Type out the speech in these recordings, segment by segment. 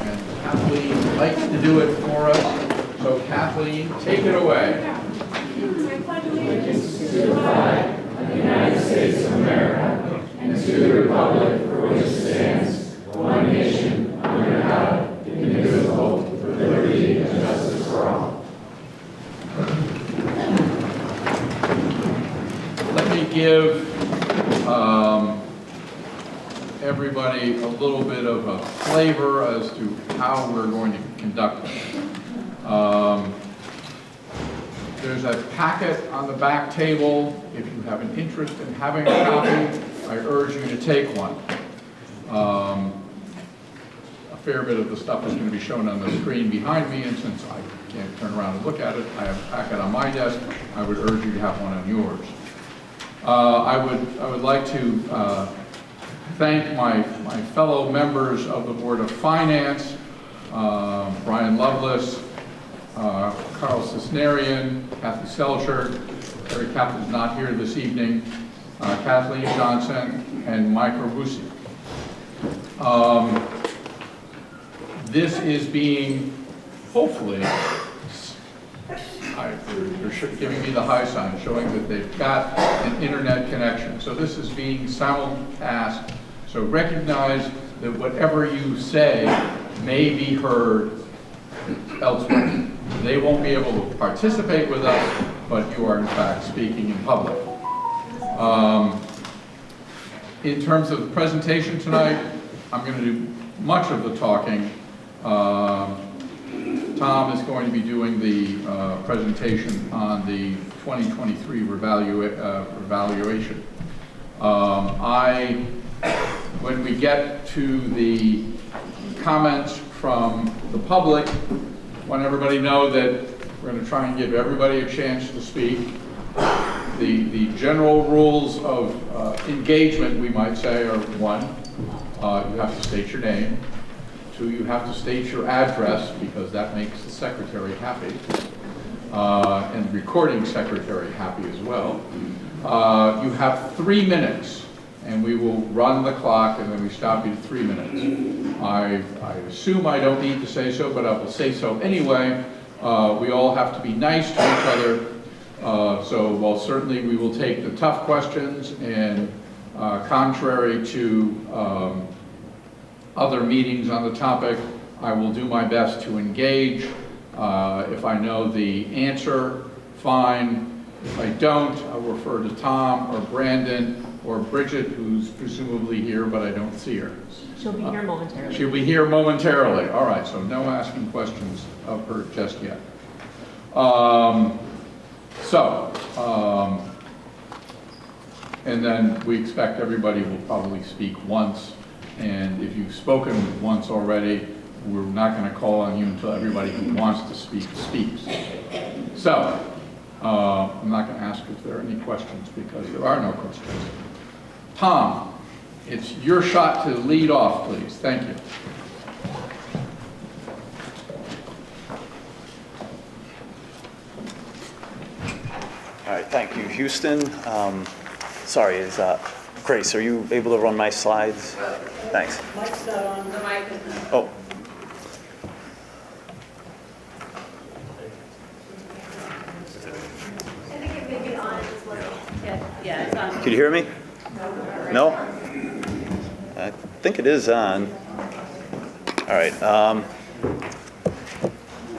and Kathleen likes to do it for us. So Kathleen, take it away. Allegiance to the flag of the United States of America and to the republic for which it stands, one nation, under God, indivisible, with liberty and justice for all. Let me give everybody a little bit of a flavor as to how we're going to conduct this. There's a packet on the back table. If you have an interest in having a copy, I urge you to take one. A fair bit of the stuff is going to be shown on the screen behind me, and since I can't turn around and look at it, I have a packet on my desk. I would urge you to have one on yours. I would like to thank my fellow members of the Board of Finance, Brian Lovelace, Carl Cisnerian, Kathy Selcher, Terry Kaplan's not here this evening, Kathleen Johnson, and Mike Rabusi. This is being, hopefully, they're giving me the high sign, showing that they've got an internet connection. So this is being simulcast. So recognize that whatever you say may be heard elsewhere. They won't be able to participate with us, but you are in fact speaking in public. In terms of the presentation tonight, I'm going to do much of the talking. Tom is going to be doing the presentation on the 2023 revaluation. When we get to the comments from the public, I want everybody to know that we're going to try and give everybody a chance to speak. The general rules of engagement, we might say, are: one, you have to state your name. Two, you have to state your address, because that makes the secretary happy, and the recording secretary happy as well. You have 3 minutes, and we will run the clock, and then we stop you at 3 minutes. I assume I don't need to say so, but I will say so anyway. We all have to be nice to each other. So while certainly we will take the tough questions, and contrary to other meetings on the topic, I will do my best to engage. If I know the answer, fine. If I don't, I'll refer to Tom or Brandon or Bridget, who's presumably here, but I don't see her. She'll be here momentarily. She'll be here momentarily. All right, so no asking questions of her just yet. And then we expect everybody will probably speak once. And if you've spoken once already, we're not going to call on you until everybody who wants to speak speaks. So, I'm not going to ask if there are any questions, because there are no questions. Tom, it's your shot to lead off, please. Thank you. All right, thank you, Houston. Sorry, is Grace, are you able to run my slides? Thanks. Mike's not on. The mic is not. Oh. I think it may be on. It just wasn't. Yeah, it's on. Can you hear me? No? I think it is on. All right. I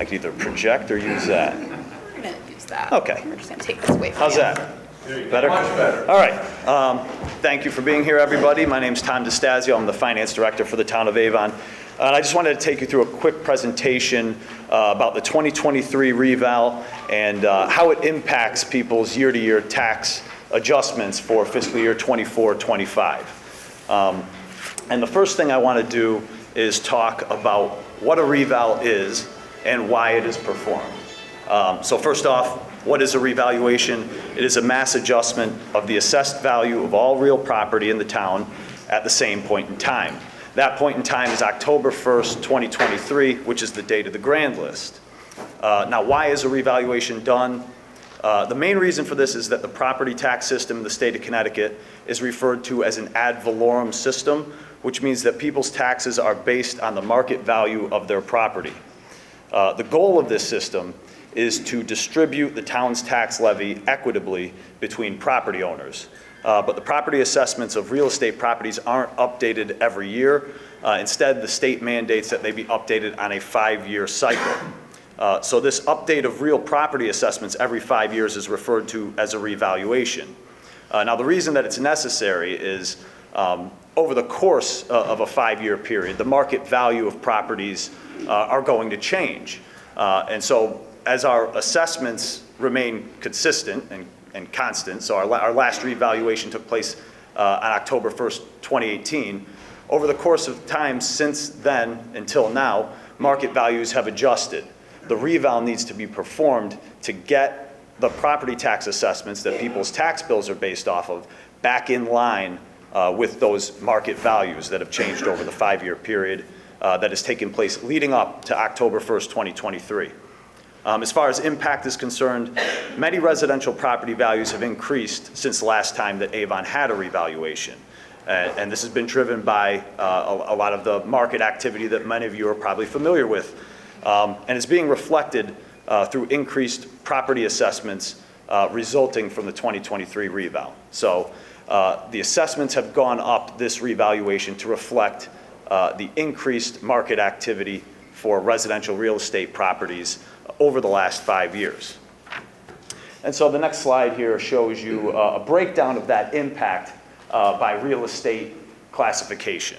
can either project or use that. We're going to use that. Okay. We're just going to take this away from How's you. that? Better? Much better. All right. Thank you for being here, everybody. My name's Tom DeStasio. I'm the finance director for the town of Avon. And I just wanted to take you through a quick presentation about the 2023 reval and how it impacts people's year-to-year tax adjustments for fiscal year 24-25. And the first thing I want to do is talk about what a reval is and why it is performed. So first off, what is a revaluation? It is a mass adjustment of the assessed value of all real property in the town at the same point in time. That point in time is October 1st, 2023, which is the date of the grand list. Now, why is a revaluation done? The main reason for this is that the property tax system in the state of Connecticut is referred to as an ad valorem system, which means that people's taxes are based on the market value of their property. The goal of this system is to distribute the town's tax levy equitably between property owners. But the property assessments of real estate properties aren't updated every year. Instead, the state mandates that they be updated on a 5-year cycle. So this update of real property assessments every 5 years is referred to as a revaluation. Now, the reason that it's necessary is over the course of a 5-year period, the market value of properties are going to change. And so as our assessments remain consistent and constant, so our last revaluation took place on October 1st, 2018, over the course of time since then until now, market values have adjusted. The reval needs to be performed to get the property tax assessments that people's tax bills are based off of back in line with those market values that have changed over the 5-year period that has taken place leading up to October 1st, 2023. As far as impact is concerned, many residential property values have increased since the last time that Avon had a revaluation. And this has been driven by a lot of the market activity that many of you are probably familiar with. And it's being reflected through increased property assessments resulting from the 2023 reval. So the assessments have gone up this revaluation to reflect the increased market activity for residential real estate properties over the last 5 years. And so the next slide here shows you a breakdown of that impact by real estate classification.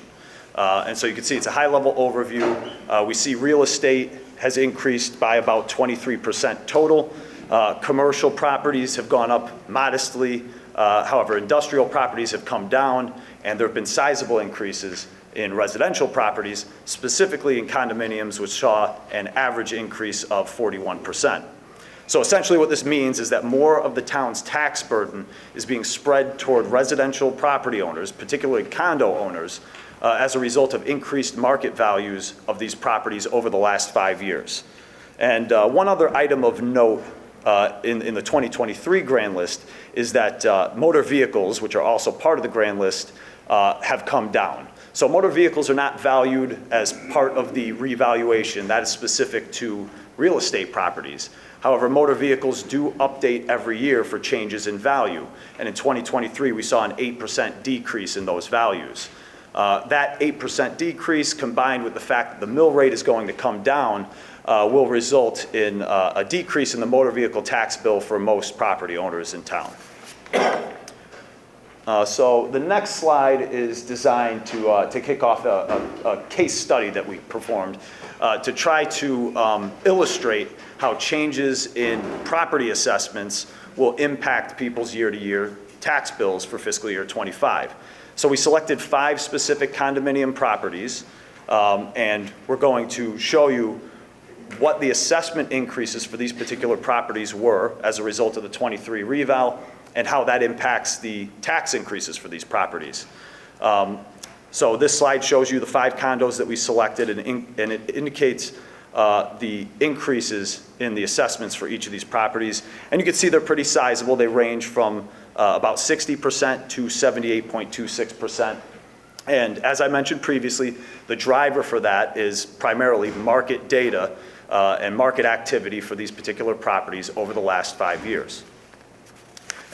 And so you can see it's a high-level overview. We see real estate has increased by about 23% total. Commercial properties have gone up modestly. However, industrial properties have come down, and there have been sizable increases in residential properties, specifically in condominiums, which saw an average increase of 41%. So essentially what this means is that more of the town's tax burden is being spread toward residential property owners, particularly condo owners, as a result of increased market values of these properties over the last 5 years. And one other item of note in the 2023 grand list is that motor vehicles, which are also part of the grand list, have come down. So motor vehicles are not valued as part of the revaluation. That is specific to real estate properties. However, motor vehicles do update every year for changes in value. And in 2023, we saw an 8% decrease in those values. That 8% decrease, combined with the fact that the mill rate is going to come down, will result in a decrease in the motor vehicle tax bill for most property owners in town. So the next slide is designed to kick off a case study that we performed to try to illustrate how changes in property assessments will impact people's year-to-year tax bills for fiscal year 25. So we selected 5 specific condominium properties, and we're going to show you what the assessment increases for these particular properties were as a result of the 23 reval, and how that impacts the tax increases for these properties. So this slide shows you the 5 condos that we selected, and it indicates the increases in the assessments for each of these properties. And you can see they're pretty sizable. They range from about 60% to 78.26%. And as I mentioned previously, the driver for that is primarily market data and market activity for these particular properties over the last 5 years.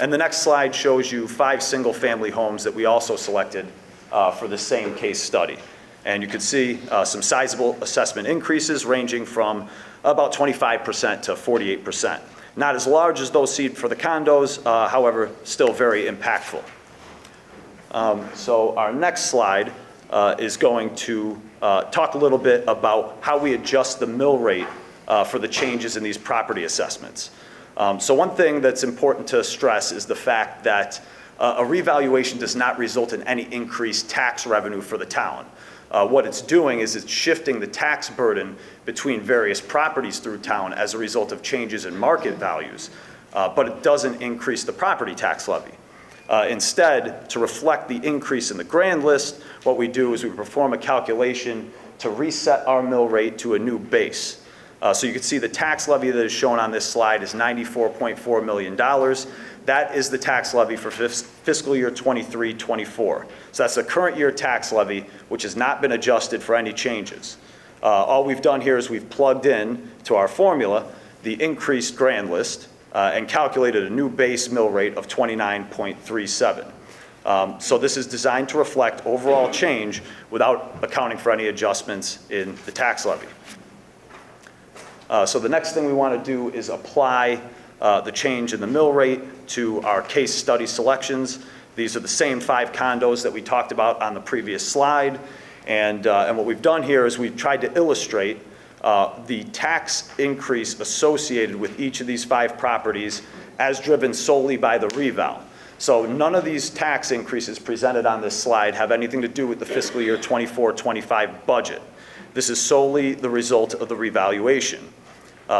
And the next slide shows you 5 single-family homes that we also selected for the same case study. And you can see some sizable assessment increases ranging from about 25% to 48%. Not as large as those seen for the condos, however, still very impactful. So our next slide is going to talk a little bit about how we adjust the mill rate for the changes in these property assessments. So one thing that's important to stress is the fact that a revaluation does not result in any increased tax revenue for the town. What it's doing is it's shifting the tax burden between various properties through town as a result of changes in market values, but it doesn't increase the property tax levy. Instead, to reflect the increase in the grand list, what we do is we perform a calculation to reset our mill rate to a new base. So you can see the tax levy that is shown on this slide is $94.4 million. That is the tax levy for fiscal year 23-24. So that's the current year tax levy, which has not been adjusted for any changes. All we've done here is we've plugged in to our formula the increased grand list and calculated a new base mill rate of 29.37. So this is designed to reflect overall change without accounting for any adjustments in the tax levy. So the next thing we want to do is apply the change in the mill rate to our case study selections. These are the same 5 condos that we talked about on the previous slide. And what we've done here is we've tried to illustrate the tax increase associated with each of these 5 properties as driven solely by the reval. So none of these tax increases presented on this slide have anything to do with the fiscal year 24-25 budget. This is solely the result of the revaluation.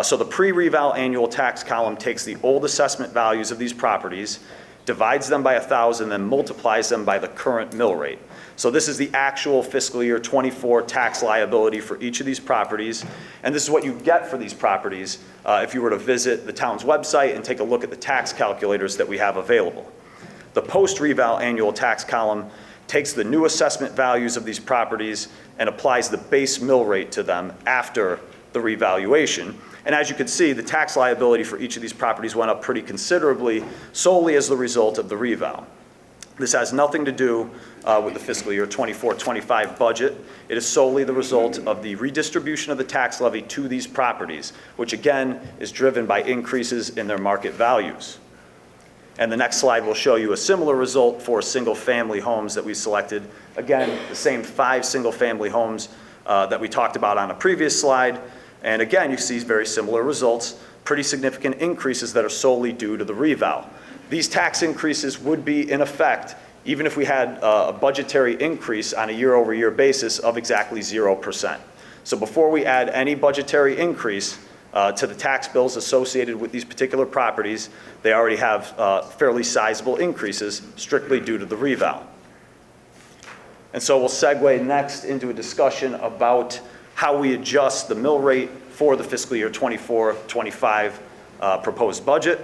So the pre-reval annual tax column takes the old assessment values of these properties, divides them by 1,000, then multiplies them by the current mill rate. So this is the actual fiscal year 24 tax liability for each of these properties. And this is what you get for these properties if you were to visit the town's website and take a look at the tax calculators that we have available. The post-reval annual tax column takes the new assessment values of these properties and applies the base mill rate to them after the revaluation. And as you can see, the tax liability for each of these properties went up pretty considerably solely as the result of the reval. This has nothing to do with the fiscal year 24-25 budget. It is solely the result of the redistribution of the tax levy to these properties, which again is driven by increases in their market values. And the next slide will show you a similar result for single-family homes that we selected. Again, the same 5 single-family homes that we talked about on a previous slide. And again, you see very similar results, pretty significant increases that are solely due to the reval. These tax increases would be in effect even if we had a budgetary increase on a year-over-year basis of exactly 0%. So before we add any budgetary increase to the tax bills associated with these particular properties, they already have fairly sizable increases strictly due to the reval. And so we'll segue next into a discussion about how we adjust the mill rate for the fiscal year 24-25 proposed budget.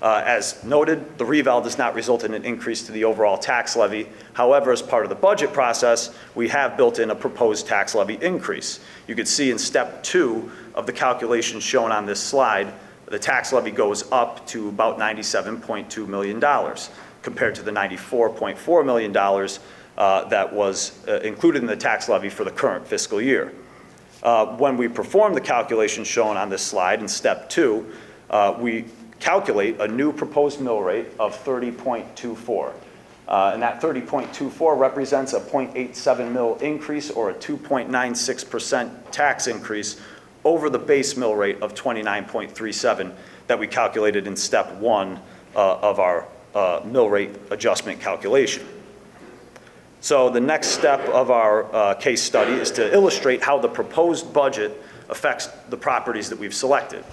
As noted, the reval does not result in an increase to the overall tax levy. However, as part of the budget process, we have built in a proposed tax levy increase. You can see in step 2 of the calculations shown on this slide, the tax levy goes up to about $97.2 million compared to the $94.4 million that was included in the tax levy for the current fiscal year. When we perform the calculations shown on this slide in step 2, we calculate a new proposed mill rate of 30.24. And that 30.24 represents a 0.87 mil increase or a 2.96% tax increase over the base mill rate of 29.37 that we calculated in step 1 of our mill rate adjustment calculation. So the next step of our case study is to illustrate how the proposed budget affects the properties that we've selected.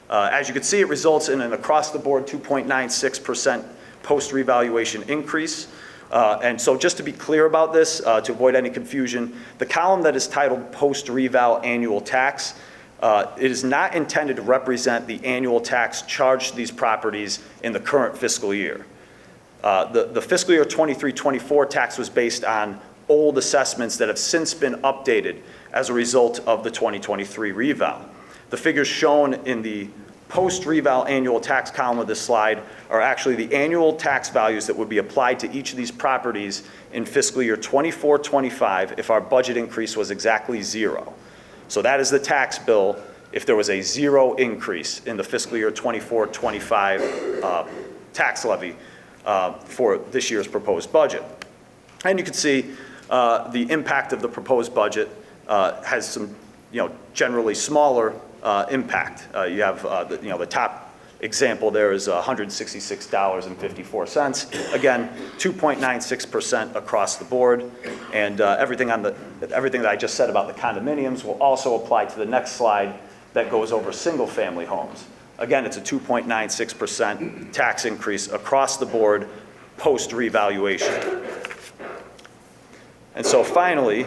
As you can see, it results in an across-the-board 2.96% post-revaluation increase. And so just to be clear about this, to avoid any confusion, the column that is titled post-reval annual tax, it is not intended to represent the annual tax charged to these properties in the current fiscal year. The fiscal year 23-24 tax was based on old assessments that have since been updated as a result of the 2023 reval. The figures shown in the post-reval annual tax column of this slide are actually the annual tax values that would be applied to each of these properties in fiscal year 24-25 if our budget increase was exactly 0. So that is the tax bill if there was a 0 increase in the fiscal year 24-25 tax levy for this year's proposed budget. And you can see the impact of the proposed budget has some, generally smaller impact. You have, the top example there is $166.54. Again, 2.96% across the board, and everything that I just said about the condominiums will also apply to the next slide that goes over single-family homes. Again, it's a 2.96% tax increase across the board post-revaluation. And so finally,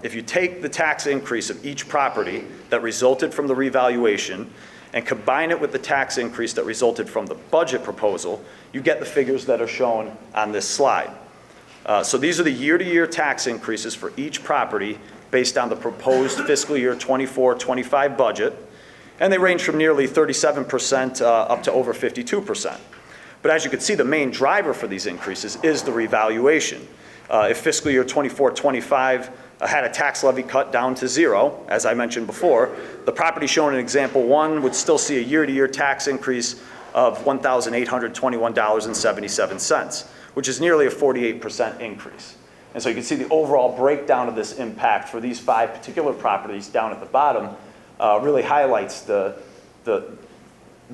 if you take the tax increase of each property that resulted from the revaluation and combine it with the tax increase that resulted from the budget proposal, you get the figures that are shown on this slide. So these are the year-to-year tax increases for each property based on the proposed fiscal year 24-25 budget, and they range from nearly 37% up to over 52%. But as you can see, the main driver for these increases is the revaluation. If fiscal year 24-25 had a tax levy cut down to zero, as I mentioned before, the property shown in example 1 would still see a year-to-year tax increase of $1,821.77, which is nearly a 48% increase. And so you can see the overall breakdown of this impact for these 5 particular properties down at the bottom really highlights the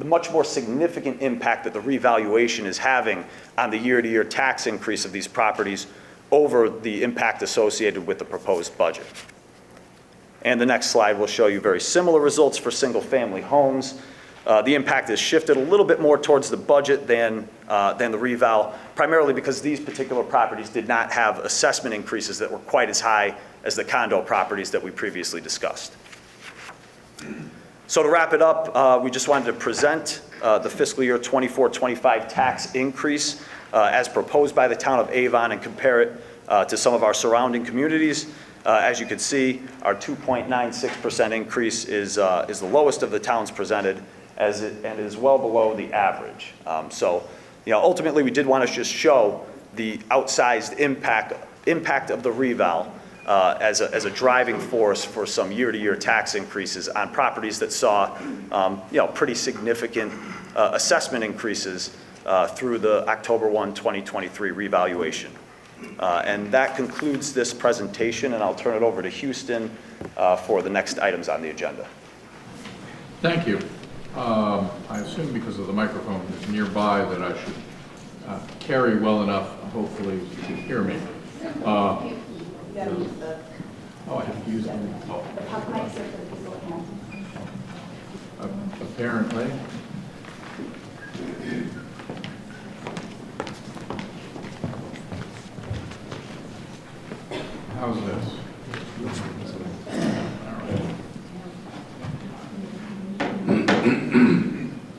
much more significant impact that the revaluation is having on the year-to-year tax increase of these properties over the impact associated with the proposed budget. And the next slide will show you very similar results for single-family homes. The impact is shifted a little bit more towards the budget than the reval, primarily because these particular properties did not have assessment increases that were quite as high as the condo properties that we previously discussed. So to wrap it up, we just wanted to present the fiscal year 24-25 tax increase as proposed by the town of Avon and compare it to some of our surrounding communities. As you can see, our 2.96% increase is the lowest of the towns presented, and is well below the average. So, ultimately, we did want to just show the outsized impact of the reval as a driving force for some year-to-year tax increases on properties that saw, pretty significant assessment increases through the October 1, 2023 revaluation. And that concludes this presentation, and I'll turn it over to Houston for the next items on the agenda. Thank you. I assume because of the microphone that's nearby that I should carry well enough, hopefully, to hear me. Oh, I have to use them. Oh. Apparently. How's this?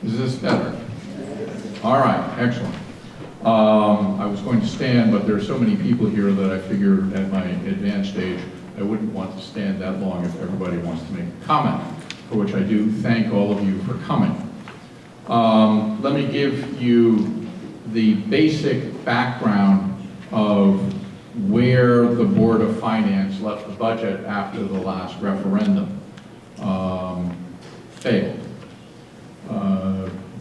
Is this better? All right, excellent. I was going to stand, but there are so many people here that I figured at my advanced age I wouldn't want to stand that long if everybody wants to make a comment, for which I do thank all of you for coming. Let me give you the basic background of where the Board of Finance left the budget after the last referendum failed.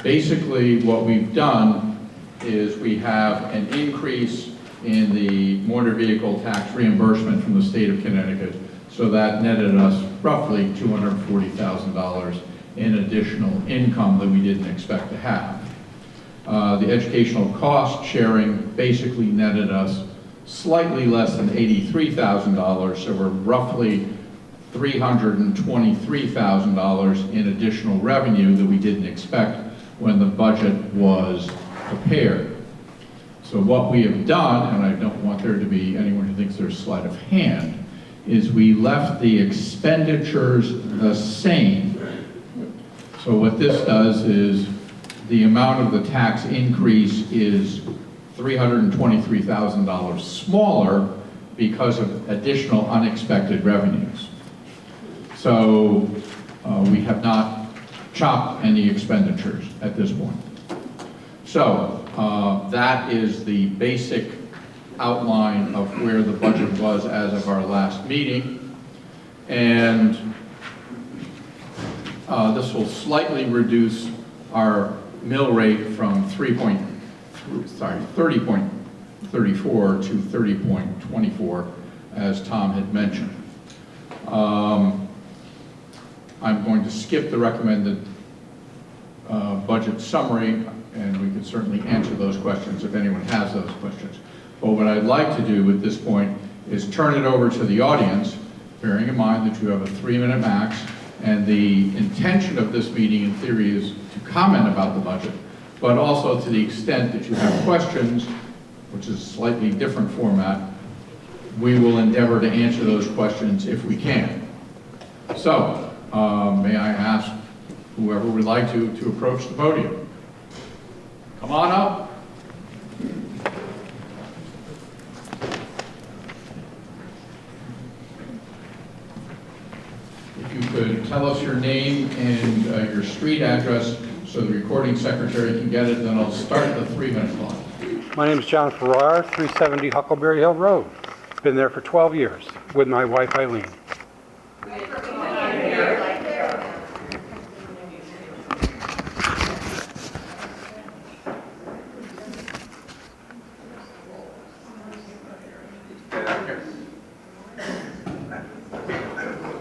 Basically, what we've done is we have an increase in the motor vehicle tax reimbursement from the state of Connecticut, so that netted us roughly $240,000 in additional income that we didn't expect to have. The educational cost sharing basically netted us slightly less than $83,000, so we're roughly $323,000 in additional revenue that we didn't expect when the budget was prepared. So what we have done, and I don't want there to be anyone who thinks there's sleight of hand, is we left the expenditures the same. So what this does is the amount of the tax increase is $323,000 smaller because of additional unexpected revenues. So we have not chopped any expenditures at this point. So that is the basic outline of where the budget was as of our last meeting. And this will slightly reduce our mill rate from 30.34 to 30.24, as Tom had mentioned. I'm going to skip the recommended budget summary, and we can certainly answer those questions if anyone has those questions. But what I'd like to do at this point is turn it over to the audience, bearing in mind that you have a 3-minute max, and the intention of this meeting in theory is to comment about the budget, but also to the extent that you have questions, which is a slightly different format, we will endeavor to answer those questions if we can. So, may I ask whoever would like to approach the podium. Come on up. If you could tell us your name and your street address so the recording secretary can get it, then I'll start the 3-minute clock. My name is John Farrar, 370 Huckleberry Hill Road. Been there for 12 years with my wife Eileen.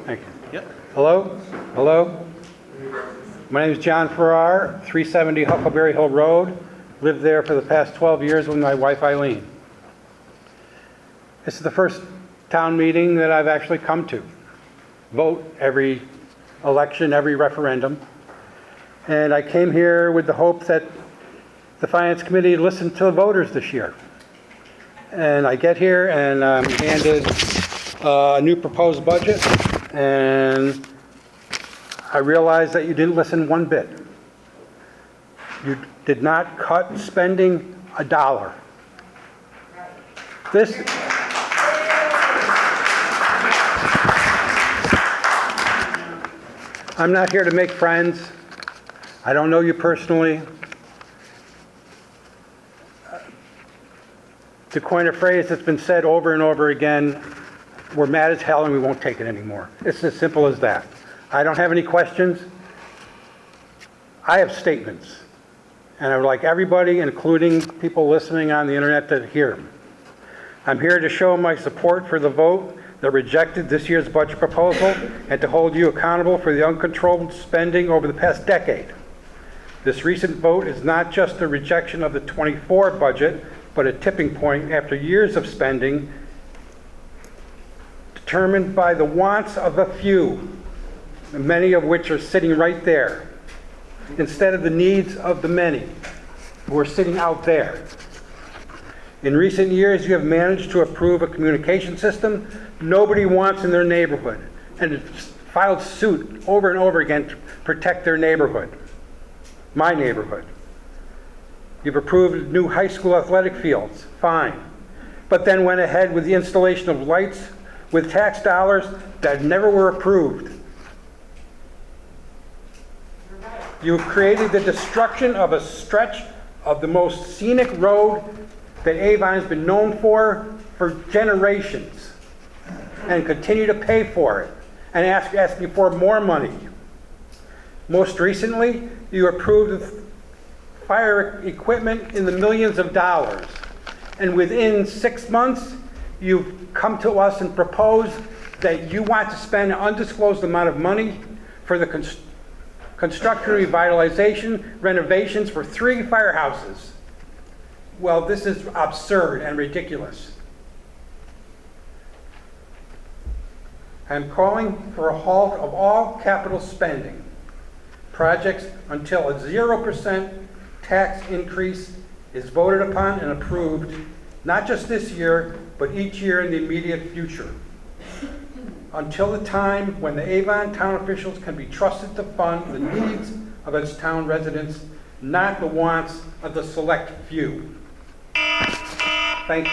Thank you. Yep. Hello? Hello? My name is John Farrar, 370 Huckleberry Hill Road. Lived there for the past 12 years with my wife Eileen. This is the first town meeting that I've actually come to. Vote every election, every referendum. And I came here with the hope that the Finance Committee listened to the voters this year. And I get here and I'm handed a new proposed budget, and I realize that you didn't listen one bit. You did not cut spending a dollar. This, I'm not here to make friends. I don't know you personally. To coin a phrase that's been said over and over again, we're mad as hell and we won't take it anymore. It's as simple as that. I don't have any questions. I have statements. And I would like everybody, including people listening on the internet, to hear them. I'm here to show my support for the vote that rejected this year's budget proposal and to hold you accountable for the uncontrolled spending over the past decade. This recent vote is not just a rejection of the '24 budget, but a tipping point after years of spending determined by the wants of a few, many of which are sitting right there, instead of the needs of the many who are sitting out there. In recent years, you have managed to approve a communication system nobody wants in their neighborhood and have filed suit over and over again to protect their neighborhood, my neighborhood. You've approved new high school athletic fields, fine, but then went ahead with the installation of lights with tax dollars that never were approved. You've created the destruction of a stretch of the most scenic road that Avon has been known for generations, and continue to pay for it and asking for more money. Most recently, you approved fire equipment in the millions of dollars, and within 6 months, you've come to us and proposed that you want to spend an undisclosed amount of money for the construction, revitalization, renovations for 3 firehouses. Well, this is absurd and ridiculous. I'm calling for a halt of all capital spending projects until a 0% tax increase is voted upon and approved, not just this year, but each year in the immediate future. Until the time when the Avon town officials can be trusted to fund the needs of its town residents, not the wants of the select few. Thank you.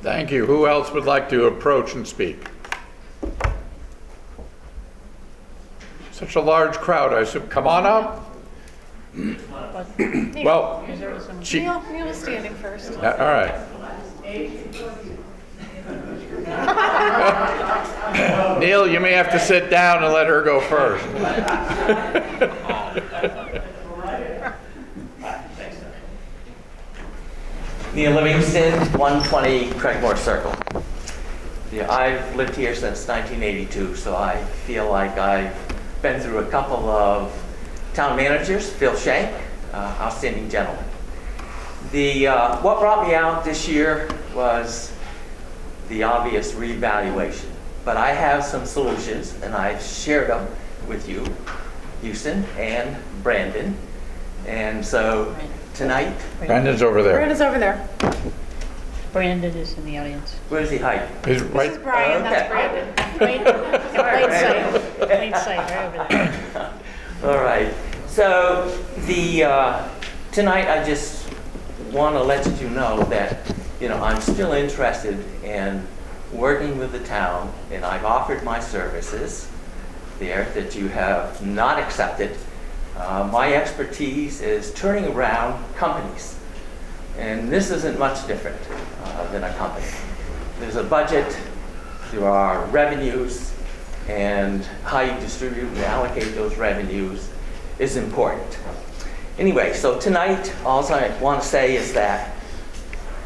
Thank you. Who else would like to approach and speak? Such a large crowd, I said, come on up. Well, Neil was standing first. all right. Neil, you may have to sit down and let her go first. Neil Livingston, 120 Craigmore Circle. Yeah, I've lived here since 1982, so I feel like I've been through a couple of town managers. Phil Shank, outstanding gentleman. What brought me out this year was the obvious reevaluation, but I have some solutions, and I've shared them with you, Houston and Brandon, and so tonight. Brandon's over there. Brandon's over there. Brandon is in the audience. Where does he hide? He's This is right. Brian, Okay. that's Brandon. Plain sight, plain sight, right over there. All right. So tonight I just want to let you know that, I'm still interested in working with the town, and I've offered my services there that you have not accepted. My expertise is turning around companies, and this isn't much different than a company. There's a budget, there are revenues, and how you distribute and allocate those revenues is important. Anyway, so tonight, all I want to say is that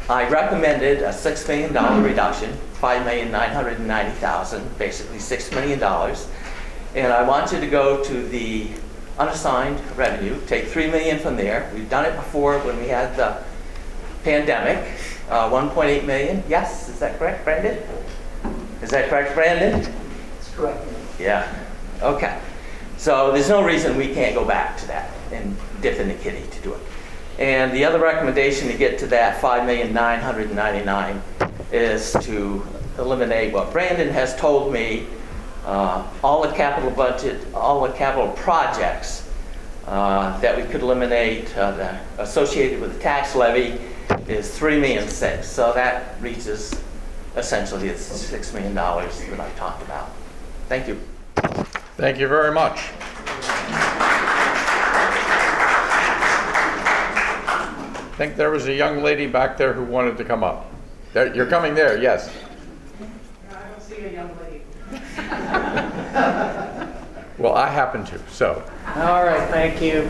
I recommended a $6 million reduction, $5,990,000, basically $6 million. And I want you to go to the unassigned revenue, take $3 million from there. We've done it before when we had the pandemic, $1.8 million. Yes, is that correct, Brandon? Is that correct, Brandon? That's correct. Yeah, okay. So there's no reason we can't go back to that and dip in the kitty to do it. And the other recommendation to get to that $5,999,000 is to eliminate what Brandon has told me, all the capital budget, all the capital projects that we could eliminate associated with the tax levy is $3.6 million. So that reaches essentially the $6 million that I talked about. Thank you. Thank you very much. I think there was a young lady back there who wanted to come up. There, you're coming there, yes. I don't see a young lady. Well, I happen to, so. All right, thank you.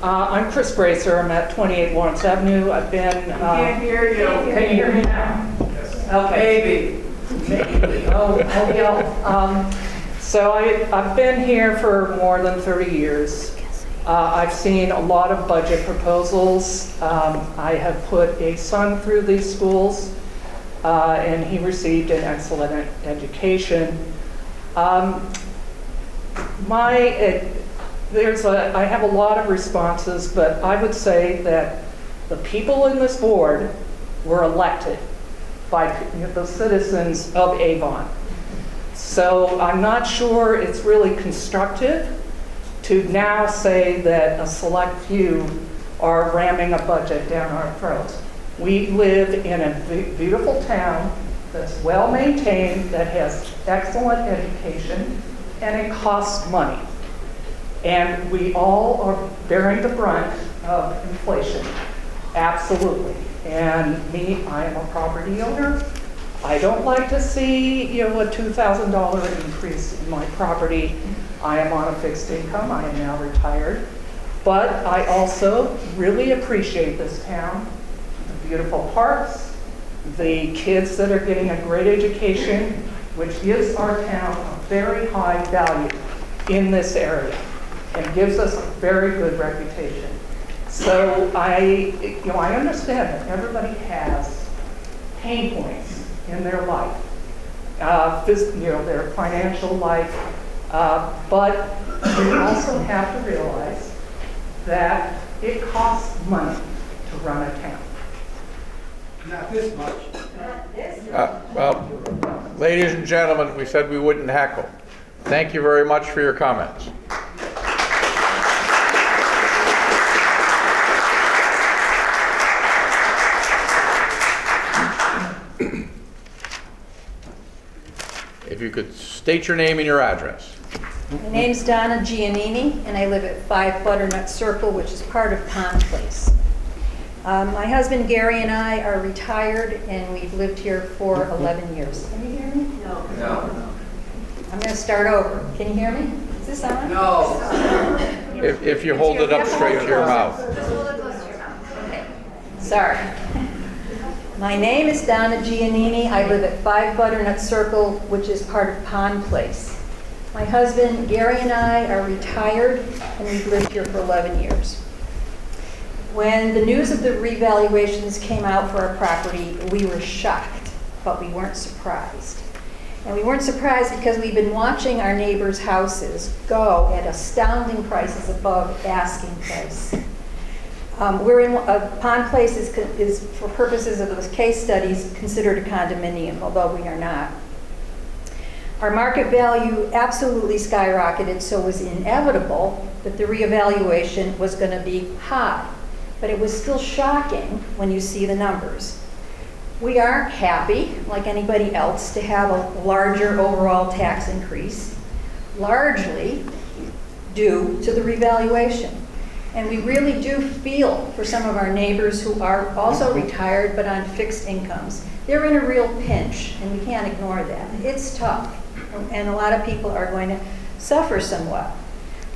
I'm Chris Bracer. I'm at 28 Lawrence Avenue. I've been... Can't hear you. Can you hear me now? Okay. Maybe. Oh, yeah. So I've been here for more than 30 years. I've seen a lot of budget proposals. I have put a son through these schools, and he received an excellent education. I have a lot of responses, but I would say that the people in this board were elected by the citizens of Avon. So I'm not sure it's really constructive to now say that a select few are ramming a budget down our throats. We live in a beautiful town that's well maintained, that has excellent education, and it costs money. And we all are bearing the brunt of inflation, absolutely. And me, I am a property owner. I don't like to see, a $2,000 increase in my property. I am on a fixed income. I am now retired. But I also really appreciate this town, the beautiful parks, the kids that are getting a great education, which gives our town a very high value in this area and gives us a very good reputation. So I understand that everybody has pain points in their life, their financial life, but we also have to realize that it costs money to run a town. Not this much. Well, ladies and gentlemen, we said we wouldn't heckle. Thank you very much for your comments. If you could state your name and your address. My name's Donna Giannini, and I live at 5 Butternut Circle, which is part of Pond Place. My husband Gary and I are retired, and we've lived here for 11 years. Can you hear me? No. I'm going to start over. Can you hear me? Is this on? No. If you hold it up straight to your mouth. Okay. Sorry. My name is Donna Giannini. I live at 5 Butternut Circle, which is part of Pond Place. My husband Gary and I are retired, and we've lived here for 11 years. When the news of the revaluations came out for our property, we were shocked, but we weren't surprised. And we weren't surprised because we've been watching our neighbors' houses go at astounding prices above asking price. Pond Place is, for purposes of those case studies, considered a condominium, although we are not. Our market value absolutely skyrocketed, so it was inevitable that the reevaluation was going to be high. But it was still shocking when you see the numbers. We aren't happy, like anybody else, to have a larger overall tax increase, largely due to the revaluation. And we really do feel for some of our neighbors who are also retired but on fixed incomes. They're in a real pinch, and we can't ignore that. It's tough, and a lot of people are going to suffer somewhat.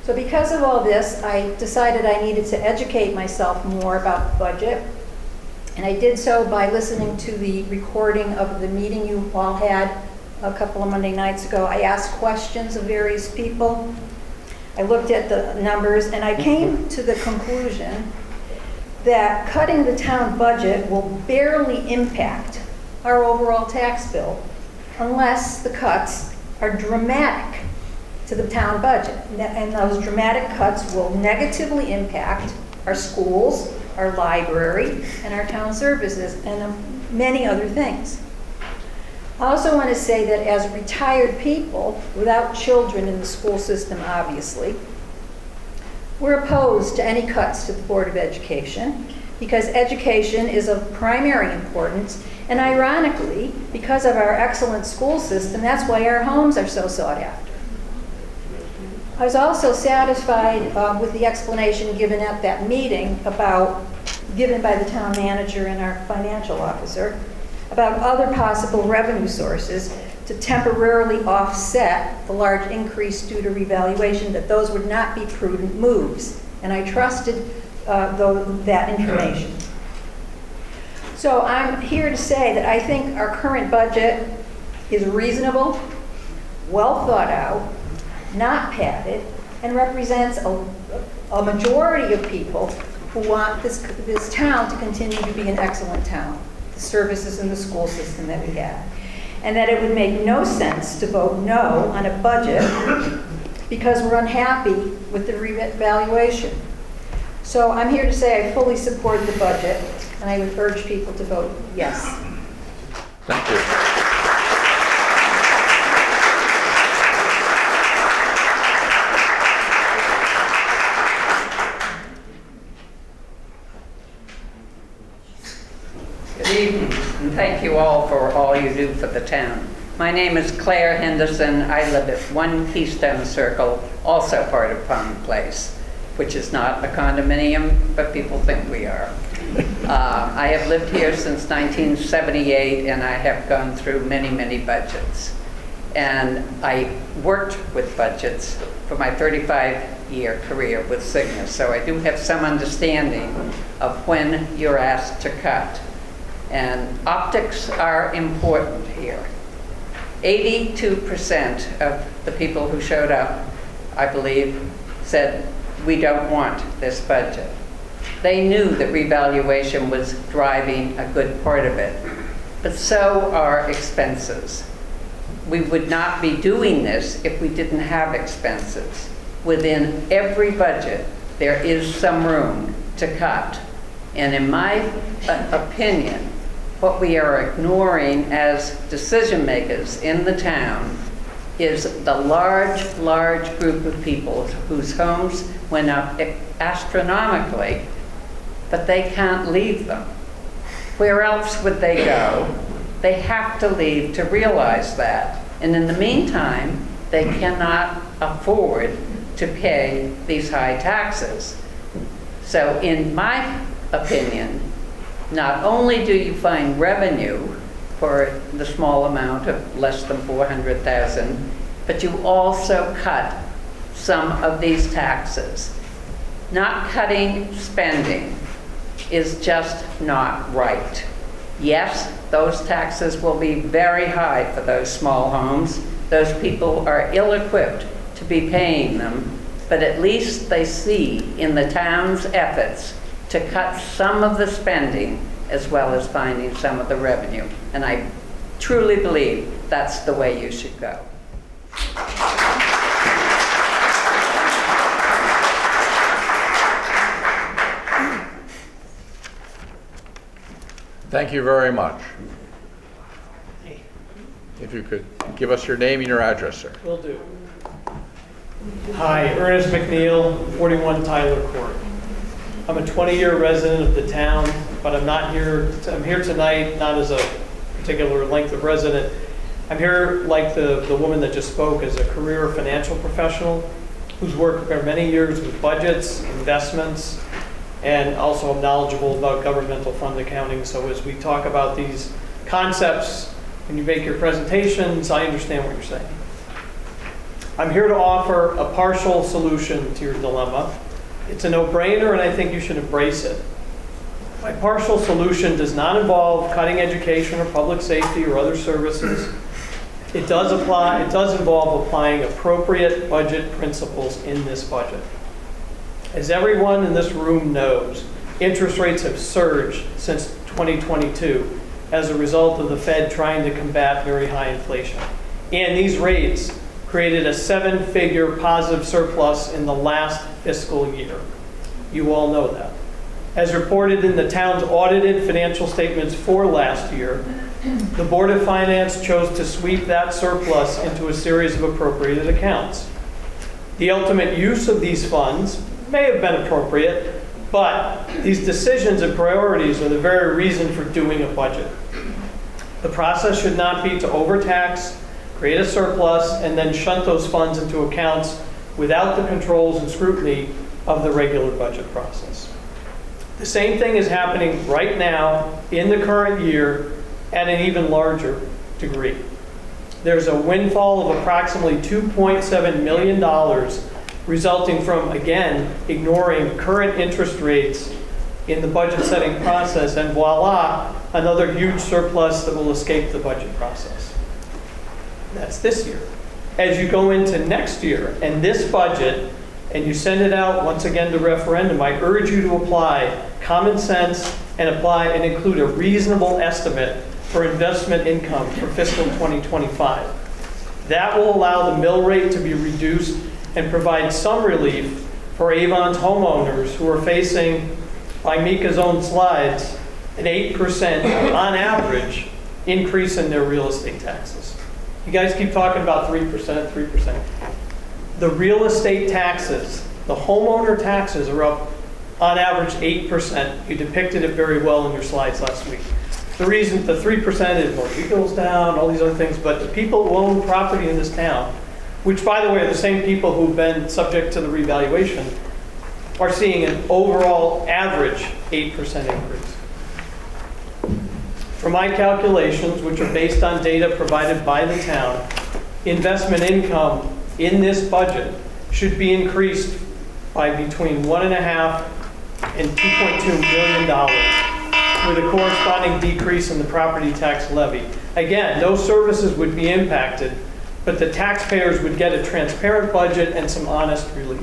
So because of all this, I decided I needed to educate myself more about the budget. And I did so by listening to the recording of the meeting you all had a couple of Monday nights ago. I asked questions of various people. I looked at the numbers, and I came to the conclusion that cutting the town budget will barely impact our overall tax bill unless the cuts are dramatic to the town budget. And those dramatic cuts will negatively impact our schools, our library, and our town services, and many other things. I also want to say that as retired people, without children in the school system, obviously, we're opposed to any cuts to the Board of Education because education is of primary importance, and ironically, because of our excellent school system, that's why our homes are so sought after. I was also satisfied with the explanation given at that meeting given by the town manager and our financial officer, about other possible revenue sources to temporarily offset the large increase due to revaluation, that those would not be prudent moves. And I trusted that information. So I'm here to say that I think our current budget is reasonable, well thought out, not padded, and represents a majority of people who want this town to continue to be an excellent town, the services in the school system that we have. And that it would make no sense to vote no on a budget because we're unhappy with the revaluation. So I'm here to say I fully support the budget, and I would urge people to vote yes. Thank you. Good evening, and thank you all for all you do for the town. My name is Claire Henderson. I live at 1 Keystone Circle, also part of Pond Place, which is not a condominium, but people think we are. I have lived here since 1978, and I have gone through many, many budgets. And I worked with budgets for my 35-year career with Cigna, so I do have some understanding of when you're asked to cut. And optics are important here. 82% of the people who showed up, I believe, said, we don't want this budget. They knew that revaluation was driving a good part of it, but so are expenses. We would not be doing this if we didn't have expenses. Within every budget, there is some room to cut. And in my opinion, what we are ignoring as decision makers in the town is the large, large group of people whose homes went up astronomically, but they can't leave them. Where else would they go? They have to leave to realize that. And in the meantime, they cannot afford to pay these high taxes. So in my opinion, not only do you find revenue for the small amount of less than $400,000, but you also cut some of these taxes. Not cutting spending is just not right. Yes, those taxes will be very high for those small homes. Those people are ill-equipped to be paying them, but at least they see in the town's efforts to cut some of the spending as well as finding some of the revenue. And I truly believe that's the way you should go. Thank you very much. If you could give us your name and your address, sir. Will do. Hi, Ernest McNeil, 41 Tyler Court. I'm a 20-year resident of the town, but I'm here tonight not as a particular length of resident. I'm here like the woman that just spoke as a career financial professional who's worked for many years with budgets, investments, and also I'm knowledgeable about governmental fund accounting. So as we talk about these concepts, when you make your presentations, I understand what you're saying. I'm here to offer a partial solution to your dilemma. It's a no-brainer, and I think you should embrace it. My partial solution does not involve cutting education or public safety or other services. It does involve applying appropriate budget principles in this budget. As everyone in this room knows, interest rates have surged since 2022 as a result of the Fed trying to combat very high inflation. And these rates created a 7-figure positive surplus in the last fiscal year. You all know that. As reported in the town's audited financial statements for last year, the Board of Finance chose to sweep that surplus into a series of appropriated accounts. The ultimate use of these funds may have been appropriate, but these decisions and priorities are the very reason for doing a budget. The process should not be to overtax, create a surplus, and then shunt those funds into accounts without the controls and scrutiny of the regular budget process. The same thing is happening right now in the current year at an even larger degree. There's a windfall of approximately $2.7 million resulting from, again, ignoring current interest rates in the budget setting process, and voila, another huge surplus that will escape the budget process. That's this year. As you go into next year and this budget, and you send it out once again to referendum, I urge you to apply common sense and include a reasonable estimate for investment income for fiscal 2025. That will allow the mill rate to be reduced and provide some relief for Avon's homeowners who are facing, by Mika's own slides, an 8% on average increase in their real estate taxes. You guys keep talking about 3%. The real estate taxes, the homeowner taxes are up on average 8%. You depicted it very well in your slides last week. The reason the 3% is mortgage goes down, all these other things, but the people who own property in this town, which by the way are the same people who've been subject to the revaluation, are seeing an overall average 8% increase. For my calculations, which are based on data provided by the town, investment income in this budget should be increased by between $1.5 and $2.2 million, with a corresponding decrease in the property tax levy. Again, those services would be impacted, but the taxpayers would get a transparent budget and some honest relief.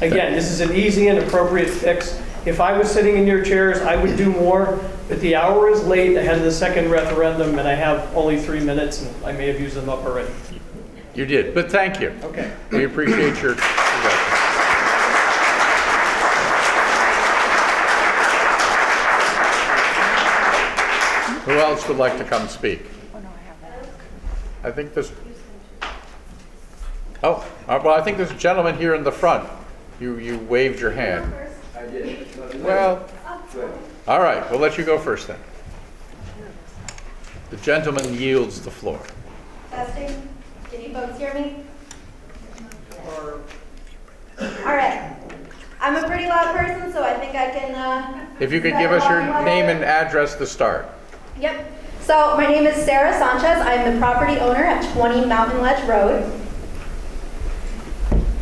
Again, this is an easy and appropriate fix. If I was sitting in your chairs, I would do more, but the hour is late ahead of the second referendum, and I have only 3 minutes, and I may have used them up already. You did, but thank you. Okay. We appreciate your suggestion. Who else would like to come speak? I think this. Oh, well, I think there's a gentleman here in the front. You waved your hand. I did. Well, all right, we'll let you go first then. The gentleman yields the floor. Testing. Can you folks hear me? All right. I'm a pretty loud person, so I think I can... If you could give us your name and address to start. Yep. So my name is Sarah Sanchez. I'm the property owner at 20 Mountain Ledge Road.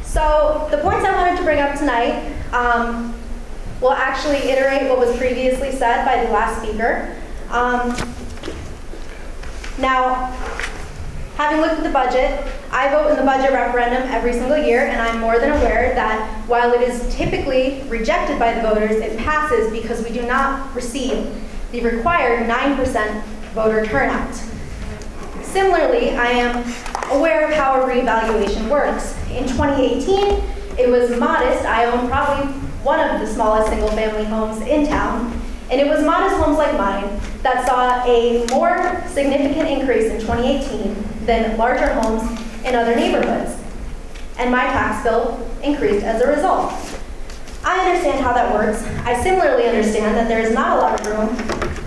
So the points I wanted to bring up tonight will actually iterate what was previously said by the last speaker. Now, having looked at the budget, I vote in the budget referendum every single year, and I'm more than aware that while it is typically rejected by the voters, it passes because we do not receive the required 9% voter turnout. Similarly, I am aware of how a reevaluation works. In 2018, it was modest. I own probably one of the smallest single-family homes in town, And it was modest homes like mine that saw a more significant increase in 2018 than larger homes in other neighborhoods. And my tax bill increased as a result. I understand how that works. I similarly understand that there is not a lot of room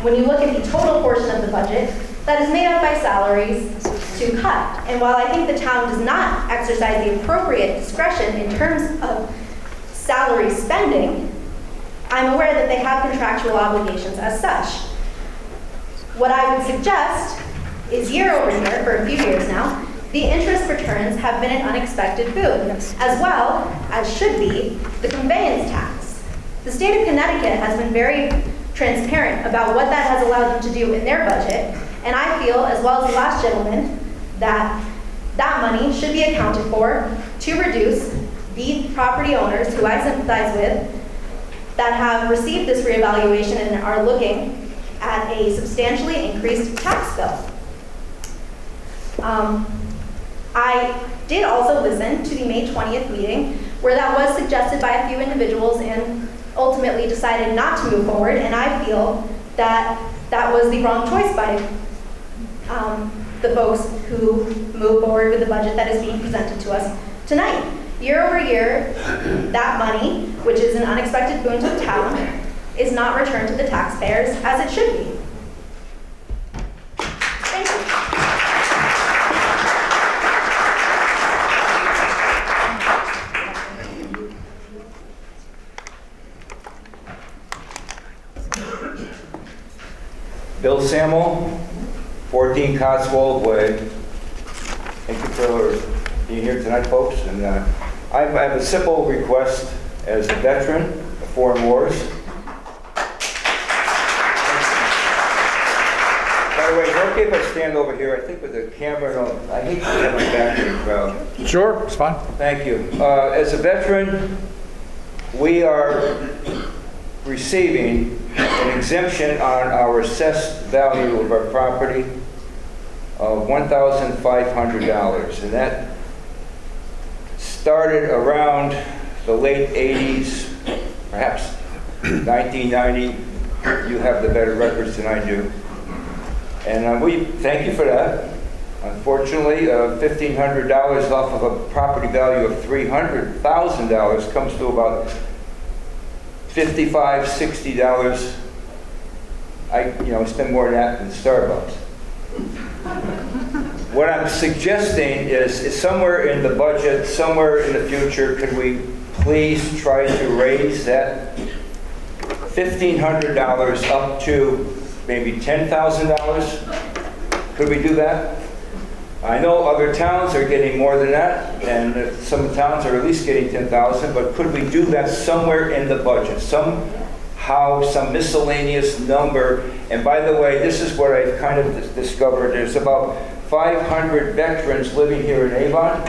when you look at the total portion of the budget that is made up by salaries to cut. And while I think the town does not exercise the appropriate discretion in terms of salary spending, I'm aware that they have contractual obligations as such. What I would suggest is year over year, for a few years now, the interest returns have been an unexpected boon, as well as should be the conveyance tax. The state of Connecticut has been very transparent about what that has allowed them to do in their budget, and I feel, as well as the last gentleman, that that money should be accounted for to reduce the property owners who I sympathize with that have received this reevaluation and are looking at a substantially increased tax bill. I did also listen to the May 20th meeting where that was suggested by a few individuals and ultimately decided not to move forward, and I feel that that was the wrong choice by the folks who move forward with the budget that is being presented to us tonight. Year over year, that money, which is an unexpected boon to the town, is not returned to the taxpayers as it should be. Thank you. Bill Samuel, 14 Cotswold Way. Thank you for being here tonight, folks. And I have a simple request as a veteran of foreign wars. By the way, is it okay if I stand over here? I think with the camera, I hate to have my back to the crowd. Sure, it's fine. Thank you. As a veteran, we are receiving an exemption on our assessed value of our property of $1,500. And that started around the late 80s, perhaps 1990. You have the better records than I do. And we thank you for that. Unfortunately, $1,500 off of a property value of $300,000 comes to about $55, $60. I spend more than that in Starbucks. What I'm suggesting is somewhere in the budget, somewhere in the future, could we please try to raise that $1,500 up to maybe $10,000? Could we do that? I know other towns are getting more than that, and some towns are at least getting $10,000, but could we do that somewhere in the budget? Somehow, some miscellaneous number. And by the way, this is what I've kind of discovered. There's about 500 veterans living here in Avon.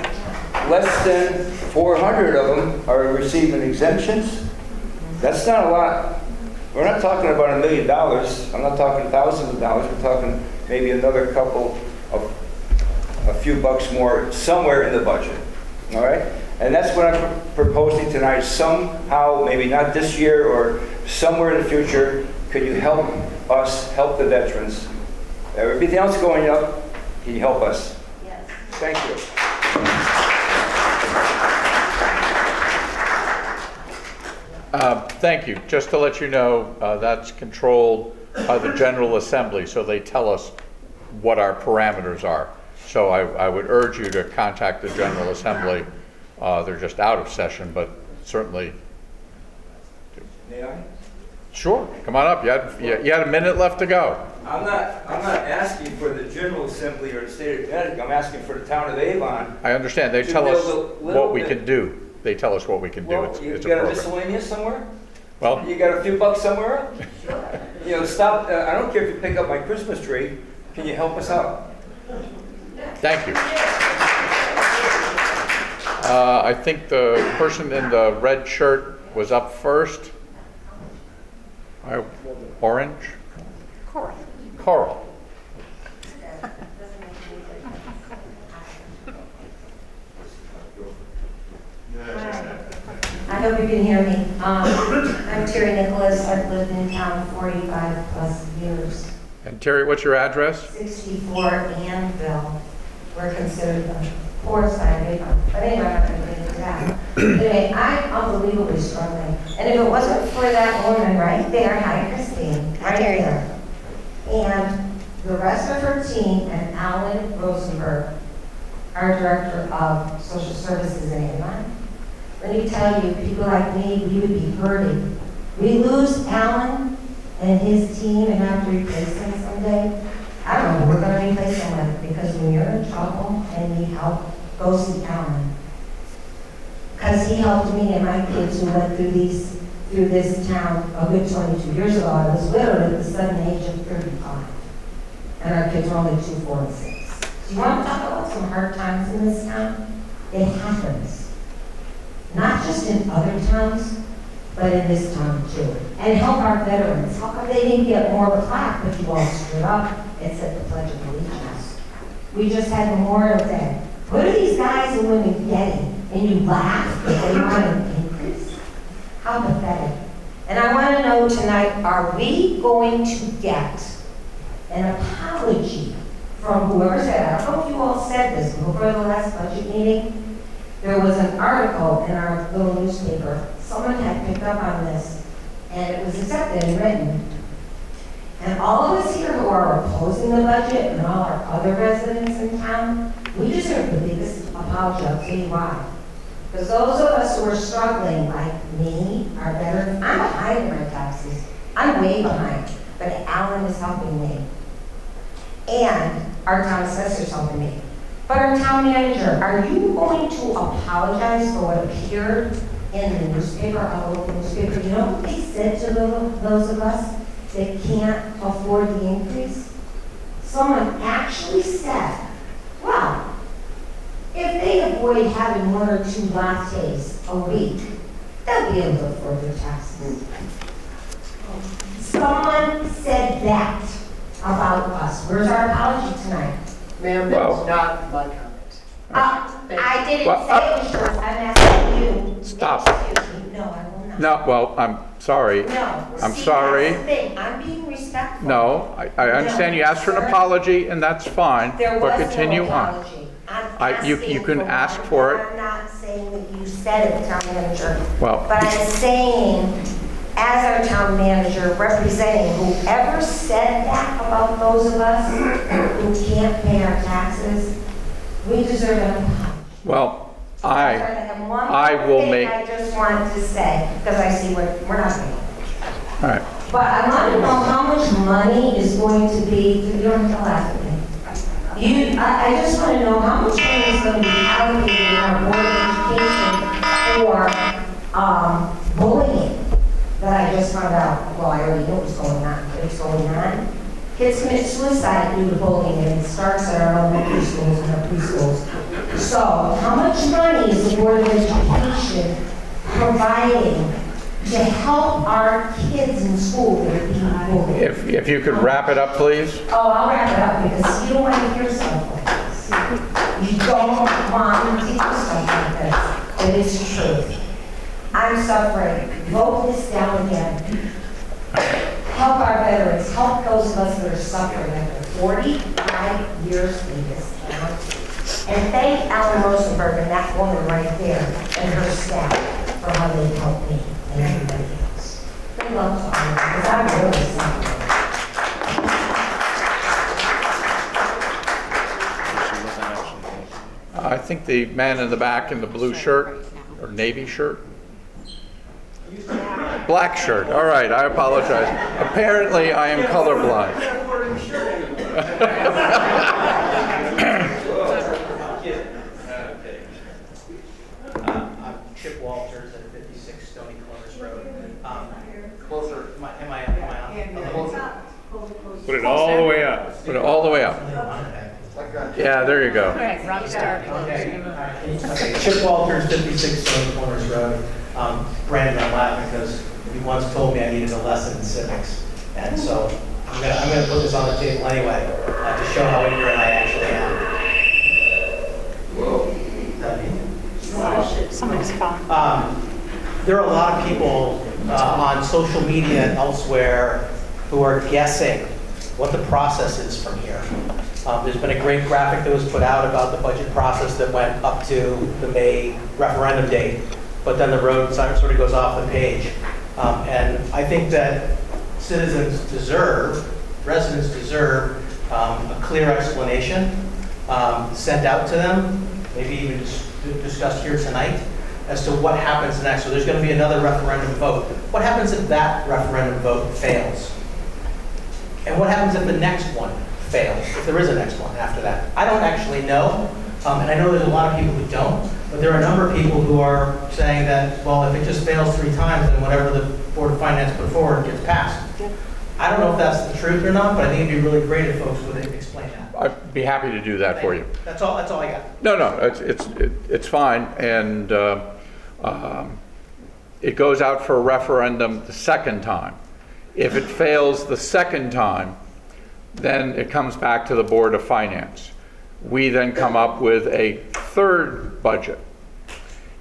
Less than 400 of them are receiving exemptions. That's not a lot. We're not talking about $1 million. I'm not talking thousands of dollars. We're talking maybe another couple of a few bucks more somewhere in the budget. All right? And that's what I'm proposing tonight. Somehow, maybe not this year or somewhere in the future, could you help us help the veterans? Everything else going up, can you help us? Yes. Thank you. Thank you. Just to let you know, that's controlled by the General Assembly, so they tell us what our parameters are. So I would urge you to contact the General Assembly. They're just out of session, but certainly. May I? Sure, come on up. You had a minute left to go. I'm not asking for the General Assembly or the state of Connecticut. I'm asking for the town of Avon. I understand. They tell us what we can do. They tell us what we can do. Well, It's you a got a program. miscellaneous somewhere? Well, You got a few bucks somewhere? Sure. Stop. I don't care if you pick up my Christmas tree. Can you help us out? thank you. I think the person in the red shirt was up first. Orange? Coral. I hope you can hear me. I'm Terry Nicholas. I've lived in town 45 plus years. And Terry, what's your address? 64 Anvil. We're considered the poor side of Avon. But anyway, I'm not going to get into that. Anyway, I'm unbelievably struggling. And if it wasn't for that woman right there, hi Christine, right there, and the rest of her team and Alan Rosenberg, our Director of Social Services in Avon, let me tell you, people like me, we would be hurting. We lose Alan and his team and have to replace him someday. I don't know who we're going to replace him with, because when you're in trouble and need help, go see Alan. Because he helped me and my kids who went through this town a good 22 years ago. I was widowed at the sudden age of 35. And our kids were only 2, 4, and 6. Do you want to talk about some hard times in this town? It happens. Not just in other towns, but in this town too. And help our veterans. How come they didn't get more of a plaque, but you all stood up and said the Pledge of Allegiance? We just had Memorial Day. What are these guys and women getting? And you laugh if they want an increase? How pathetic. And I want to know tonight, are we going to get an apology from whoever said, I don't know if you all said this, but before the last budget meeting, there was an article in our little newspaper. Someone had picked up on this, and it was accepted and written. And all of us here who are opposing the budget and all our other residents in town, we deserve the biggest apology. I'll tell you why. Because those of us who are struggling, like me, are better. I'm behind in my taxes. I'm way behind. But Alan is helping me. And our town assessor is helping me. But our town manager, are you going to apologize for what appeared in the newspaper, our local newspaper? You know what they said to those of us that can't afford the increase? Someone actually said, well, if they avoid having 1 or 2 lattes a week, they'll be able to afford their taxes. Someone said that about us. Where's our apology tonight? Ma'am, that's not my comment. I didn't say it was yours. I'm asking you. Stop. Excuse me. No, I will not. No, well, I'm sorry. No. I'm See, sorry. That's the thing. I'm being respectful. No, I understand you asked for an apology, and that's fine, There was but continue no on. apology. I'm You can ask for it. I'm not saying that you said it, town manager. Well, But I'm saying, as our town manager, representing whoever said that about those of us who can't pay our taxes, we deserve an apology. well, I will make, I just wanted to say, because I see we're not making. all right. But I want to know how much money is going to be, you don't have to laugh at me. I just want to know how much money is going to be allocated in our Board of Education for bullying that I just found out. Well, I already knew it was going on, but it's going on. Kids commit suicide due to bullying, and it starts at our elementary schools and our preschools. So, how much money is the Board of Education providing to help our kids in school that are being bullied? If you could wrap it up, please. Oh, I'll wrap it up because you don't want to hear stuff like this. You don't want to hear stuff like this. But it's true. I'm suffering. Vote this down again. Help our veterans. Help those of us that are suffering after 45 years in this town. And thank Alan Rosenberg and that woman right there and her staff for how they helped me and everybody else. Good luck to all of you, because I'm really suffering. I think the man in the back in the blue shirt, or navy shirt? Black shirt, all right, I apologize. Apparently, I am colorblind. I'm Chip Walters at 56 Stony Corners Road. Closer, am I on? Put it all the way up. Put it all the way up. Yeah, there you go. Chip Walters, 56 Stony Corners Road. Brandon, I'm laughing because he once told me I needed a lesson in civics. And so I'm gonna put this on the table anyway to show how ignorant I actually am. Somebody's phone. there are a lot of people on social media and elsewhere who are guessing what the process is from here. There's been a great graphic that was put out about the budget process that went up to the May referendum date, but then the road sort of goes off the page. And I think that citizens deserve, residents deserve a clear explanation sent out to them, maybe even discussed here tonight, as to what happens next. So there's going to be another referendum vote. What happens if that referendum vote fails? And what happens if the next one fails, if there is a next one after that? I don't actually know, and I know there's a lot of people who don't, but there are a number of people who are saying that, well, if it just fails 3 times, then whatever the Board of Finance put forward gets passed. I don't know if that's the truth or not, but I think it'd be really great if folks would explain that. I'd be happy to do that for you. That's all I got. No, it's fine, and it goes out for a referendum the second time. If it fails the second time, then it comes back to the Board of Finance. We then come up with a third budget.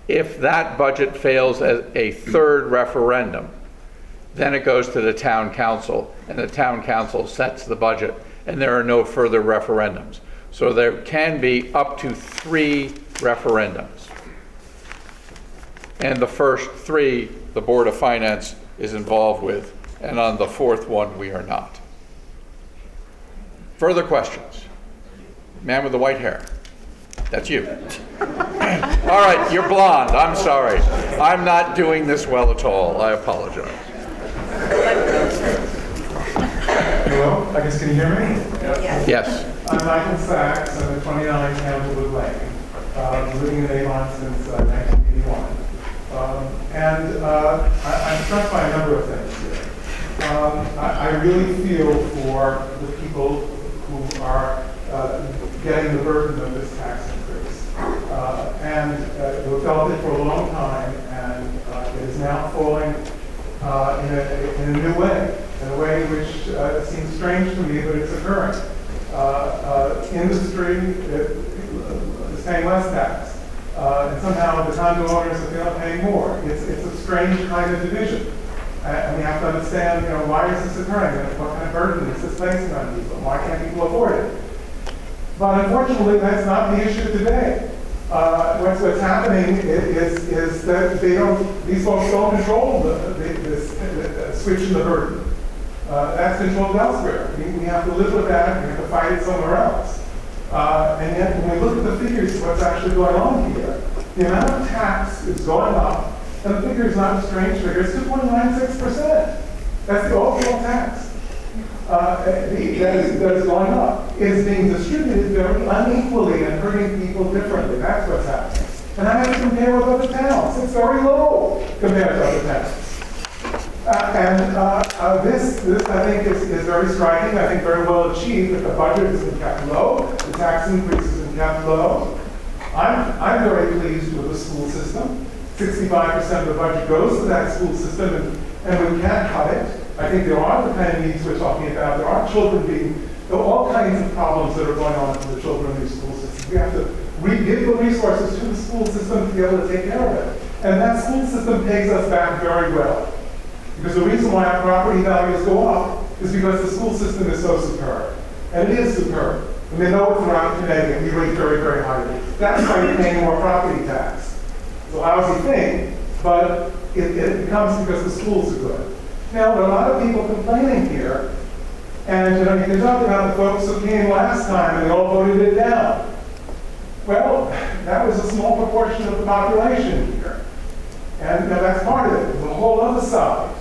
If that budget fails as a third referendum, then it goes to the town council, and the town council sets the budget, and there are no further referendums. So there can be up to 3 referendums. And the first 3, the Board of Finance is involved with, and on the 4th one, we are not. Further questions? Man with the white hair. That's you. All right, you're blonde. I'm sorry. I'm not doing this well at all. I apologize. Hello, I guess can you hear me? Yes. I'm Michael Sachs. I'm at 29 Campbellwood Lane, living in Avon since 1981. I'm struck by a number of things here. I really feel for the people who are getting the burden of this tax increase. We've felt it for a long time, and it is now falling in a new way, in a way which seems strange to me, but it's occurring. Industry is paying less tax, and somehow the condo owners are paying more. It's a strange kind of division. And we have to understand, why is this occurring? And what kind of burden is this placing on people? Why can't people afford it? But unfortunately, that's not the issue today. What's happening is that these folks don't control the switch in the burden. That's controlled elsewhere. We have to live with that. We have to fight it somewhere else. And yet, when we look at the figures of what's actually going on here, the amount of tax is going up, and the figure is not a strange figure. It's 2.96%. That's the overall tax that is going up. It is being distributed very unequally and hurting people differently. That's what's happening. And I have to compare with other towns. It's very low compared to other towns. This I think, is very striking. I think very well achieved that the budget has been kept low, the tax increase has been kept low. I'm very pleased with the school system. 65% of the budget goes to that school system, and we can't cut it. I think there are the kind of needs we're talking about. There are there are all kinds of problems that are going on for the children in these school systems. We have to give the resources to the school system to be able to take care of it. And that school system pays us back very well. Because the reason why our property values go up is because the school system is so superb. And it is superb. And they know it throughout Connecticut. We rate very, very highly. That's why you're paying more property tax. It's a lousy thing, but it comes because the schools are good. Now, there are a lot of people complaining here, and you can talk about the folks who came last time and they all voted it down. Well, that was a small proportion of the population here. And that's part of it. There's a whole other side.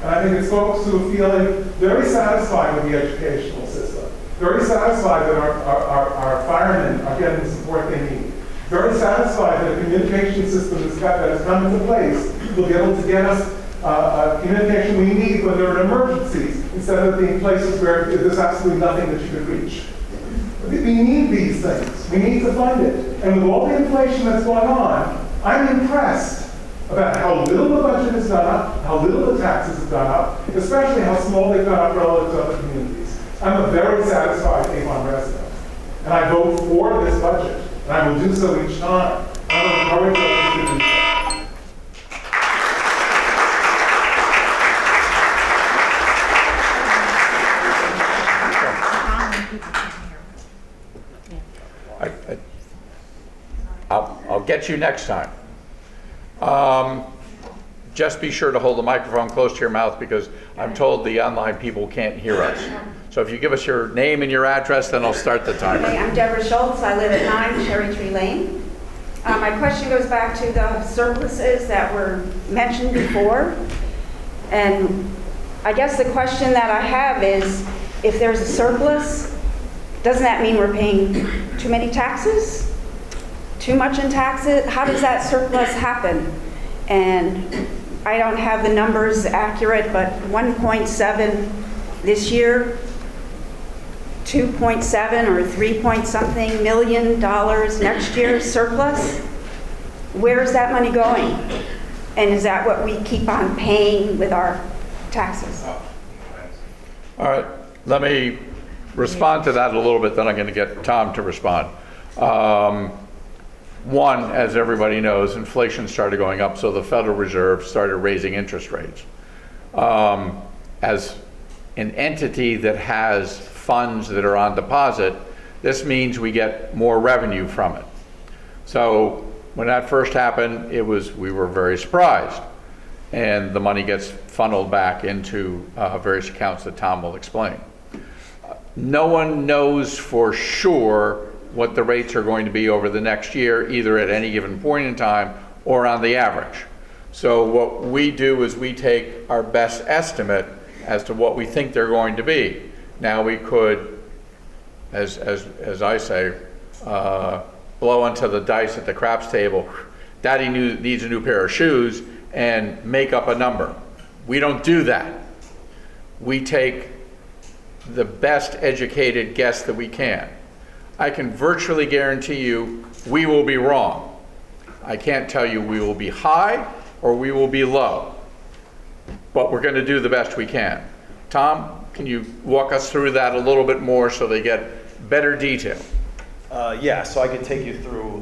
And I think it's folks who are feeling very satisfied with the educational system, very satisfied that our firemen are getting the support they need, very satisfied that a communication system that has come into place will be able to get us communication we need when there are emergencies, instead of being places where there's absolutely nothing that you can reach. We need these things. We need to fund it. And with all the inflation that's going on, I'm impressed about how little the budget has gone up, how little the taxes have gone up, especially how small they've gone up relative to other communities. I'm a very satisfied Avon resident. And I vote for this budget. And I will do so each time. I will encourage others to do so. I'll get you next time. Just be sure to hold the microphone close to your mouth because I'm told the online people can't hear us. So if you give us your name and your address, then I'll start the timer. Okay, I'm Deborah Schultz. I live at 9 Cherry Tree Lane. My question goes back to the surpluses that were mentioned before. And I guess the question that I have is, if there's a surplus, doesn't that mean we're paying too many taxes? Too much in taxes? How does that surplus happen? And I don't have the numbers accurate, but 1.7 this year, 2.7 or 3 point something million dollars next year surplus. Where is that money going? And is that what we keep on paying with our taxes? All right, let me respond to that a little bit, then I'm going to get Tom to respond. One, as everybody knows, inflation started going up, so the Federal Reserve started raising interest rates. As an entity that has funds that are on deposit, this means we get more revenue from it. So when that first happened, we were very surprised. And the money gets funneled back into various accounts that Tom will explain. No one knows for sure what the rates are going to be over the next year, either at any given point in time or on the average. So what we do is we take our best estimate as to what we think they're going to be. Now we could, as I say, blow onto the dice at the craps table. Daddy needs a new pair of shoes and make up a number. We don't do that. We take the best educated guess that we can. I can virtually guarantee you we will be wrong. I can't tell you we will be high or we will be low, but we're going to do the best we can. Tom, can you walk us through that a little bit more so they get better detail? Yeah, so I could take you through,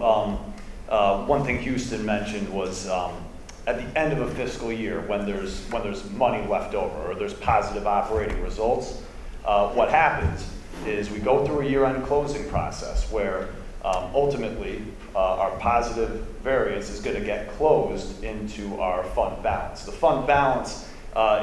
one thing Houston mentioned was at the end of a fiscal year when there's money left over or there's positive operating results, what happens is we go through a year-end closing process where ultimately our positive variance is going to get closed into our fund balance. The fund balance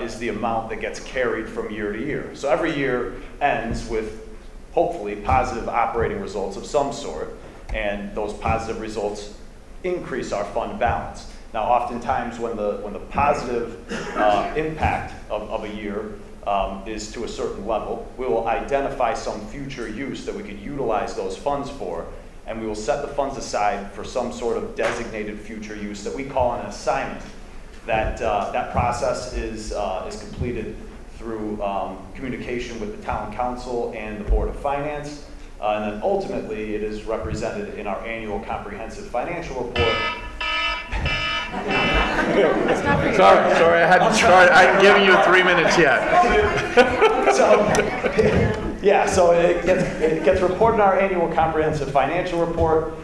is the amount that gets carried from year to year. So every year ends with hopefully positive operating results of some sort, and those positive results increase our fund balance. Now, oftentimes when the positive impact of a year is to a certain level, we will identify some future use that we could utilize those funds for, and we will set the funds aside for some sort of designated future use that we call an assignment. That process is completed through communication with the town council and the Board of Finance, and then ultimately it is represented in our annual comprehensive financial report. Sorry, I hadn't started. I hadn't given you 3 minutes yet. So it gets reported in our annual comprehensive financial report.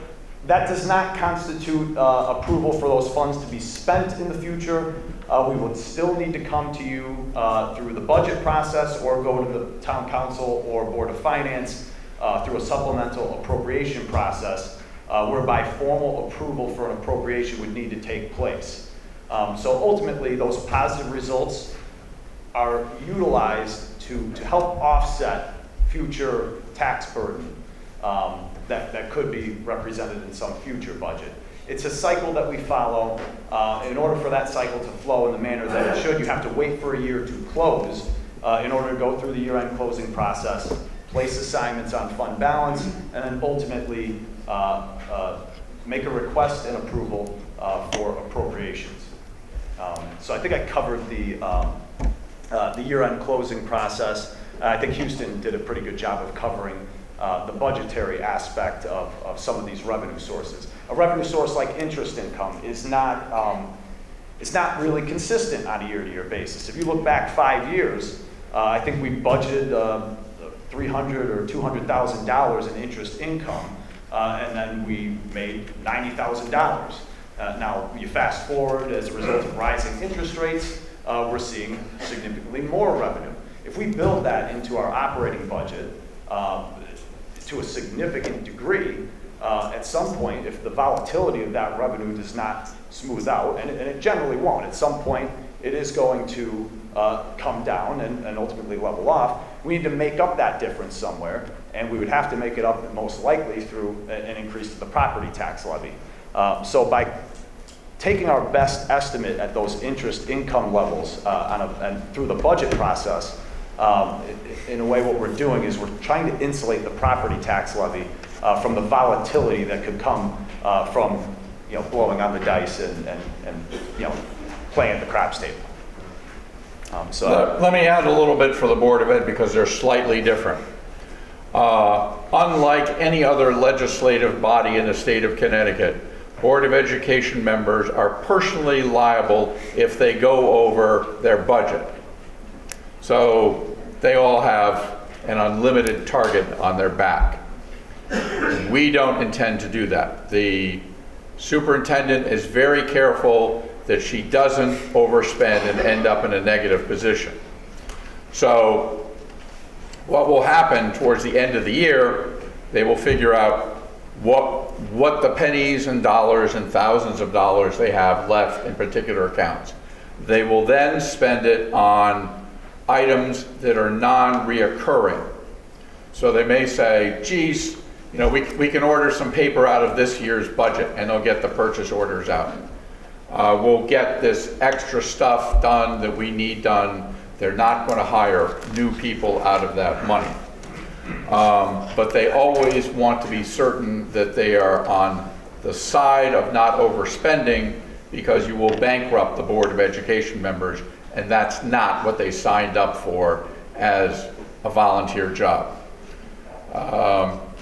That does not constitute approval for those funds to be spent in the future. We would still need to come to you through the budget process or go to the town council or Board of Finance through a supplemental appropriation process whereby formal approval for an appropriation would need to take place. So ultimately, those positive results are utilized to help offset future tax burden that could be represented in some future budget. It's a cycle that we follow. In order for that cycle to flow in the manner that it should, you have to wait for a year to close in order to go through the year-end closing process, place assignments on fund balance, and then ultimately make a request and approval for appropriations. So I think I covered the year-end closing process. I think Houston did a pretty good job of covering the budgetary aspect of some of these revenue sources. A revenue source like interest income is not really consistent on a year-to-year basis. If you look back 5 years, I think we budgeted $300,000 or $200,000 in interest income, and then we made $90,000. Now, you fast forward, as a result of rising interest rates, we're seeing significantly more revenue. If we build that into our operating budget to a significant degree, at some point, if the volatility of that revenue does not smooth out, and it generally won't, at some point it is going to come down and ultimately level off, we need to make up that difference somewhere, and we would have to make it up most likely through an increase to the property tax levy. So by taking our best estimate at those interest income levels and through the budget process, in a way what we're doing is we're trying to insulate the property tax levy from the volatility that could come from blowing on the dice and playing at the craps table. Let me add a little bit for the Board of Ed because they're slightly different. Unlike any other legislative body in the state of Connecticut, Board of Education members are personally liable if they go over their budget. So they all have an unlimited target on their back. We don't intend to do that. The superintendent is very careful that she doesn't overspend and end up in a negative position. So what will happen towards the end of the year, they will figure out what the pennies and dollars and thousands of dollars they have left in particular accounts. They will then spend it on items that are non-reoccurring. So they may say, geez, we can order some paper out of this year's budget, and they'll get the purchase orders out. We'll get this extra stuff done that we need done. They're not going to hire new people out of that money. But they always want to be certain that they are on the side of not overspending, because you will bankrupt the Board of Education members, and that's not what they signed up for as a volunteer job.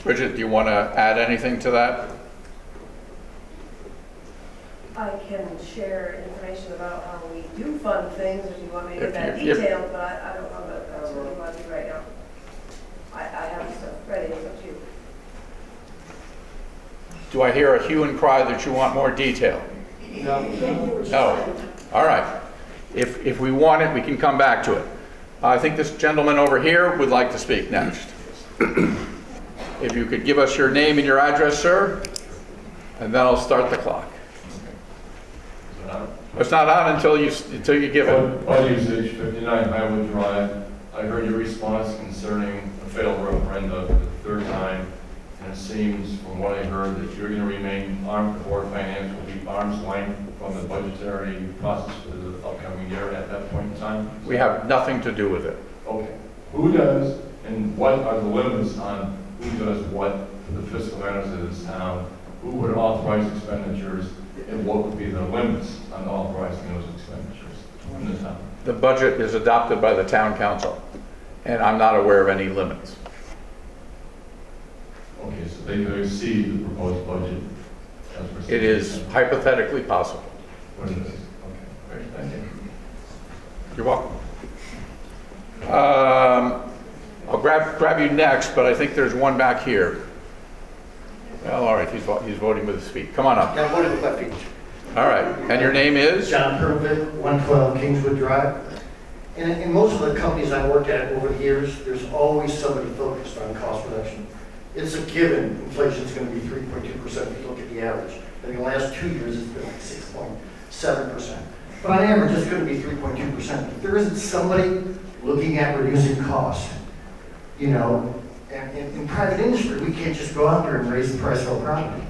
Bridget, do you want to add anything to that? I can share information about how we do fund things if you want me to get that detailed, but I don't know that that's what you want to do right now. I have stuff ready, it's up to you. Do I hear a hue and cry that you want more detail? No. No. All right. If we want it, we can come back to it. I think this gentleman over here would like to speak next. If you could give us your name and your address, sir, and then I'll start the clock. It's not on until you give it. Bud usage, 59 Highwood Drive. I heard your response concerning a failed referenda for the third time, and it seems from what I heard that you're going to remain armed, the Board of Finance will be arm's length from the budgetary process for the upcoming year at that point in time? We have nothing to do with it. Okay. Who does, and what are the limits on who does what for the fiscal matters of this town? Who would authorize expenditures, and what would be the limits on authorizing those expenditures in the town? The budget is adopted by the town council, and I'm not aware of any limits. Okay, so they could exceed the proposed budget. It is hypothetically possible. What is this? Okay, great, thank you. You're welcome. I'll grab you next, but I think there's one back here. Well, all right, he's voting with his feet. Come on up. Yeah, I'm voting with my feet. All right, and your name is? John Pervin, 112 Kingswood Drive. And in most of the companies I've worked at over the years, there's always somebody focused on cost reduction. It's a given inflation's going to be 3.2% if you look at the average. In the last 2 years, it's been like 6.7%. But on average, it's going to be 3.2%. If there isn't somebody looking at reducing costs, and in private industry, we can't just go out there and raise the price of our property,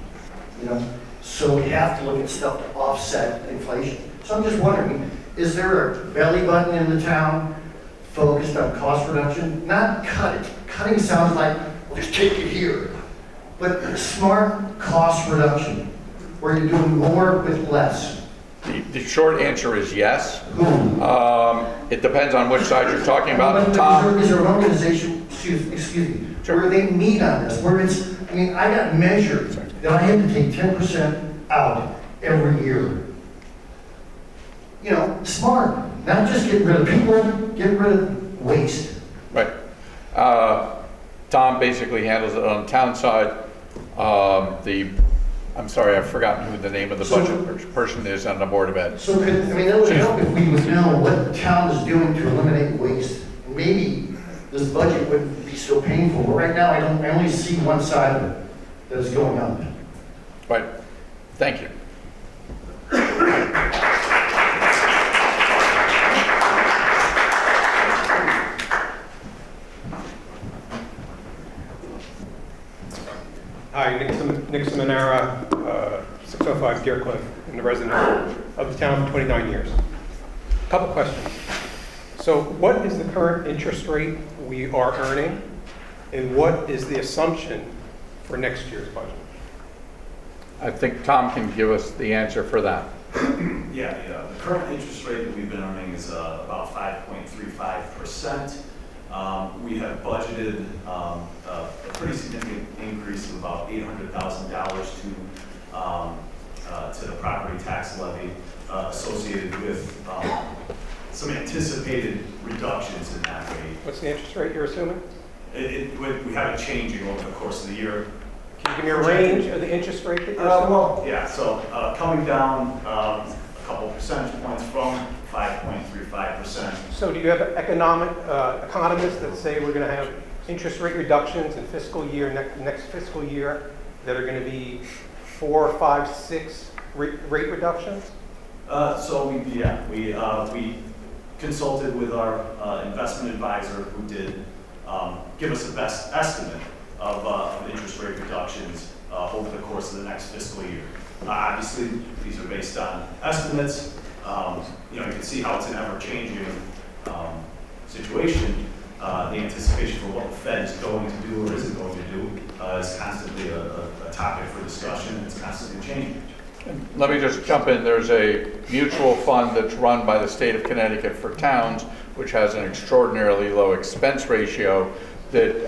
So we have to look at stuff to offset inflation. So I'm just wondering, is there a belly button in the town focused on cost reduction? Not cut it. Cutting sounds like, well, just take it here. But smart cost reduction, where you're doing more with less. The short answer is yes. It depends on which side you're talking about. Tom? Is there an organization, excuse me, where they meet on this, where it's, I got measured that I had to take 10% out every year. Smart, not just get rid of people, get rid of waste. Right. Tom basically handles it on the town side. I'm sorry, I've forgotten who the name of the budget person is on the Board of Ed. So that would help if we would know what the town is doing to eliminate waste. Maybe this budget wouldn't be so painful. But right now, I only see one side of it. that is going up. Right. Thank you. Hi, Nick Simonara, 605 Deercliff, and a resident of the town for 29 years. Couple questions. So what is the current interest rate we are earning, and what is the assumption for next year's budget? I think Tom can give us the answer for that. Yeah, the current interest rate that we've been earning is about 5.35%. We have budgeted a pretty significant increase of about $800,000 to the property tax levy associated with some anticipated reductions in that rate. What's the interest rate you're assuming? We have it changing over the course of the year. Can you give me a range of the interest rate that you're assuming? Well, yeah, so coming down a couple percentage points from 5.35%. So do you have economists that say we're going to have interest rate reductions in fiscal year, next fiscal year, that are going to be 4, 5, 6 rate reductions? So we consulted with our investment advisor, who did give us a best estimate of interest rate reductions over the course of the next fiscal year. Obviously, these are based on estimates. You can see how it's an ever-changing situation. The anticipation for what the Fed is going to do or isn't going to do is constantly a topic for discussion. It's constantly changing. Let me just jump in. There's a mutual fund that's run by the state of Connecticut for towns, which has an extraordinarily low expense ratio that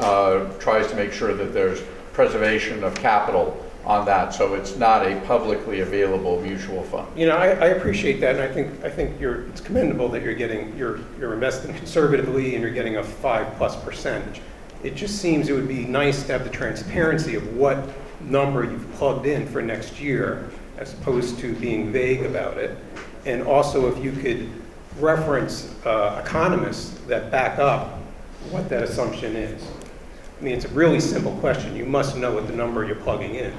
tries to make sure that there's preservation of capital on that. So it's not a publicly available mutual fund. You know, I appreciate that, and I think it's commendable that you're investing conservatively and you're getting a 5+%. It just seems it would be nice to have the transparency of what number you've plugged in for next year, as opposed to being vague about it. And also, if you could reference economists that back up what that assumption is. I mean, it's a really simple question. You must know what the number you're plugging in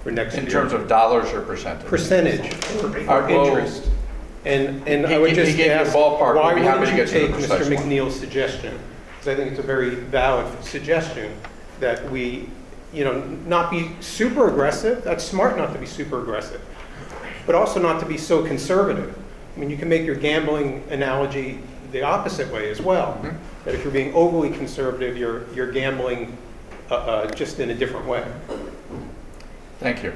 for next year. In terms of dollars or percentage? Percentage or interest. And I would just ask, ballpark, why wouldn't you take Mr. McNeil's suggestion? Because I think it's a very valid suggestion that we, not be super aggressive. That's smart not to be super aggressive, but also not to be so conservative. I mean, you can make your gambling analogy the opposite way as well. Mm-hmm. That if you're being overly conservative, you're gambling just in a different way. Thank you.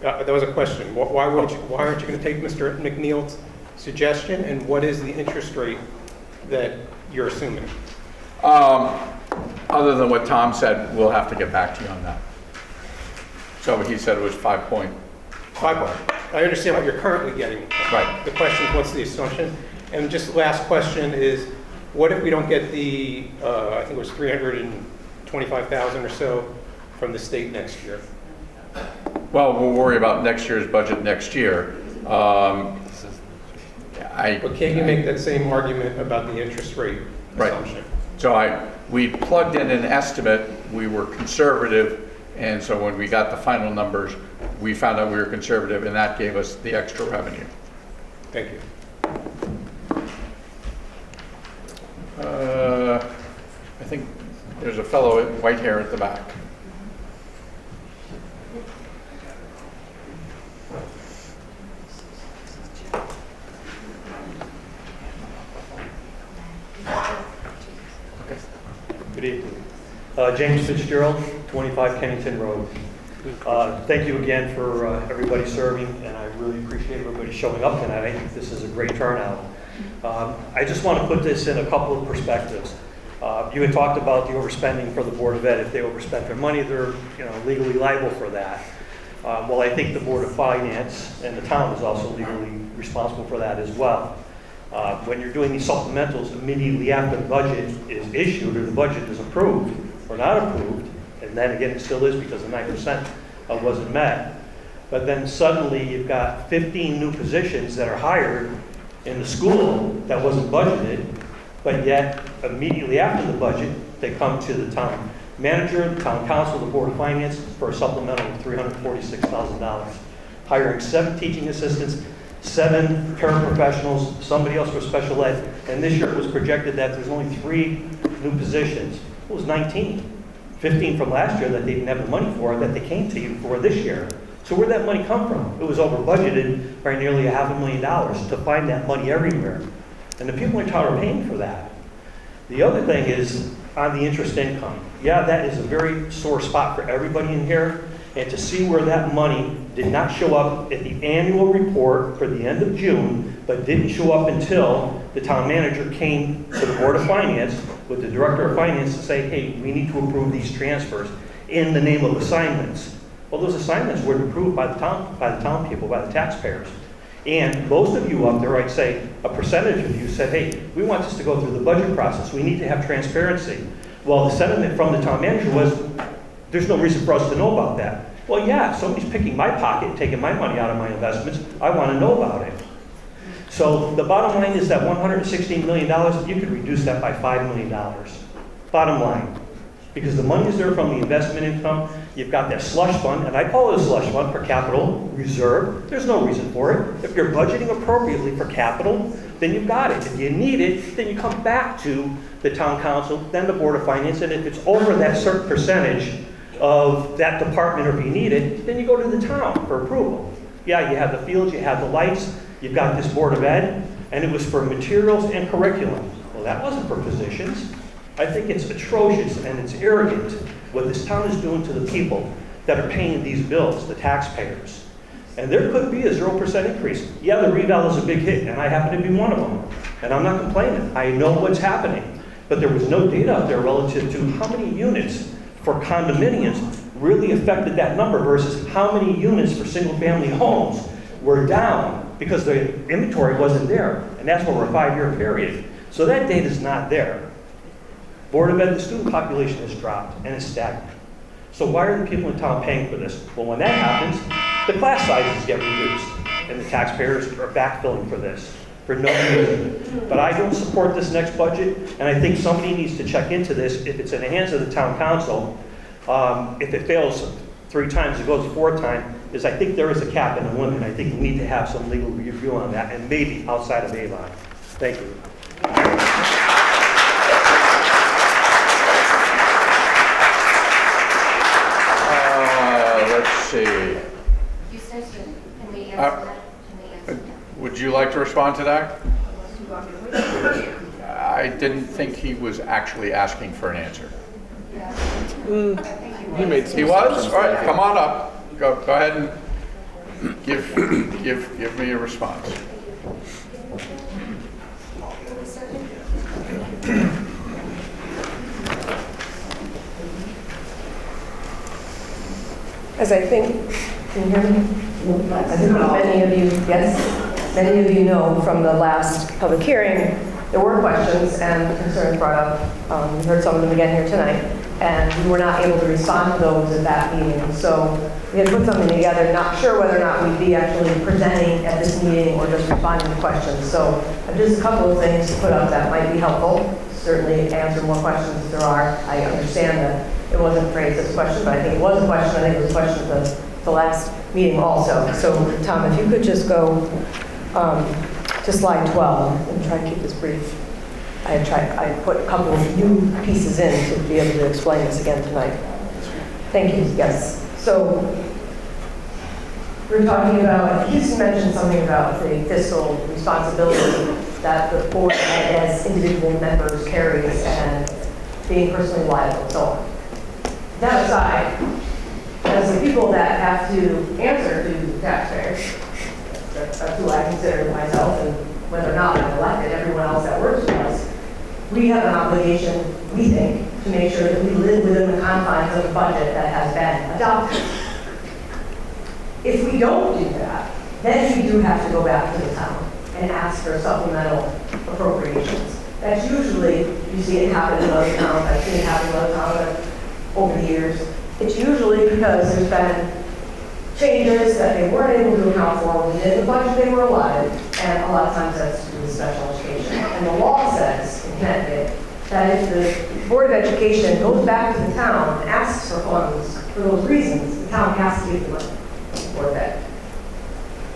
That was a question. Why aren't you going to take Mr. McNeil's suggestion, and what is the interest rate that you're assuming? Other than what Tom said, we'll have to get back to you on that. So he said it was 5.5. I understand what you're currently getting. Right. The question is, what's the assumption? And just last question is, what if we don't get the, I think it was $325,000 or so from the state next year? Well, we'll worry about next year's budget next year. But can't you make that same argument about the interest rate assumption? Right. So we plugged in an estimate. We were conservative, and so when we got the final numbers, we found out we were conservative, and that gave us the extra revenue. Thank you. I think there's a fellow in white hair at the back. Good evening. James Fitzgerald, 25 Kennington Road. Thank you again for everybody serving, and I really appreciate everybody showing up tonight. I think this is a great turnout. I just want to put this in a couple of perspectives. You had talked about the overspending for the Board of Ed. If they overspent their money, they're legally liable for that. Well, I think the Board of Finance and the town is also legally responsible for that as well. When you're doing these supplementals immediately after the budget is issued or the budget is approved or not approved, and then again it still is because the 9% wasn't met, but then suddenly you've got 15 new positions that are hired in the school that wasn't budgeted, but yet immediately after the budget they come to the town Manager, the town council, the board of finance for a supplemental of $346,000. Hiring 7 teaching assistants, 7 paraprofessionals, somebody else for special ed, and this year it was projected that there's only 3 new positions. It was 19. 15 from last year that they didn't have the money for, that they came to you for this year. So where'd that money come from? It was over budgeted by nearly $500,000 to find that money everywhere. And the people in town are paying for that. The other thing is on the interest income. Yeah, that is a very sore spot for everybody in here. And to see where that money did not show up at the annual report for the end of June, but didn't show up until the town manager came to the Board of Finance with the Director of Finance to say, hey, we need to approve these transfers in the name of assignments. Well, those assignments were approved by the town people, by the taxpayers. And most of you up there, I'd say a percentage of you said, hey, we want this to go through the budget process. We need to have transparency. Well, the sentiment from the town manager was, there's no reason for us to know about that. Well, yeah, if somebody's picking my pocket and taking my money out of my investments, I want to know about it. So the bottom line is that $116 million, you could reduce that by $5 million. Bottom line. Because the money is there from the investment income. You've got that slush fund, and I call it a slush fund for capital reserve. There's no reason for it. If you're budgeting appropriately for capital, then you've got it. If you need it, then you come back to the town council, then the Board of Finance, and if it's over that certain percentage of that department, or if you need it, then you go to the town for approval. Yeah, you have the fields, you have the lights, you've got this Board of Ed, and it was for materials and curriculum. Well, that wasn't for positions. I think it's atrocious and it's arrogant what this town is doing to the people that are paying these bills, the taxpayers. And there could be a 0% increase. Yeah, the reval is a big hit, and I happen to be one of them. And I'm not complaining. I know what's happening. But there was no data out there relative to how many units for condominiums really affected that number versus how many units for single-family homes were down because the inventory wasn't there. And that's over a 5-year period. So that data is not there. Board of Ed, the student population has dropped and is stagnant. So why are the people in town paying for this? Well, when that happens, the class sizes get reduced and the taxpayers are backfilling for this for no reason. But I don't support this next budget, and I think somebody needs to check into this. If it's in the hands of the town council, if it fails 3 times, it goes 4th time, is I think there is a cap and a limit. I think we need to have some legal review on that, and maybe outside of Avon. Thank you. Let's see. You said, can we answer that? Can we answer that? Would you like to respond to that? I didn't think he was actually asking for an answer. He was? All right, come on up. Go ahead and give me a response. As I think, can you hear me? I think many of you know from the last public hearing, there were questions and concerns brought up. We heard some of them again here tonight, and we were not able to respond to those at that meeting. So we had put something together, not sure whether or not we'd be actually presenting at this meeting or just responding to questions. So just a couple of things to put up that might be helpful. Certainly answer more questions if there are. I understand that it wasn't phrased as a question, but I think it was a question. I think it was a question at the last meeting also. So Tom, if you could just go to slide 12 and try to keep this brief. I put a couple of new pieces in to be able to explain this again tonight. Thank you. Yes. So we're talking about, he's mentioned something about the fiscal responsibility that the board as individual members carries and being personally liable and so on. That aside, as the people that have to answer to the taxpayers, that's who I consider myself, and whether or not I'm elected, everyone else that works for us, we have an obligation, we think, to make sure that we live within the confines of the budget that has been adopted. If we don't do that, then we do have to go back to the town and ask for supplemental appropriations. That's usually, you see it happen in other towns, I've seen it happen in other towns over the years. It's usually because there's been changes that they weren't able to account for within the budget they were allotted, and a lot of times that's to do with special education. And the law says in Connecticut that if the Board of Education goes back to the town and asks for funds for those reasons, the town has to give the money for that.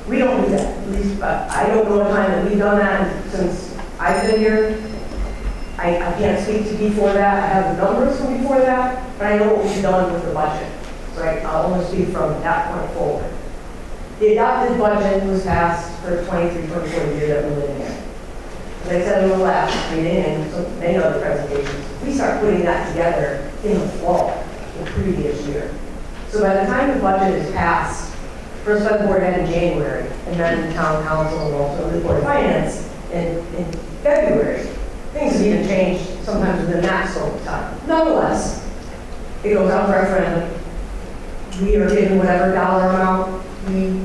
We don't do that. At least, I don't know a time that we've done that since I've been here. I can't speak to before that. I have the numbers from before that, but I know what we've done with the budget. So I'll only speak from that point forward. The adopted budget was passed for the 23-24 year that we're living in. As I said in the last meeting and so many other presentations, we start putting that together in the fall, the previous year. So by the time the budget is passed, first by the board in January, and then the town council and also the board of finance in February, things have even changed sometimes within that scope of time. Nonetheless, it goes out for referendum. We are given whatever dollar amount we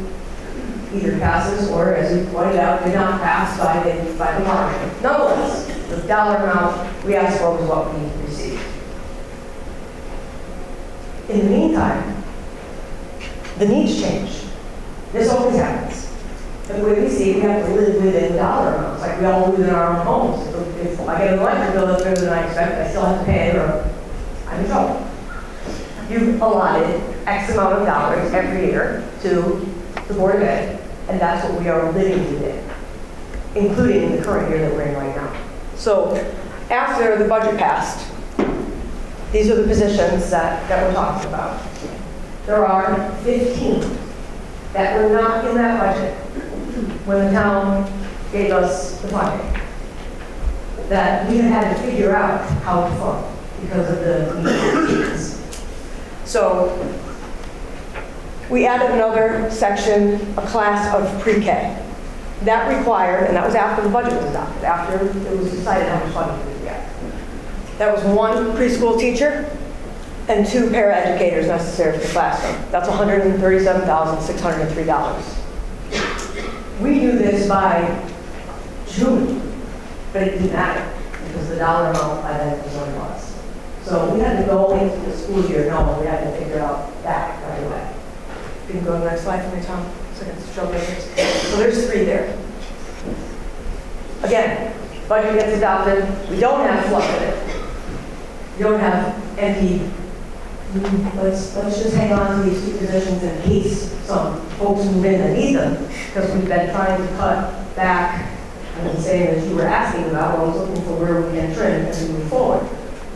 either passes or, as you pointed out, did not pass by the margin. Nonetheless, the dollar amount we asked for was what we received. In the meantime, the needs change. This always happens. And the way we see it, we have to live within dollar amounts, like we all live in our own homes. If I get an electric bill that's bigger than I expect, I still have to pay it or I'm in trouble. You've allotted X amount of dollars every year to the Board of Ed, and that's what we are living within, including the current year that we're in right now. So after the budget passed, these are the positions that we're talking about. There are 15 that were not in that budget when the town gave us the funding, that we have had to figure out how to fund because of the needs. So we added another section, a class of pre-K. That required, and that was after the budget was adopted, after it was decided how much funding we would get. That was 1 preschool teacher and 2 paraeducators necessary for the classroom. That's $137,603. We knew this by June, but it didn't matter because the dollar amount by then was what it was. So we had to go into the school year knowing we had to figure out that right away. You can go to the next slide for me, Tom. So there's 3 there. Again, budget gets adopted. We don't have fluff in it. We don't have empty. Let's just hang on to these 2 positions in case some folks move in that need them, because we've been trying to cut back. I've been saying that you were asking about, I was looking for where we can trim as we move forward.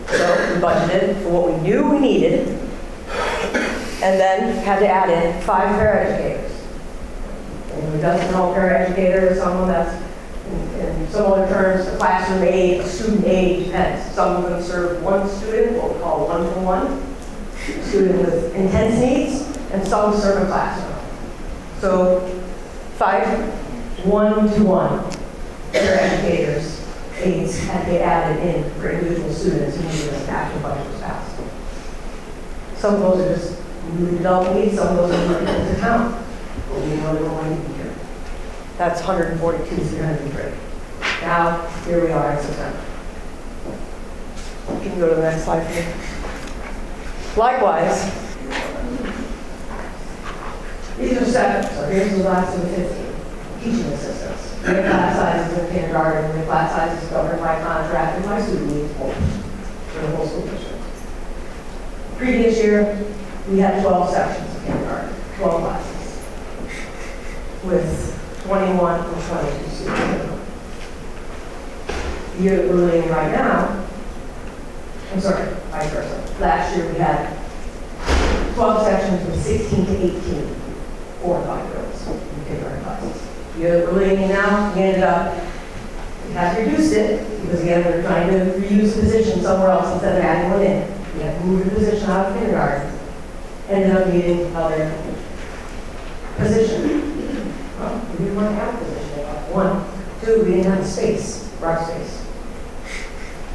So we budgeted for what we knew we needed, and then had to add in 5 paraeducators. And who doesn't know a paraeducator is someone that's, in some other terms, a classroom aide, a student aide, depends. Some of them serve 1 student, what we call 1-to-1, student with intense needs, and some serve a classroom. So 5 1-to-1 paraeducators. Aides had to be added in for individual students who needed them after the budget was passed. Some of those are just newly developed needs, some of those are new people to town. But we know they're going to be here. That's 142,303. Now, here we are in September. You can go to the next slide for me. Likewise, these are 7, so here's the last of the 15. Teaching assistants. We have class sizes in kindergarten, we have class sizes governed by contract, and by student needs for the whole school district. Previous year, we had 12 sections of kindergarten, 12 classes, with 21 or 22 students. The year that we're living in right now, I'm sorry, vice versa. Last year we had 12 sections with 16 to 18 4 and 5-year-olds in kindergarten classes. The year that we're living in now, we ended up, we have reduced it because again, we were trying to reuse the position somewhere else instead of adding one in. We had to move the position out of kindergarten. Ended up needing another position. Well, we didn't want to have a position. 1, 2, we didn't have the space, our space.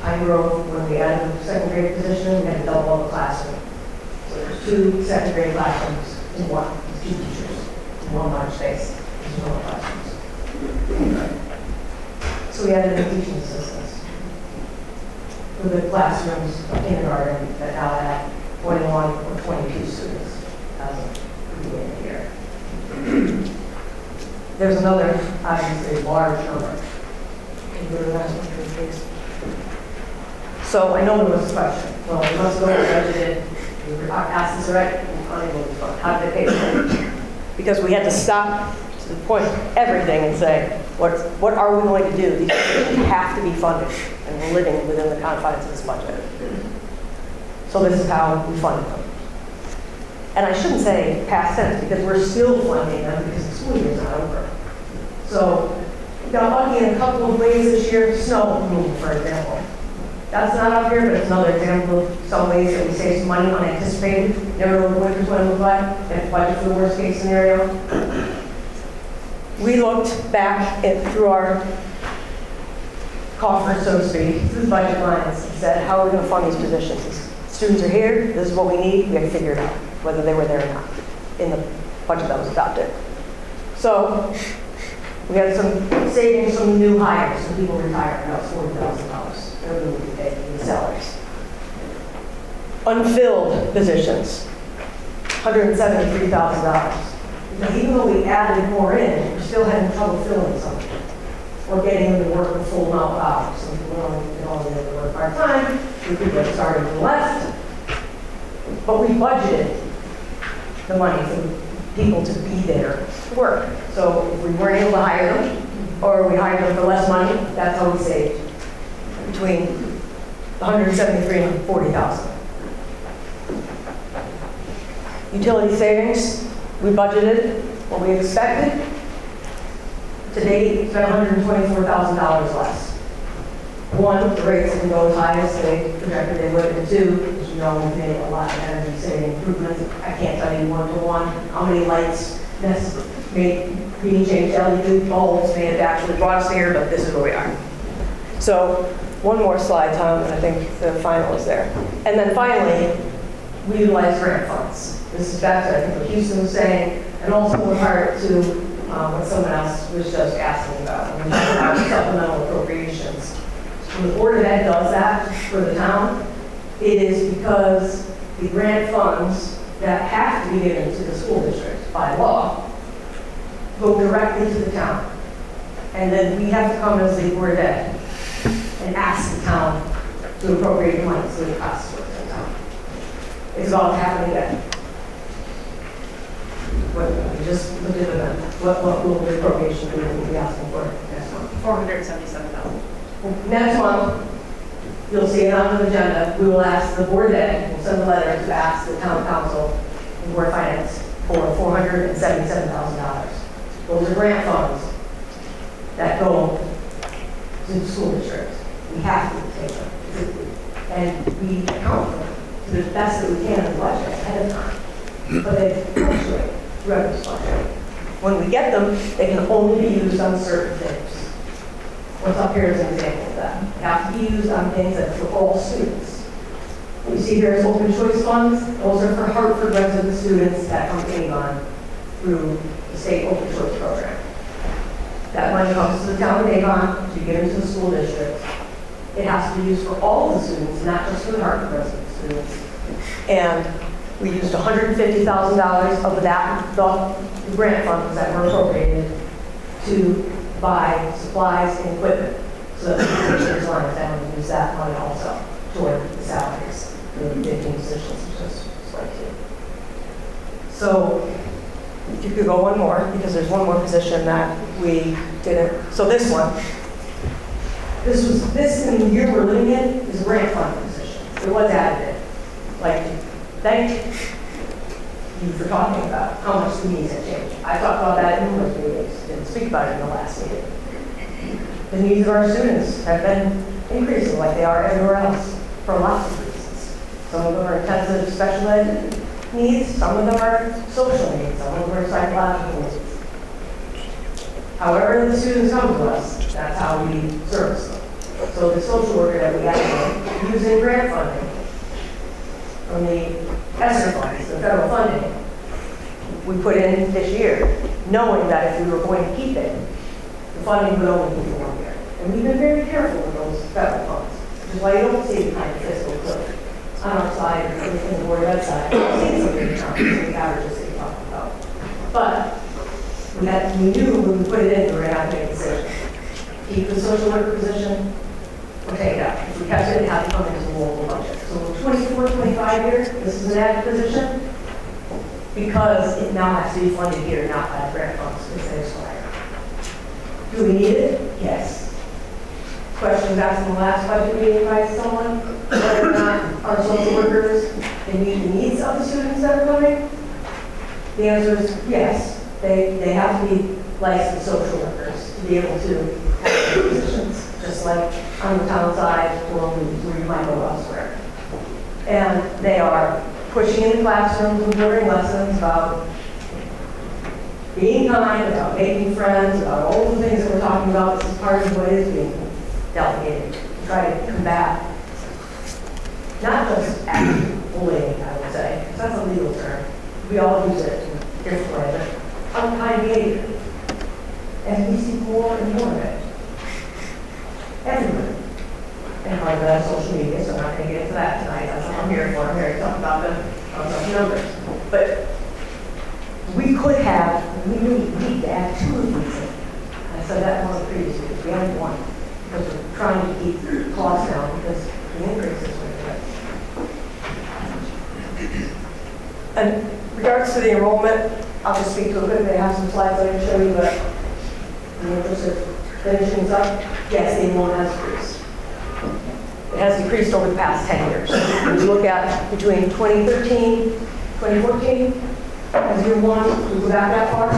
I grew up when we added a 2nd grade position, we had to double up the classroom. So there's 2 2nd grade classrooms in 1, 2 teachers in 1 large space. Classrooms. So we added in teaching assistants for the classrooms of kindergarten that now have 21 or 22 students as of the beginning of the year. There's another, obviously, large number. Can you go to the next one, please? So I know there was a question. Well, we must go and budgeted. We were asked this already. How did they pay for it? Because we had to stop to the point everything and say, what are we going to do? These positions have to be funded, and we're living within the confines of this budget. So this is how we funded them. And I shouldn't say past tense, because we're still funding them because the school year's not over. So we got lucky in a couple of ways this year. Snow removal, for example. That's not up here, but it's another example of some ways that we save some money unanticipated. Never know what the winter's going to look like. We have to budget for the worst case scenario. We looked back through our coffers, so to speak, through the budget lines, and said, how are we going to fund these positions? These students are here, this is what we need, we have to figure it out, whether they were there or not, in the budget that was adopted. So we had some savings from new hires, some people retired, that was $40,000. Everyone would be paid in salaries. Unfilled positions, $173,000. Because even though we added more in, we're still having trouble filling some of it. Or getting them to work a full amount of hours. So if we only have to work part-time, we could get started and left. But we budgeted the money for people to be there to work. So if we weren't able to hire them, or we hired them for less money, that's how we saved between 173 and 40,000. Utility savings, we budgeted what we expected. To date, it's been $124,000 less. One, the rates didn't go as high as they projected they would, and two, as you know, we've made a lot of energy saving improvements. I can't tell you one-to-one how many lights being changed to LED bulbs may have actually brought us here, but this is where we are. So one more slide, Tom, and I think the final is there. And then finally, we utilize grant funds. This is back to, I think, what Houston was saying, and also in part to what someone else was just asking about. When we talk about supplemental appropriations. When the Board of Ed does that for the town, it is because the grant funds that have to be given to the school district by law go directly to the town. And then we have to come as the Board of Ed and ask the town to appropriate the money so it costs for the town. It's about happening then. Just look at the what will the appropriation be we'll be asking for next month? $477,000. Next month, you'll see it on the agenda. We will ask the Board of Ed, we'll send a letter to ask the town council and Board of Finance for $477,000. Those are grant funds that go to the school district. We have to take them. And we account for them to the best that we can in the budget ahead of time. But they fluctuate. Revenues fluctuate. When we get them, they can only be used on certain things. What's up here is an example of that. They have to be used on things that are for all students. What you see here is open choice funds. Those are for Hartford resident students that come to Avon through the state open choice program. That money comes to the town of Avon to be given to the school district. It has to be used for all the students, not just for the Hartford resident students. And we used $150,000 of that, the grant funds that were appropriated to buy supplies and equipment so that the teachers line down and use that money also toward the salaries for the 15 positions, just like two. So if you could go one more, because there's one more position that we didn't. So this one, this in the year we're living in is a grant fund position. It was added in. Like, thank you for talking about how much the needs have changed. I talked about that in numerous meetings, didn't speak about it in the last meeting. The needs of our students have been increasing like they are everywhere else for lots of reasons. Some of them are intensive special ed needs, some of them are social needs, some of them are psychological needs. However the students come to us, that's how we service them. So the social worker that we have using grant funding from the ESSER funds, the federal funding, we put in this year, knowing that if we were going to keep it, the funding would only be for 1 year. And we've been very careful with those federal funds, which is why you don't see the kind of fiscal cliff on our side or in the Board of Ed side. You'll see some of the averages that you're talking about. But we knew when we put it in, we were going to have to make a decision. Keep the social worker position or take it out. If we kept it, it had to come into the local budget. So 24, 25 years, this is an added position because it now has to be funded here, not by the grant funds if they expire. Do we need it? Yes. Questions asked in the last budget meeting by someone, whether or not our social workers can meet the needs of the students that are coming? The answer is yes. They have to be licensed social workers to be able to have these positions, just like on the town side or where you might go elsewhere. And they are pushing in the classrooms and delivering lessons about being kind, about making friends, about all the things that we're talking about. This is part of what is being delegated to try to combat not just active bullying, I would say, because that's a legal term. We all use it in a different way, but unkind behavior. And we see more and more of it. Everywhere. And part of that is social media, so I'm not going to get into that tonight. That's what I'm here for. I'm here to talk about the numbers. But we could have, we need to add 2 of these in. I said that one previously. We had 1 because we're trying to keep costs down because the increases were there. And in regards to the enrollment, I'll just speak to it quickly. I have some slides I can show you, but in the interest of finishing this up, yes, the enrollment has decreased. It has decreased over the past 10 years. When you look at between 2013, 2014, as year 1, we go back that far.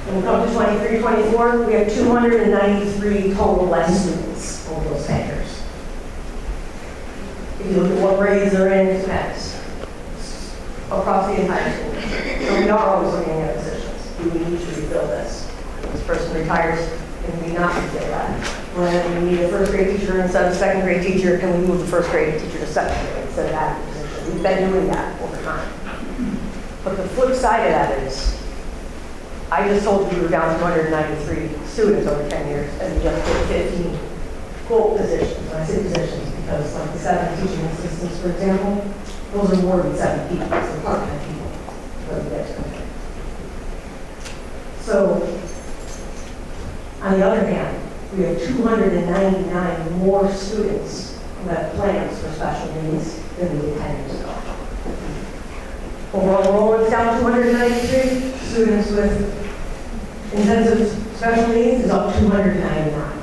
When we come to 23, 24, we have 293 total less students over those 10 years. If you look at what grades they're in, it's next. Across the entire school. So we are always looking at positions. Do we need to refill this? This person retires, can we not refill that? When we need a first grade teacher instead of a second grade teacher, can we move the first grade teacher to second grade instead of adding a position? We've been doing that over time. But the flip side of that is, I just told you we were down 293 students over 10 years, and we just put 15 quote positions. And I say positions because like the 7 teaching assistants, for example, those are more than 7 people, so part-time people. When we get to them. So, on the other hand, we have 299 more students who have plans for special needs than we did 10 years ago. Overall enrollment is down 293. Students with intensive special needs is up 299.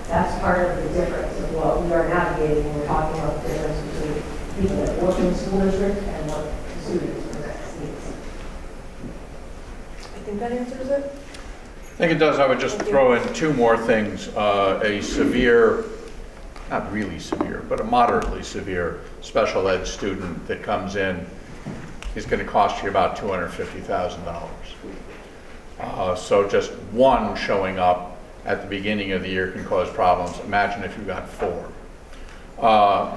That's part of the difference of what we are navigating when we're talking about the difference between people that work in the school district and what the students present needs. I think that answers it. I think it does. I would just throw in 2 more things. A severe, not really severe, but a moderately severe special ed student that comes in is going to cost you about $250,000. So just 1 showing up at the beginning of the year can cause problems. Imagine if you got 4.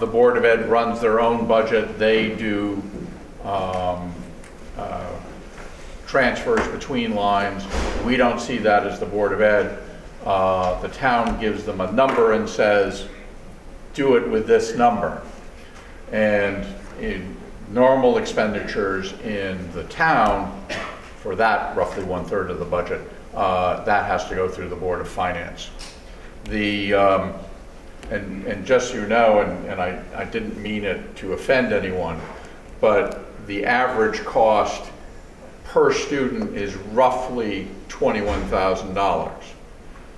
The Board of Ed runs their own budget. They do transfers between lines. We don't see that as the Board of Ed. The town gives them a number and says, do it with this number. And in normal expenditures in the town, for that roughly 1/3 of the budget, that has to go through the Board of Finance. And just so you know, and I didn't mean it to offend anyone, but the average cost per student is roughly $21,000.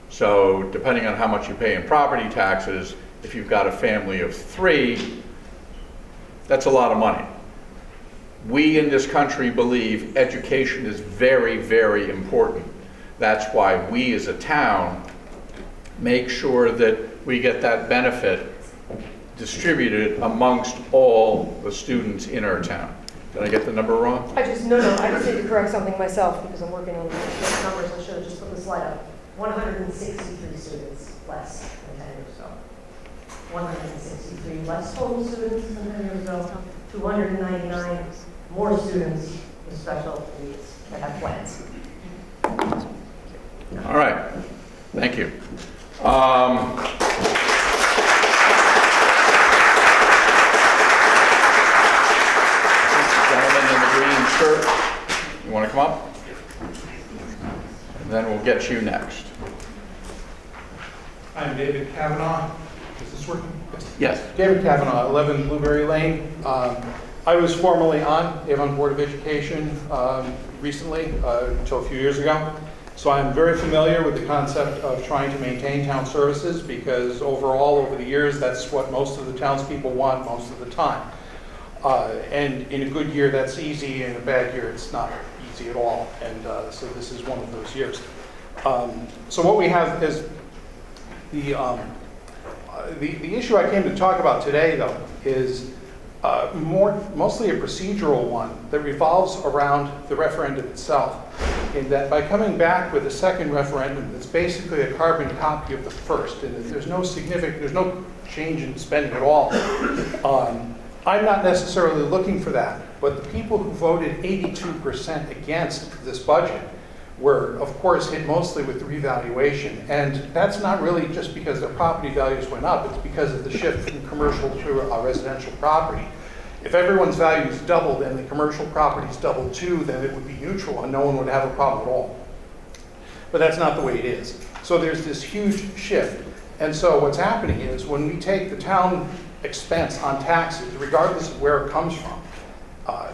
So depending on how much you pay in property taxes, if you've got a family of 3, that's a lot of money. We in this country believe education is very, very important. That's why we as a town make sure that we get that benefit distributed amongst all the students in our town. Did I get the number wrong? I just need to correct something myself because I'm working on the numbers. I should have just put the slide up. 163 students less than 10 years ago. 163 less total students than 10 years ago. 299 more students with special needs that have plans. All right. Thank you. Gentleman in the green shirt, you want to come up? And then we'll we'll get you next. I'm David Kavanaugh. Is this working? Yes. David Kavanaugh, 11 Blueberry Lane. I was formerly on Avon Board of Education recently, until a few years ago. So I'm very familiar with the concept of trying to maintain town services because overall, over the years, that's what most of the townspeople want most of the time. And in a good year, that's easy. In a bad year, it's not easy at all. And so this is one of those years. So what we have is the issue I came to talk about today, though, is mostly a procedural one that revolves around the referendum itself. In that by coming back with a second referendum that's basically a carbon copy of the first, and there's no change in spending at all. I'm not necessarily looking for that, but the people who voted 82% against this budget were, of course, hit mostly with the revaluation. And that's not really just because their property values went up, it's because of the shift from commercial to residential property. If everyone's values doubled and the commercial properties doubled too, then it would be neutral and no one would have a problem at all. But that's not the way it is. So there's this huge shift. And so what's happening is when we take the town expense on taxes, regardless of where it comes from,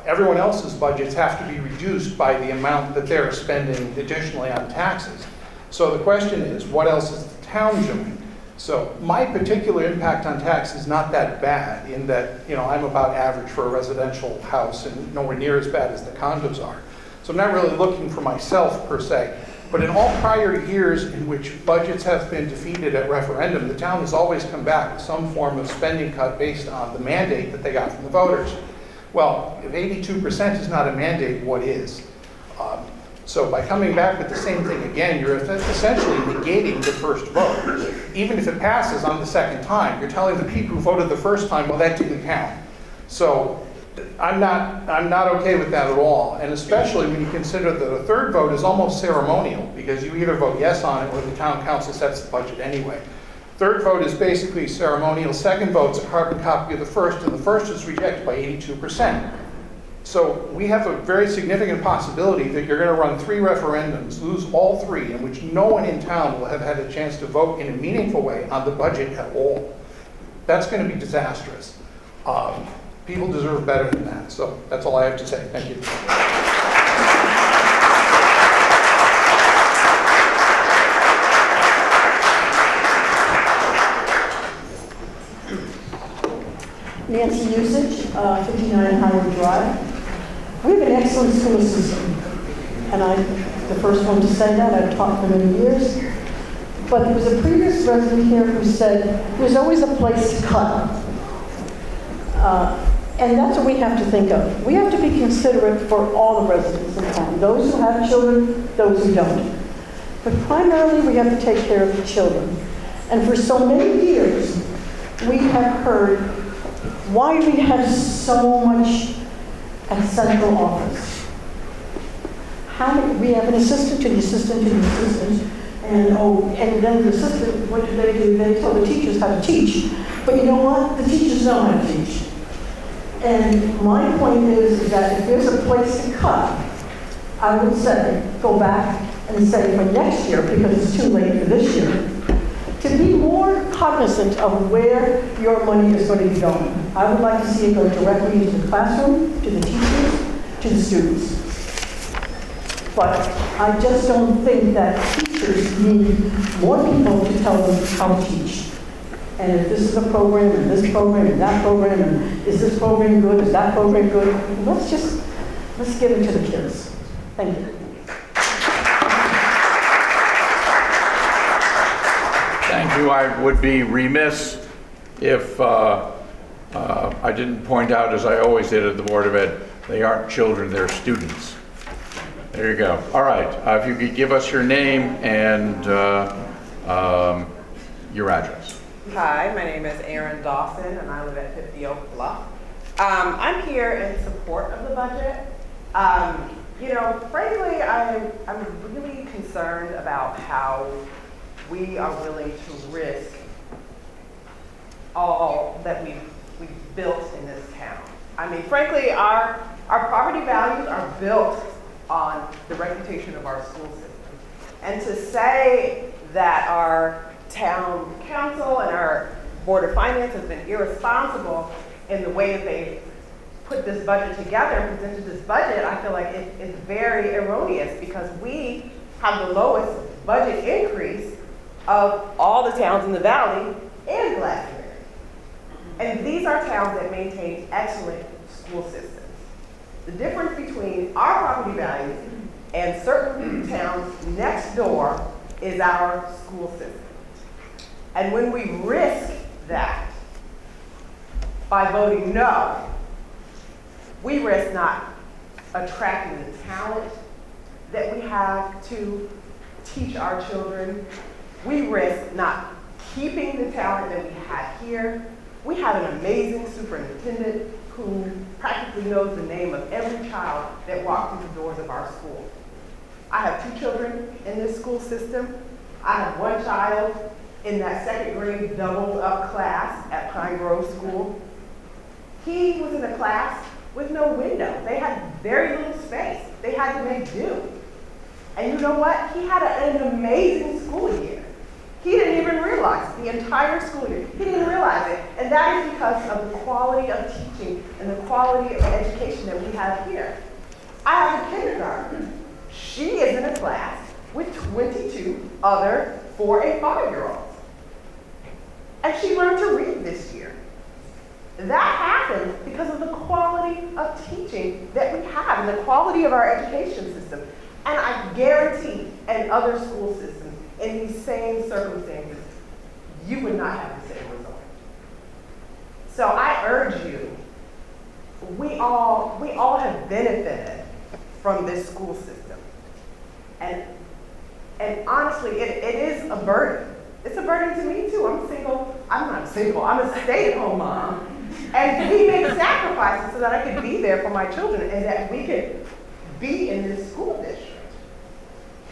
everyone else's budgets have to be reduced by the amount that they're spending additionally on taxes. So the question is, what else is the town doing? So my particular impact on tax is not that bad in that, I'm about average for a residential house and nowhere near as bad as the condos are. So I'm not really looking for myself per se. But in all prior years in which budgets have been defeated at referendum, the town has always come back with some form of spending cut based on the mandate that they got from the voters. Well, if 82% is not a mandate, what is? So by coming back with the same thing again, you're essentially negating the first vote. Even if it passes on the second time, you're telling the people who voted the first time, well, that didn't count. So I'm not okay with that at all. And especially when you consider that a third vote is almost ceremonial because you either vote yes on it or the town council sets the budget anyway. Third vote is basically ceremonial. Second vote's a carbon copy of the first, and the first is rejected by 82%. So we have a very significant possibility that you're going to run 3 referendums, lose all 3, in which no one in town will have had a chance to vote in a meaningful way on the budget at all. That's going to be disastrous. People deserve better than that. So that's all I have to say. Thank you. Nancy Usage, 59 Howard Drive. We have an excellent school system, and I'm the first one to say that. I've taught for many years. But there was a previous resident here who said there's always a place to cut. And that's what we have to think of. We have to be considerate for all the residents in town, those who have children, those who don't. But primarily, we have to take care of the children. And for so many years, we have heard why we have so much at central office. We have an assistant to the assistant to the assistant, and then the assistant, what do? They tell the teachers how to teach. But you know what? The teachers know how to teach. And my point is that if there's a place to cut, I would say go back and say for next year, because it's too late for this year, to be more cognizant of where your money is going to be going. I would like to see it go directly into the classroom, to the teachers, to the students. But I just don't think that teachers need more people to tell them how to teach. And if this is a program, and this program, and that program, and is this program good, is that program good, let's give it to the kids. Thank you. Thank you. I would be remiss if I didn't point out, as I always did at the Board of Ed, they aren't children, they're students. There you go. All right. If you could give us your name and your address. Hi, my name is Erin Dawson, and I live at 50 Oak Bluff. I'm here in support of the budget. Frankly, I'm really concerned about how we are willing to risk all that we've built in this town. I mean, frankly, our property values are built on the reputation of our school system. And to say that our town council and our Board of Finance has been irresponsible in the way that they put this budget together and presented this budget, I feel like it is very erroneous because we have the lowest budget increase of all the towns in the valley and Glastonbury. And these are towns that maintain excellent school systems. The difference between our property values and certain towns next door is our school system. And when we risk that by voting no, we risk not attracting the talent that we have to teach our children. We risk not keeping the talent that we have here. We have an amazing superintendent who practically knows the name of every child that walks through the doors of our school. I have 2 children in this school system. I have 1 child in that 2nd grade doubled up class at Pine Grove School. He was in a class with no window. They had very little space. They had to make do. And you know what? He had an amazing school year. He didn't even realize the entire school year. He didn't realize it. And that is because of the quality of teaching and the quality of education that we have here. I have a kindergarten. She is in a class with 22 other 4 and 5-year-olds. And she learned to read this year. That happened because of the quality of teaching that we have and the quality of our education system. And I guarantee in other school systems, in these same circumstances, you would not have the same result. So I urge you, we all have benefited from this school system. And honestly, it is a burden. It's a burden to me too. I'm not single, I'm a stay-at-home mom. And we make sacrifices so that I could be there for my children and that we could be in this school district.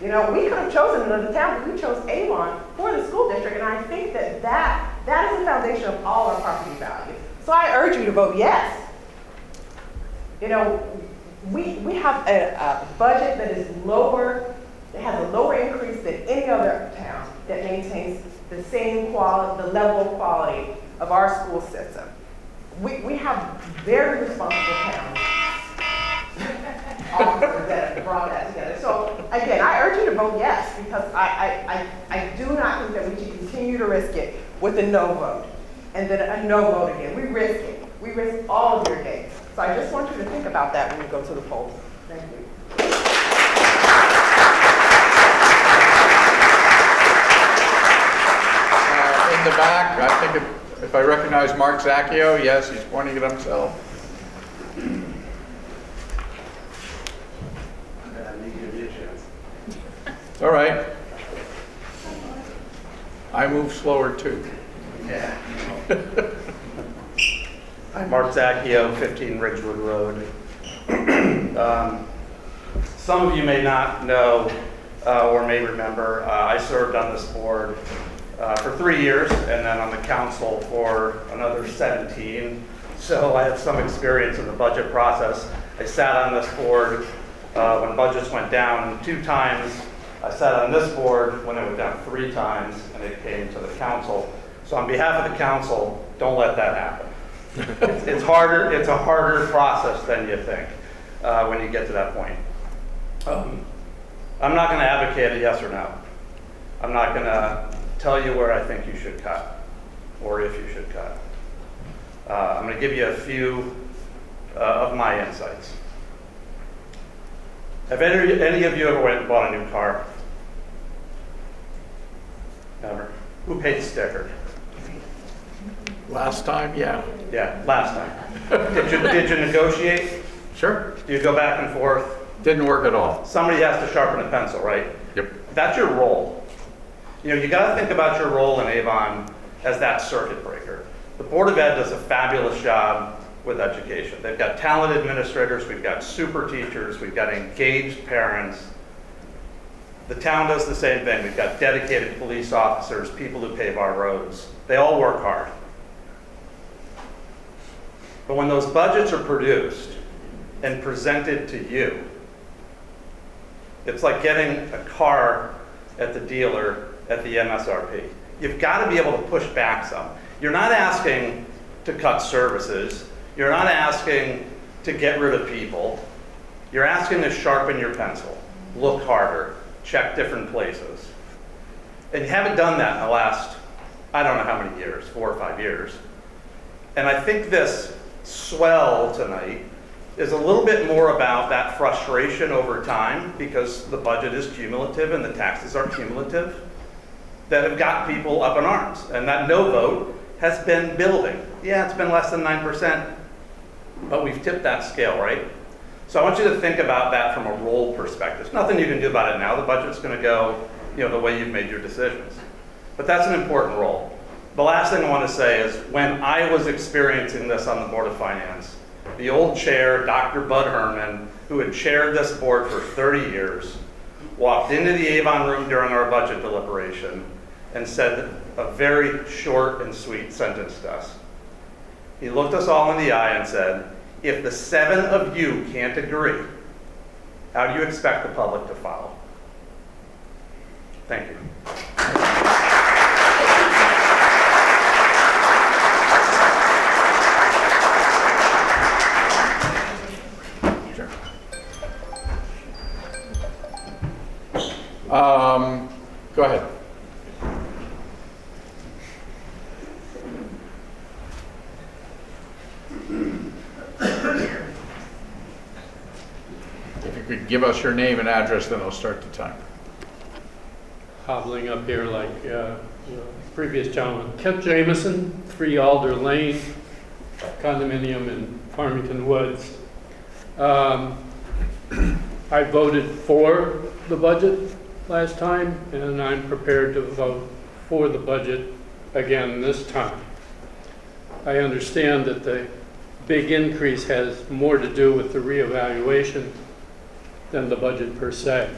You know, we could have chosen another town, but we chose Avon for the school district, and I think that is the foundation of all our property value. So I urge you to vote yes. You know, we have a budget that is lower, that has a lower increase than any other town that maintains the same quality, the level of quality of our school system. We have very responsible towns that have brought that together. So again, I urge you to vote yes, because I do not think that we should continue to risk it with a no vote. And then a no vote again. We risk it. We risk all of your days. So I just want you to think about that when you go to the polls. Thank you. In the back, I think if I recognize Mark Zacchio, yes, he's pointing at himself. It's all right. I move slower too. Yeah. I'm Mark Zacchio, 15 Ridgewood Road. Some of you may not know or may remember, I served on this board for 3 years and then on the council for another 17. So I have some experience in the budget process. I sat on this board when budgets went down 2 times. I sat on this board when it went down 3 times and it came to the council. So on behalf of the council, don't let that happen. It's harder. It's a harder process than you think when you get to that point. I'm not going to advocate a yes or no. I'm not going to tell you where I think you should cut or if you should cut. I'm going to give you a few of my insights. Have any of you ever went and bought a new car? Never. Who paid sticker? Last time, yeah. Yeah, last time. Did you negotiate? Sure. Do you go back and forth? Didn't work at all. Somebody has to sharpen a pencil, right? Yep. That's your role. You know, you got to think about your role in Avon as that circuit breaker. The Board of Ed does a fabulous job with education. They've got talented administrators, we've got super teachers, we've got engaged parents. The town does the same thing. We've got dedicated police officers, people who pave our roads. They all work hard. But when those budgets are produced and presented to you, it's like getting a car at the dealer at the MSRP. You've got to be able to push back some. You're not asking to cut services. You're not asking to get rid of people. You're asking to sharpen your pencil, look harder, check different places. And you haven't done that in the last, I don't know how many years, 4 or 5 years. And I think this swell tonight is a little bit more about that frustration over time, because the budget is cumulative and the taxes are cumulative, that have got people up in arms. And that no vote has been building. Yeah, it's been less than 9%, but we've tipped that scale, right? So I want you to think about that from a role perspective. There's nothing you can do about it now. The budget's going to go, the way you've made your decisions. But that's an important role. The last thing I want to say is, when I was experiencing this on the Board of Finance, the old chair, Dr. Bud Herman, who had chaired this board for 30 years, walked into the Avon room during our budget deliberation and said a very short and sweet sentence to us. He looked us all in the eye and said, if the 7 of you can't agree, how do you expect the public to follow? Thank you. Go ahead. If you could give us your name and address, then I'll start the time. Hobbling up here like previous gentleman. Kent Jameson, 3 Alder Lane, condominium in Farmington Woods. I voted for the budget last time, and I'm prepared to vote for the budget again this time. I understand that the big increase has more to do with the reevaluation than the budget per se.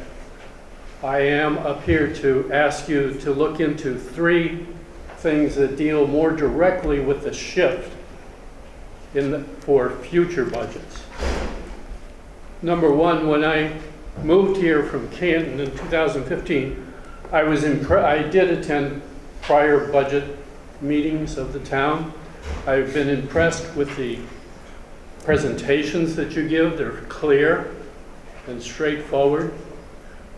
I am up here to ask you to look into 3 things that deal more directly with the shift for future budgets. Number 1, when I moved here from Canton in 2015, I did attend prior budget meetings of the town. I've been impressed with the presentations that you give. They're clear and straightforward.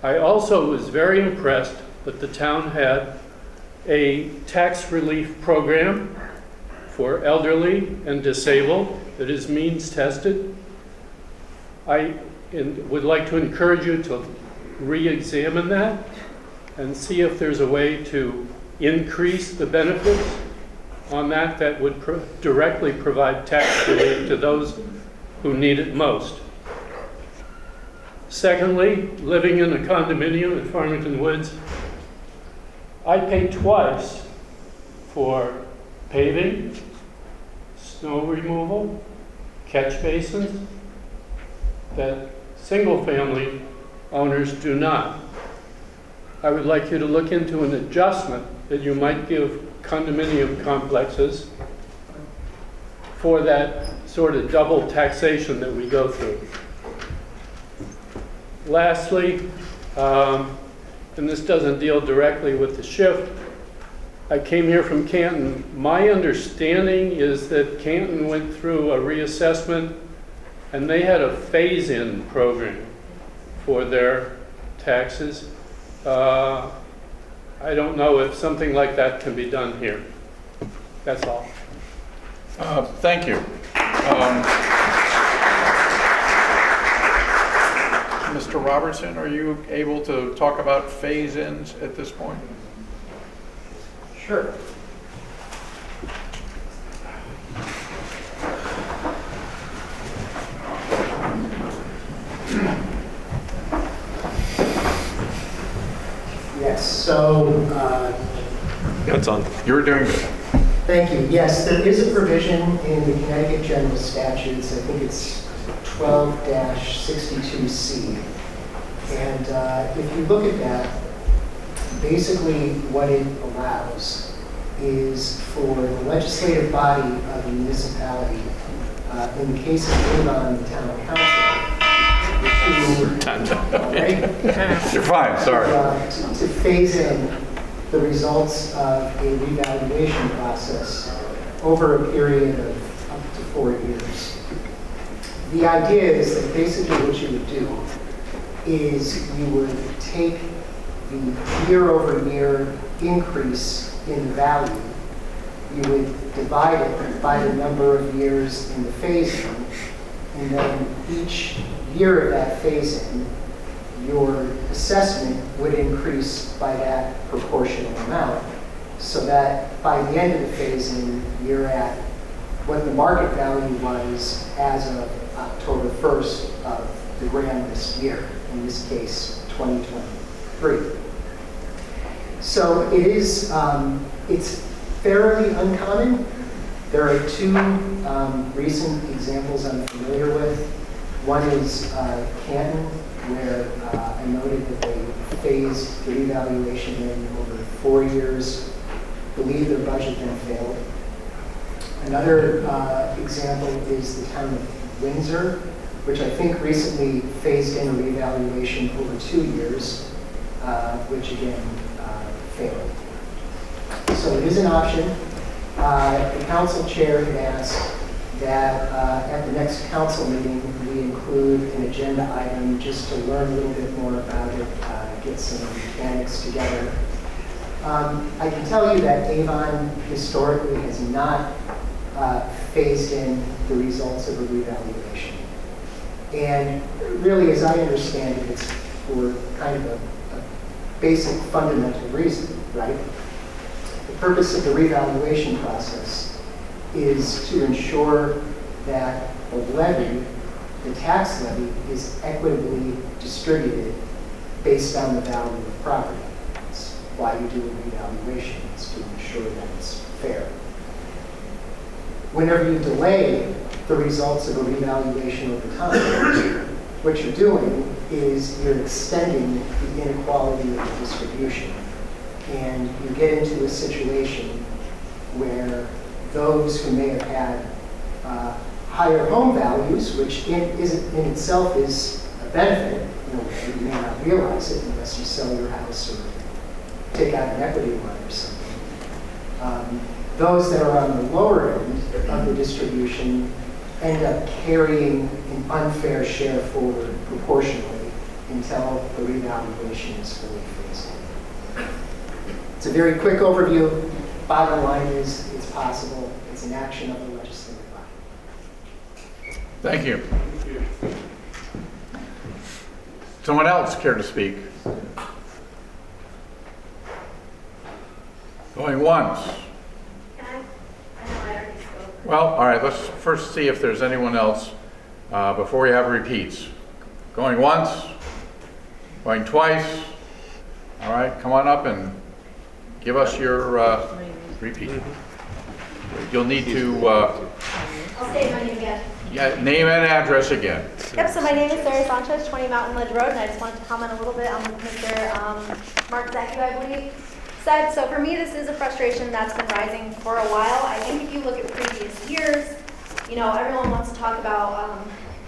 I also was very impressed that the town had a tax relief program for elderly and disabled that is means tested. I would like to encourage you to re-examine that and see if there's a way to increase the benefits on that would directly provide tax relief to those who need it most. Secondly, living in a condominium in Farmington Woods, I pay twice for paving, snow removal, catch basins, that single-family owners do not. I would like you to look into an adjustment that you might give condominium complexes for that sort of double taxation that we go through. Lastly, and this doesn't deal directly with the shift, I came here from Canton. My understanding is that Canton went through a reassessment and they had a phase-in program for their taxes. I don't know if something like that can be done here. That's all. Thank you. Mr. Robertson, are you able to talk about phase-ins at this point? Sure. Yes, so... That's on. You're doing good. Thank you. Yes, there is a provision in the Connecticut General Statutes, I think it's 12-62C. And if you look at that, basically what it allows is for the legislative body of the municipality, in the case of Avon, the town council, You're fine, sorry. To phase in the results of a revaluation process over a period of up to 4 years. The idea is that basically what you would do is you would take the year-over-year increase in value, you would divide it by the number of years in the phase-in, and then each year of that phase-in, your assessment would increase by that proportional amount, so that by the end of the phase-in, you're at what the market value was as of October 1st of the grand list year, in this case, 2023. So it is, it's fairly uncommon. There are two recent examples I'm familiar with. One is Canton, where I noted that they phased the revaluation in over 4 years. I believe their budget then failed. Another example is the town of Windsor, which I think recently phased in a revaluation over 2 years, which again failed. So it is an option. The council chair had asked that at the next council meeting we include an agenda item just to learn a little bit more about it, get some mechanics together. I can tell you that Avon historically has not phased in the results of a revaluation. And really, as I understand it, it's for kind of a basic fundamental reason, right? The purpose of the revaluation process is to ensure that the levy, the tax levy, is equitably distributed based on the value of property. That's why you do a revaluation, is to ensure that it's fair. Whenever you delay the results of a revaluation over time, what you're doing is you're extending the inequality of the distribution. And you get into a situation where those who may have had higher home values, which in itself is a benefit, you may not realize it unless you sell your house or take out an equity line or something. Those that are on the lower end of the distribution end up carrying an unfair share forward proportionally until the revaluation is fully phased in. It's a very quick overview. Bottom line is, it's possible. It's an action of the legislative body. Thank you. Someone else care to speak? Going once. Well, all right, let's first see if there's anyone else before we have repeats. Going once, going twice. All right, come on up and give us your repeat. You'll need to... I'll state my name again. Yeah, name and address again. Yep, so my name is Sarah Sanchez, 20 Mountain Ledge Road, and I just wanted to comment a little bit on what Mr. Mark Zecchi, I believe, said. So for me, this is a frustration that's been rising for a while. I think if you look at previous years, everyone wants to talk about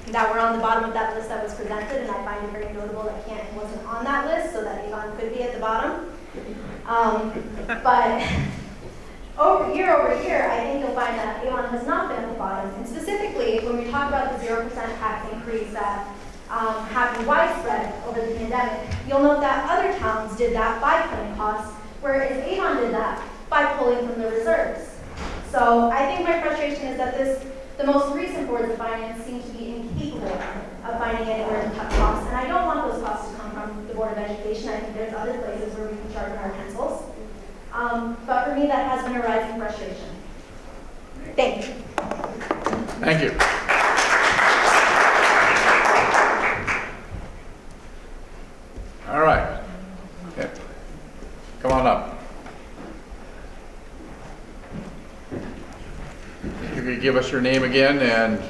that we're on the bottom of that list that was presented, and I find it very notable that Canton wasn't on that list, so that Avon could be at the bottom. But year over year, I think you'll find that Avon has not been at the bottom. And specifically, when we talk about the 0% tax increase that happened widespread over the pandemic, you'll note that other towns did that by cutting costs, whereas Avon did that by pulling from the reserves. So I think my frustration is that the most recent boards of finance seem to be incapable of finding anywhere to cut costs. And I don't want those costs to come from the Board of Education. I think there's other places where we can sharpen our pencils. But for me, that has been a rising frustration. Thank you. Thank you. All right. Okay. Come on up. You could give us your name again and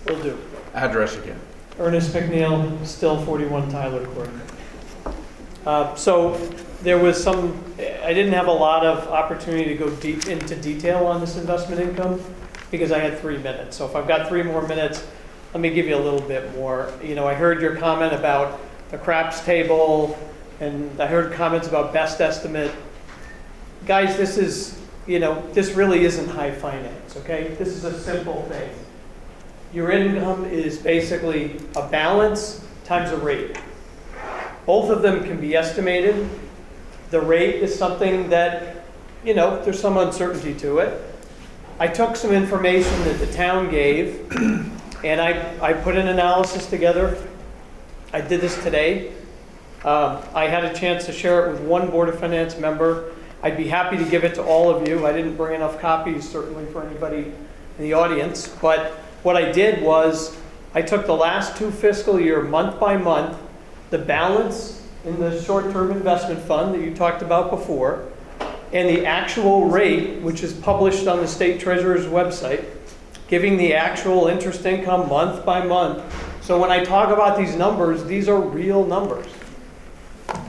Will do. address again. Ernest McNeil, still 41 Tyler Court. So there was I didn't have a lot of opportunity to go deep into detail on this investment income because I had 3 minutes. So if I've got 3 more minutes, let me give you a little bit more. You know, I heard your comment about the craps table, and I heard comments about best estimate. Guys, this is, you know, this really isn't high finance, okay? This is a simple thing. Your income is basically a balance times a rate. Both of them can be estimated. The rate is something that, you know, there's some uncertainty to it. I took some information that the town gave, and I put an analysis together. I did this today. I had a chance to share it with one Board of Finance member. I'd be happy to give it to all of you. I didn't bring enough copies, certainly, for anybody in the audience. But what I did was I took the last 2 fiscal year, month by month, the balance in the short-term investment fund that you talked about before, and the actual rate, which is published on the state treasurer's website, giving the actual interest income month by month. So when I talk about these numbers, these are real numbers.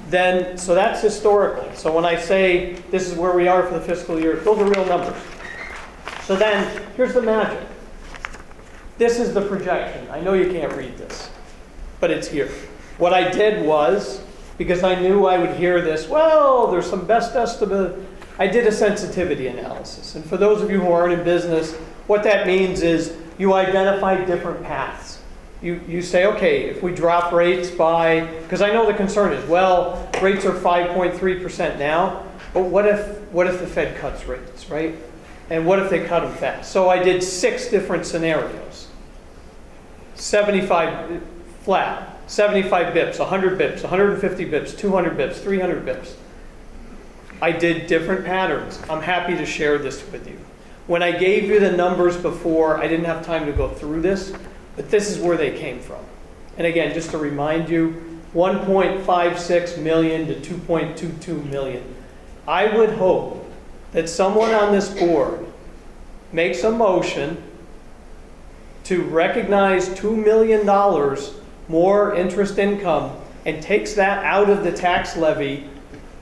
Then, so that's historical. So when I say this is where we are for the fiscal year, those are real numbers. So then, here's the magic. This is the projection. I know you can't read this, but it's here. What I did was, because I knew I would hear this, well, there's some best estimate, I did a sensitivity analysis. And for those of you who aren't in business, what that means is you identify different paths. You say, okay, if we drop rates by, because I know the concern is, well, rates are 5.3% now, but what if the Fed cuts rates, right? And what if they cut them fast? So I did 6 different scenarios. 75 flat, 75 bips, 100 bips, 150 bips, 200 bips, 300 bips. I did different patterns. I'm happy to share this with you. When I gave you the numbers before, I didn't have time to go through this, but this is where they came from. And again, just to remind you, 1.56 million to 2.22 million. I would hope that someone on this board makes a motion to recognize $2 million more interest income and takes that out of the tax levy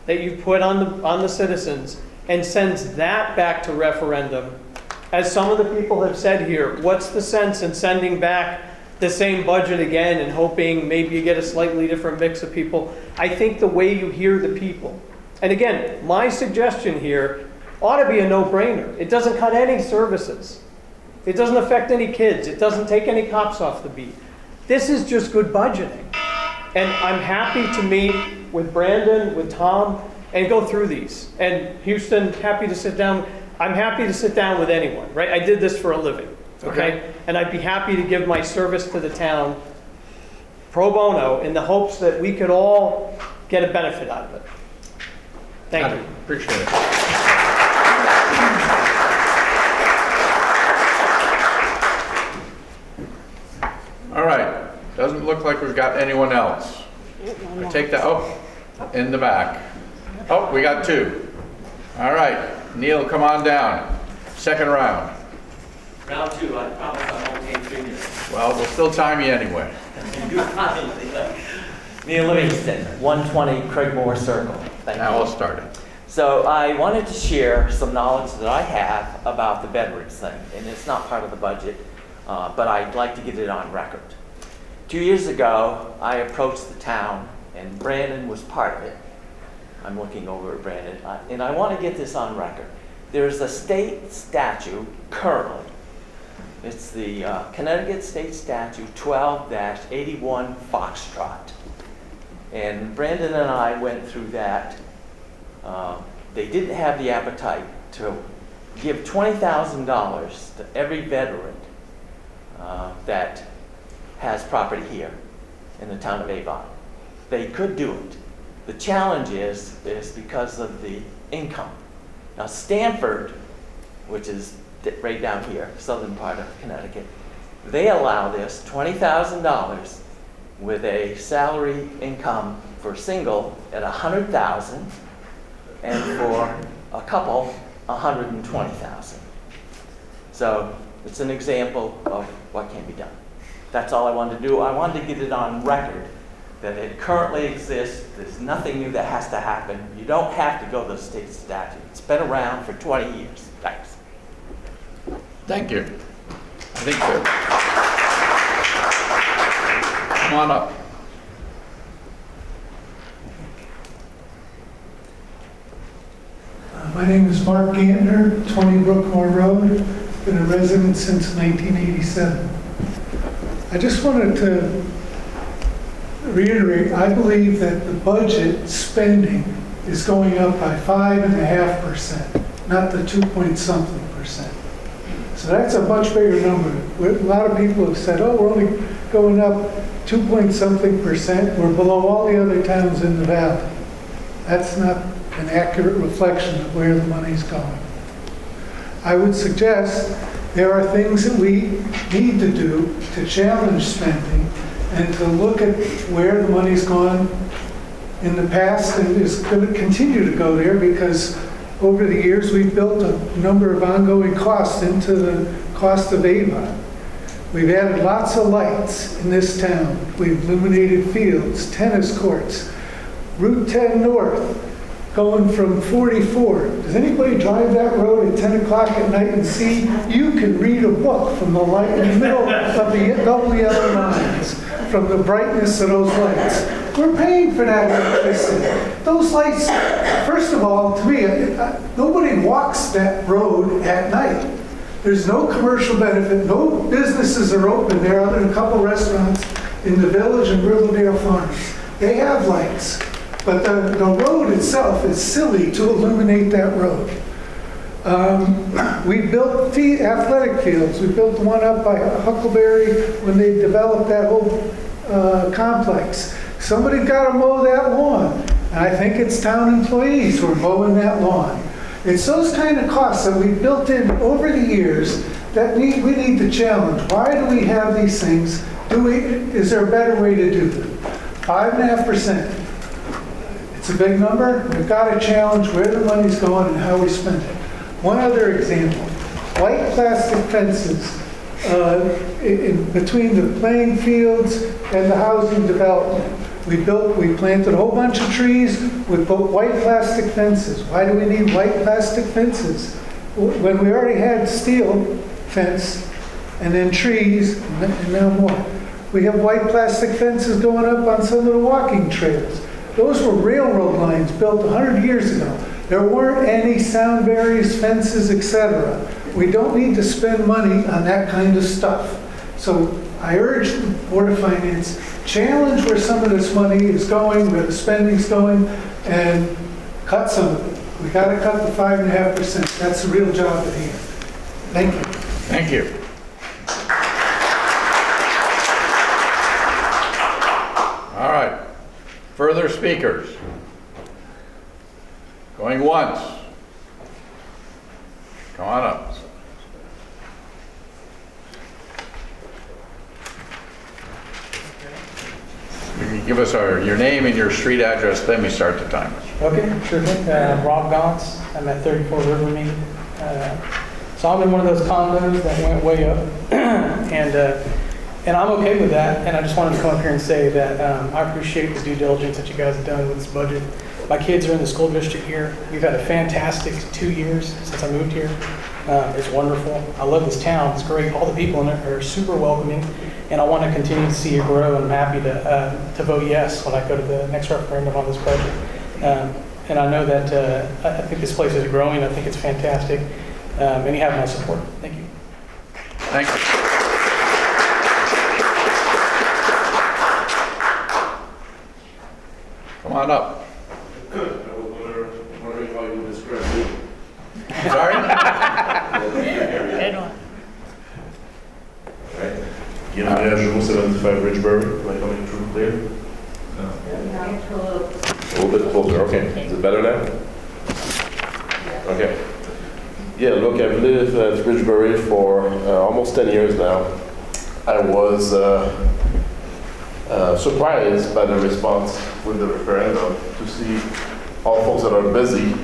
that you put on the citizens and sends that back to referendum. As some of the people have said here, what's the sense in sending back the same budget again and hoping maybe you get a slightly different mix of people? I think the way you hear the people, and again, my suggestion here ought to be a no-brainer. It doesn't cut any services. It doesn't affect any kids. It doesn't take any cops off the beat. This is just good budgeting. And I'm happy to meet with Brandon, with Tom, and go through these. And Houston, happy to sit down. I'm happy to sit down with anyone, right? I did this for a living, okay? And I'd be happy to give my service to the town pro bono in the hopes that we could all get a benefit out of it. Thank you. Appreciate it. All right. Doesn't look like we've got anyone else. I take that, oh, in the back. Oh, we got 2. All right. Neil, come on down. Second round. Round 2, I promise I won't take 3 minutes. Well, we'll still time you anyway. Neil Livingston, 120 Craigmore Circle. Thank you. Now we'll start it. So I wanted to share some knowledge that I have about the bedrooms thing, and it's not part of the budget, but I'd like to get it on record. 2 years ago, I approached the town, and Brandon was part of it. I'm looking over at Brandon, and I want to get this on record. There's a state statute currently. It's the Connecticut State Statute 12-81 Foxtrot. And Brandon and I went through that. They didn't have the appetite to give $20,000 to every veteran that has property here in the town of Avon. They could do it. The challenge is because of the income. Now Stanford, which is right down here, southern part of Connecticut, they allow this $20,000 with a salary income for single at $100,000 and for a couple $120,000. So it's an example of what can be done. That's all I wanted to do. I wanted to get it on record that it currently exists. There's nothing new that has to happen. You don't have to go to the state statute. It's been around for 20 years. Thanks. Thank you. I think Come on up. My name is Mark Gantner, 20 Brookmore Road. Been a resident since 1987. I just wanted to reiterate, I believe that the budget spending is going up by 5.5%, not the 2-point-something%. So that's a much bigger number. A lot of people have said, oh, we're only going up 2-point-something%. We're below all the other towns in the valley. That's not an accurate reflection of where the money's going. I would suggest there are things that we need to do to challenge spending and to look at where the money's gone in the past and is going to continue to go there, because over the years we've built a number of ongoing costs into the cost of Avon. We've added lots of lights in this town. We've illuminated fields, tennis courts, Route 10 North, going from 44. Does anybody drive that road at 10 o'clock at night and see? You can read a book from the light in the middle of the double yellow lines, from the brightness of those lights. We're paying for that electricity. Those lights, first of all, to me, nobody walks that road at night. There's no commercial benefit. No businesses are open there other than a couple restaurants in the village and Riverdale Farms. They have lights. But the road itself is silly to illuminate that road. We built athletic fields. We built the one up by Huckleberry when they developed that whole complex. Somebody's got to mow that lawn. And I think it's town employees who are mowing that lawn. It's those kind of costs that we've built in over the years that we need to challenge. Why do we have these things? Is there a better way to do them? 5.5%. It's a big number. We've got to challenge where the money's going and how we spend it. One other example, white plastic fences in between the playing fields and the housing development. We planted a whole bunch of trees. We put white plastic fences. Why do we need white plastic fences? When we already had steel fence and then trees and now more. We have white plastic fences going up on some of the walking trails. Those were railroad lines built 100 years ago. There weren't any sound barriers, fences, etc. We don't need to spend money on that kind of stuff. So I urge the Board of Finance, challenge where some of this money is going, where the spending's going, and cut some of it. We got to cut the 5.5%. That's the real job at hand. Thank you. Thank you. All right. Further speakers? Going once. Come on up. You can give us your name and your street address, then we start the timer. Okay, sure thing. Rob Gauntz. I'm at 34 Rivermead. So I'm in one of those condos that went way up, and I'm okay with that. And I just wanted to come up here and say that I appreciate the due diligence that you guys have done with this budget. My kids are in the school district here. We've had a fantastic 2 years since I moved here. It's wonderful. I love this town. It's great. All the people in it are super welcoming, and I want to continue to see it grow. And I'm happy to vote yes when I go to the next referendum on this budget. And I know that I think this place is growing. I think it's fantastic, and you have my support. Thank you. Thank you. Come on up. I was wondering how you describe me. Sorry? Right. Guillaume 75 Ridgebury. Am I coming through clear? No. A little bit closer. Okay. Is it better now? Okay. Yeah, look, I've lived at Ridgebury for almost 10 years now. I was surprised by the response with the referendum to see all folks that are busy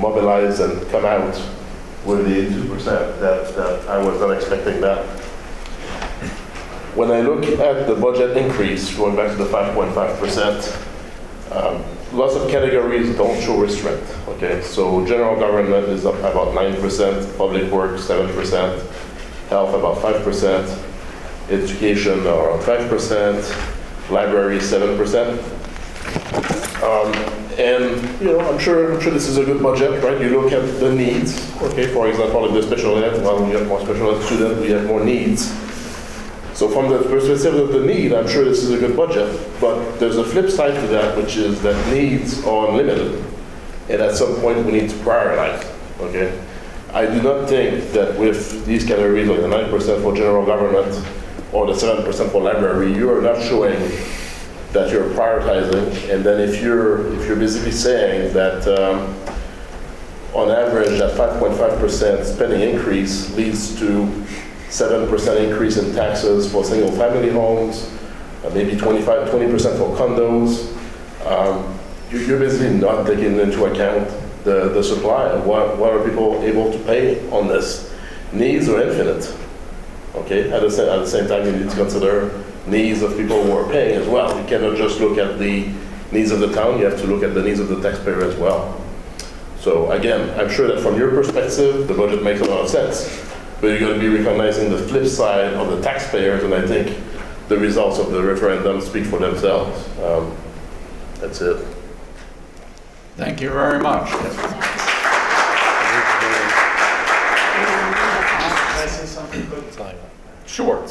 mobilize and come out with the 2%. That I was not expecting that. When I look at the budget increase, going back to the 5.5%, lots of categories don't show restraint. Okay, so general government is up about 9%, public works 7%, health about 5%. education are around 5%, library 7%. And I'm sure this is a good budget, right? You look at the needs. Okay, for example, in the special ed, well, we have more special ed students, we have more needs. So from the perspective of the need, I'm sure this is a good budget. But there's a flip side to that, which is that needs are unlimited, and at some point we need to prioritize. Okay, I do not think that with these categories, like the 9% for general government or the 7% for library, you are not showing that you're prioritizing. And then if you're basically saying that on average that 5.5% spending increase leads to 7% increase in taxes for single family homes, maybe 20% for condos, you're basically not taking into account the supply and what are people able to pay on this. Needs are infinite. Okay, at the same time you need to consider needs of people who are paying as well. You cannot just look at the needs of the town, you have to look at the needs of the taxpayer as well. So again, I'm sure that from your perspective, the budget makes a lot of sense, but you're going to be recognizing the flip side of the taxpayers, and I think the results of the referendum speak for themselves. That's it. Thank you very much. Can I say something quick? Sure.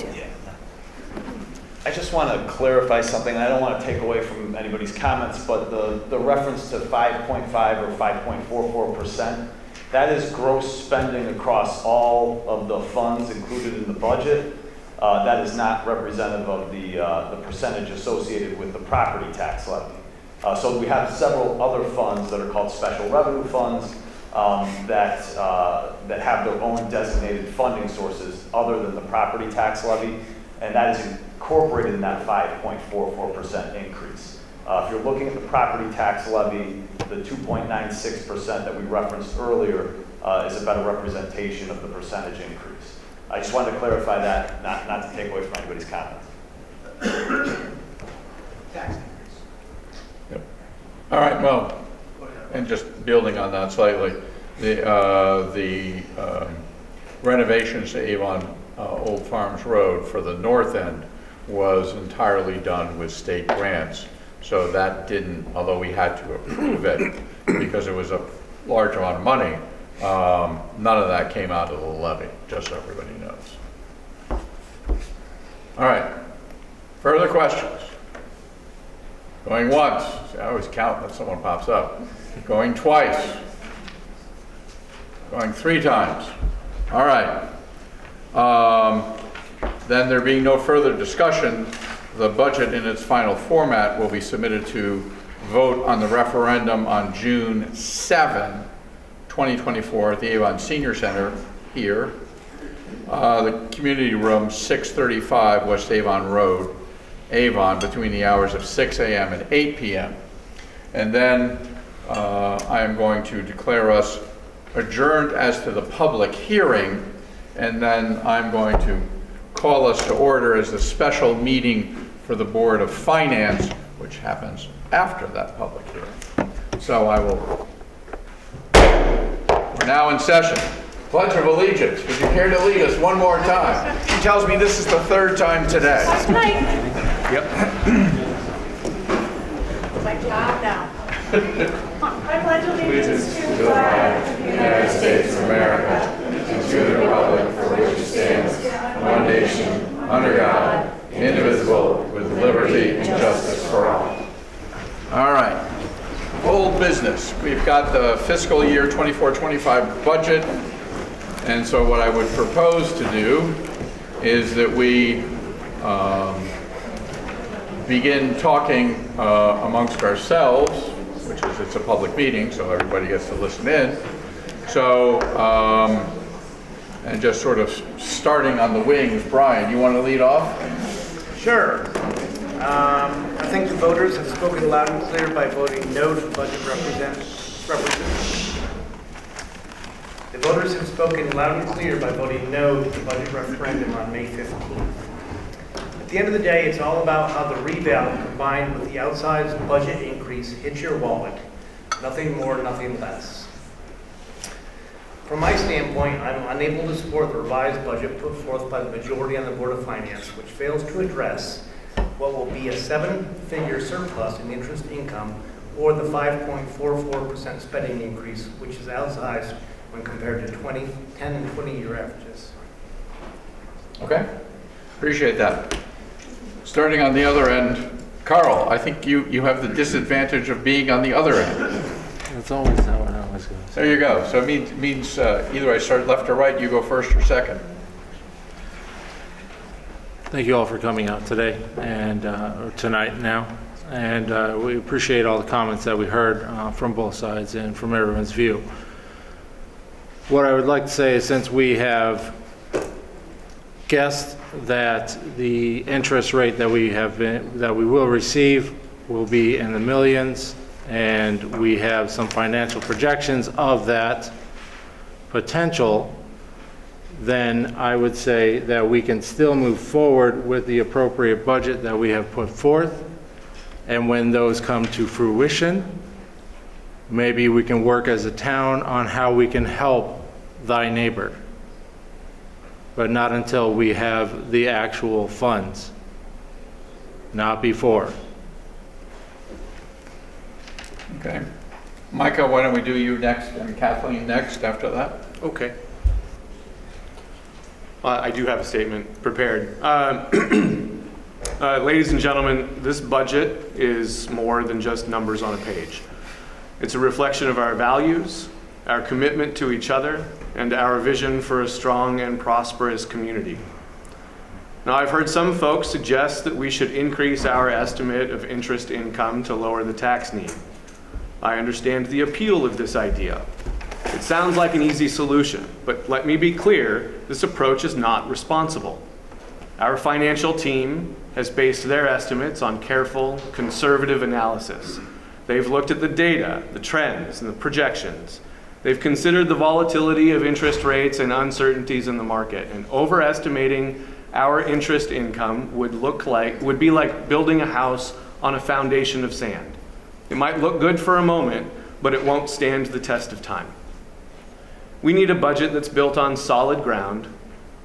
I just want to clarify something. I don't want to take away from anybody's comments, but the reference to 5.5 or 5.44%, that is gross spending across all of the funds included in the budget. That is not representative of the percentage associated with the property tax levy. So we have several other funds that are called special revenue funds that have their own designated funding sources other than the property tax levy, and that is incorporated in that 5.44% increase. If you're looking at the property tax levy, the 2.96% that we referenced earlier is a better representation of the percentage increase. I just wanted to clarify that, not to take away from anybody's comments. Yep. All right, well, and just building on that slightly, the renovations to Avon Old Farms Road for the north end was entirely done with state grants. So that didn't, although we had to approve it because it was a large amount of money, none of that came out of the levy, just so everybody knows. All right, further questions? Going once, see, I always count when someone pops up. Going twice. Going 3 times. All right. Then there being no further discussion, the budget in its final format will be submitted to vote on the referendum on June 7, 2024 at the Avon Senior Center here. The community room, 635 West Avon Road, Avon, between the hours of 6 a.m. and 8 p.m. And then I am going to declare us adjourned as to the public hearing, and then I'm going to call us to order as the special meeting for the Board of Finance, which happens after that public hearing. So we're now in session. Pledge of Allegiance. Would you care to lead us one more time? He tells me this is the 3rd time today. Last night. Yep. It's my job now. I pledge allegiance to the flag of the United States of America and to the republic for which it stands, one nation, under God, indivisible, with liberty and justice for all. All right. Old business. We've got the fiscal year 24-25 budget. And so what I would propose to do is that we begin talking amongst ourselves, which is, it's a public meeting, so everybody gets to listen in. So, and just sort of starting on the wings, Brian, you want to lead off? Sure. I think the voters have spoken loud and clear by voting no to budget The voters have spoken loud and clear by voting no to the budget referendum on May 15th. At the end of the day, it's all about how the reval combined with the outsized budget increase hits your wallet. Nothing more, nothing less. From my standpoint, I'm unable to support the revised budget put forth by the majority on the Board of Finance, which fails to address what will be a 7-figure surplus in interest income or the 5.44% spending increase, which is outsized when compared to 10 and 20-year averages. Okay, appreciate that. Starting on the other end, Carl, I think you have the disadvantage of being on the other end. That's always how it always goes. There you go. So it means either I start left or right, you go first or second. Thank you all for coming out today and or tonight now. And we appreciate all the comments that we heard from both sides and from everyone's view. What I would like to say is, since we have guessed that the interest rate that we will receive will be in the millions, and we have some financial projections of that potential, then I would say that we can still move forward with the appropriate budget that we have put forth. And when those come to fruition, maybe we can work as a town on how we can help thy neighbor. But not until we have the actual funds, not before. Okay. Micah, why don't we do you next and Kathleen next after that? Okay. I do have a statement prepared. Ladies and gentlemen, this budget is more than just numbers on a page. It's a reflection of our values, our commitment to each other, and our vision for a strong and prosperous community. Now, I've heard some folks suggest that we should increase our estimate of interest income to lower the tax need. I understand the appeal of this idea. It sounds like an easy solution, but let me be clear, this approach is not responsible. Our financial team has based their estimates on careful, conservative analysis. They've looked at the data, the trends, and the projections. They've considered the volatility of interest rates and uncertainties in the market, and overestimating our interest income would be like building a house on a foundation of sand. It might look good for a moment, but it won't stand the test of time. We need a budget that's built on solid ground,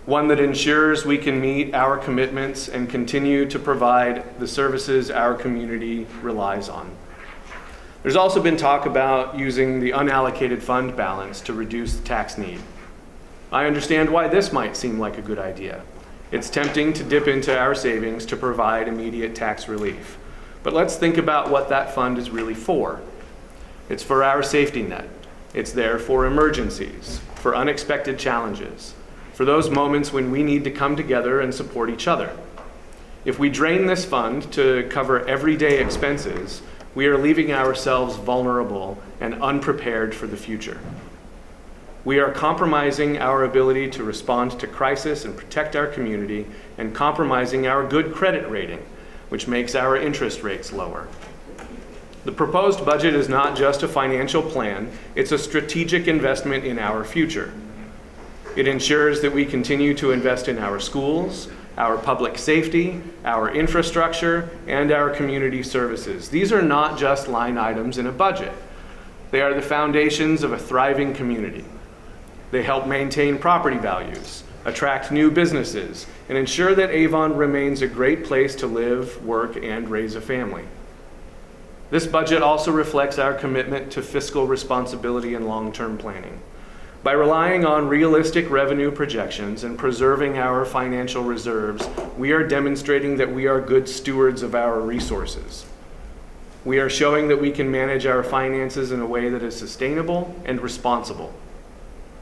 one that ensures we can meet our commitments and continue to provide the services our community relies on. There's also been talk about using the unallocated fund balance to reduce the tax need. I understand why this might seem like a good idea. It's tempting to dip into our savings to provide immediate tax relief. But let's think about what that fund is really for. It's for our safety net. It's there for emergencies, for unexpected challenges, for those moments when we need to come together and support each other. If we drain this fund to cover everyday expenses, we are leaving ourselves vulnerable and unprepared for the future. We are compromising our ability to respond to crisis and protect our community, and compromising our good credit rating, which makes our interest rates lower. The proposed budget is not just a financial plan, it's a strategic investment in our future. It ensures that we continue to invest in our schools, our public safety, our infrastructure, and our community services. These are not just line items in a budget. They are the foundations of a thriving community. They help maintain property values, attract new businesses, and ensure that Avon remains a great place to live, work, and raise a family. This budget also reflects our commitment to fiscal responsibility and long-term planning. By relying on realistic revenue projections and preserving our financial reserves, we are demonstrating that we are good stewards of our resources. We are showing that we can manage our finances in a way that is sustainable and responsible.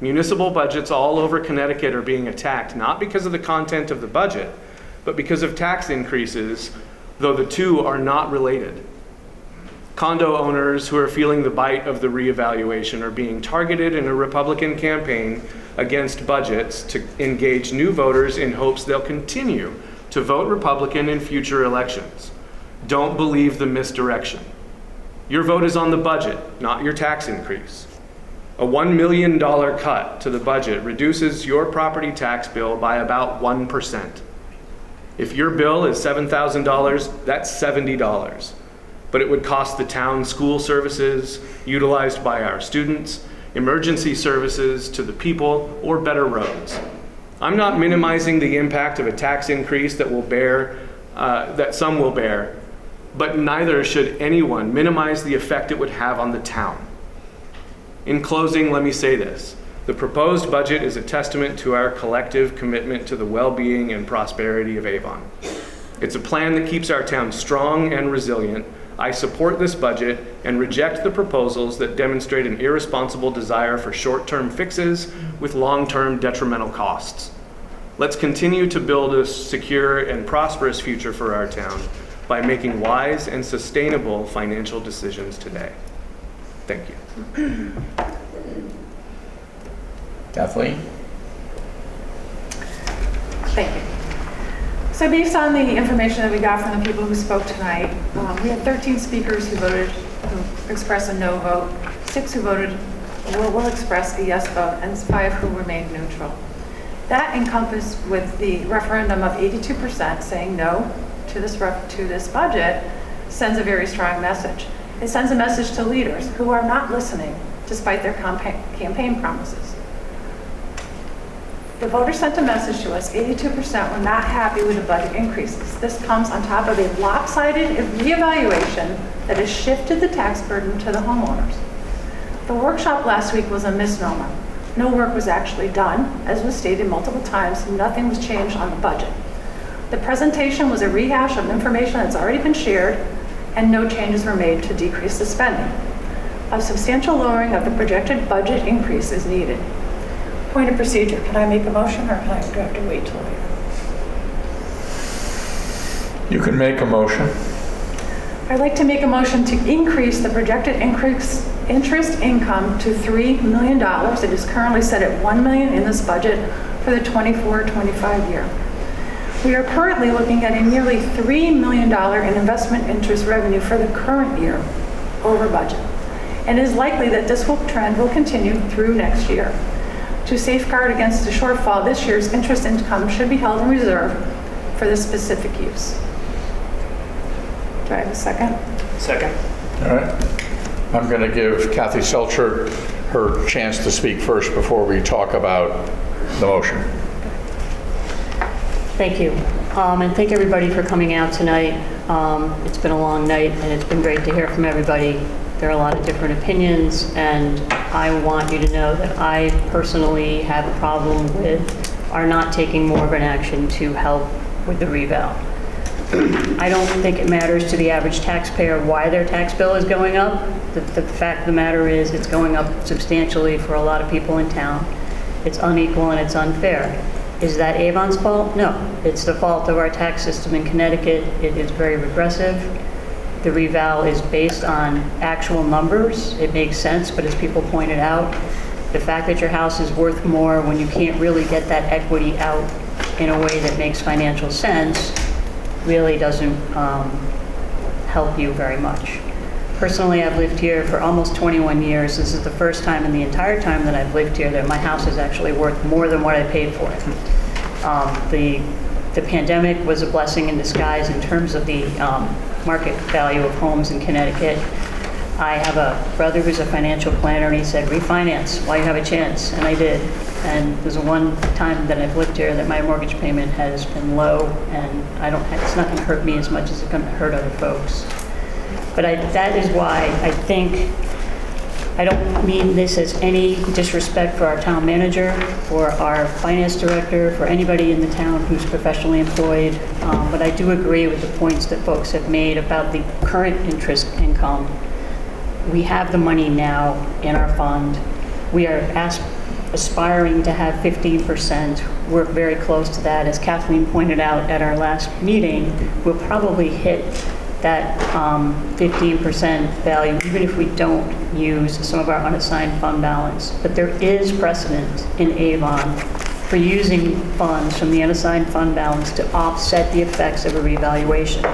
Municipal budgets all over Connecticut are being attacked, not because of the content of the budget, but because of tax increases, though the two are not related. Condo owners who are feeling the bite of the reevaluation are being targeted in a Republican campaign against budgets to engage new voters in hopes they'll continue to vote Republican in future elections. Don't believe the misdirection. Your vote is on the budget, not your tax increase. A $1 million cut to the budget reduces your property tax bill by about 1%. If your bill is $7,000, that's $70. But it would cost the town school services utilized by our students. emergency services to the people, or better roads. I'm not minimizing the impact of a tax increase that that some will bear, but neither should anyone minimize the effect it would have on the town. In closing, let me say this. The proposed budget is a testament to our collective commitment to the well-being and prosperity of Avon. It's a plan that keeps our town strong and resilient. I support this budget and reject the proposals that demonstrate an irresponsible desire for short-term fixes with long-term detrimental costs. Let's continue to build a secure and prosperous future for our town by making wise and sustainable financial decisions today. Thank you. Kathleen? Thank you. So based on the information that we got from the people who spoke tonight, we had 13 speakers who expressed a no vote, 6 who voted will express a yes vote, and 5 who remained neutral. That encompassed with the referendum of 82% saying no to this budget sends a very strong message. It sends a message to leaders who are not listening despite their campaign promises. The voters sent a message to us, 82% were not happy with the budget increases. This comes on top of a lopsided reevaluation that has shifted the tax burden to the homeowners. The workshop last week was a misnomer. No work was actually done. As was stated multiple times, nothing was changed on the budget. The presentation was a rehash of information that's already been shared, and no changes were made to decrease the spending. A substantial lowering of the projected budget increase is needed. Point of procedure, can I make a motion or do I have to wait till later? You can make a motion. I'd like to make a motion to increase the projected interest income to $3 million. It is currently set at $1 million in this budget for the 24-25 year. We are currently looking at a nearly $3 million in investment interest revenue for the current year over budget. And it is likely that this trend will continue through next year. To safeguard against the shortfall, this year's interest income should be held in reserve for this specific use. Do I have a second? Second. All right. I'm going to give Kathy Selcher her chance to speak first before we talk about the motion. Thank you. And thank everybody for coming out tonight. It's been a long night and it's been great to hear from everybody. There are a lot of different opinions, and I want you to know that I personally have a problem with our not taking more of an action to help with the reval. I don't think it matters to the average taxpayer why their tax bill is going up. The fact of the matter is it's going up substantially for a lot of people in town. It's unequal and it's unfair. Is that Avon's fault? No. It's the fault of our tax system in Connecticut. It is very regressive. The reval is based on actual numbers. It makes sense, but as people pointed out, the fact that your house is worth more when you can't really get that equity out in a way that makes financial sense really doesn't help you very much. Personally, I've lived here for almost 21 years. This is the first time in the entire time that I've lived here that my house is actually worth more than what I paid for it. The pandemic was a blessing in disguise in terms of the market value of homes in Connecticut. I have a brother who's a financial planner, and he said, refinance while you have a chance, and I did. And there's one time that I've lived here that my mortgage payment has been low, and it's not going to hurt me as much as it's going to hurt other folks. But that is why I think, I don't mean this as any disrespect for our town manager, for our finance director, for anybody in the town who's professionally employed, but I do agree with the points that folks have made about the current interest income. We have the money now in our fund. We are aspiring to have 15%. We're very close to that. As Kathleen pointed out at our last meeting, we'll probably hit that 15% value, even if we don't use some of our unassigned fund balance. But there is precedent in Avon for using funds from the unassigned fund balance to offset the effects of a revaluation.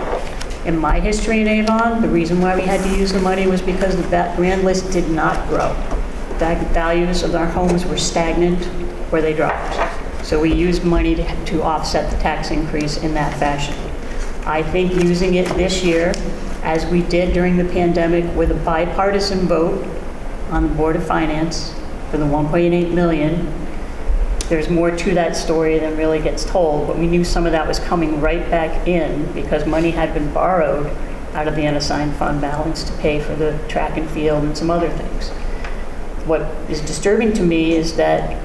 In my history in Avon, the reason why we had to use the money was because that grand list did not grow. The values of our homes were stagnant or they dropped. So we used money to offset the tax increase in that fashion. I think using it this year, as we did during the pandemic with a bipartisan vote on the Board of Finance, for the 1.8 million. There's more to that story than really gets told, but we knew some of that was coming right back in because money had been borrowed out of the unassigned fund balance to pay for the track and field and some other things. What is disturbing to me is that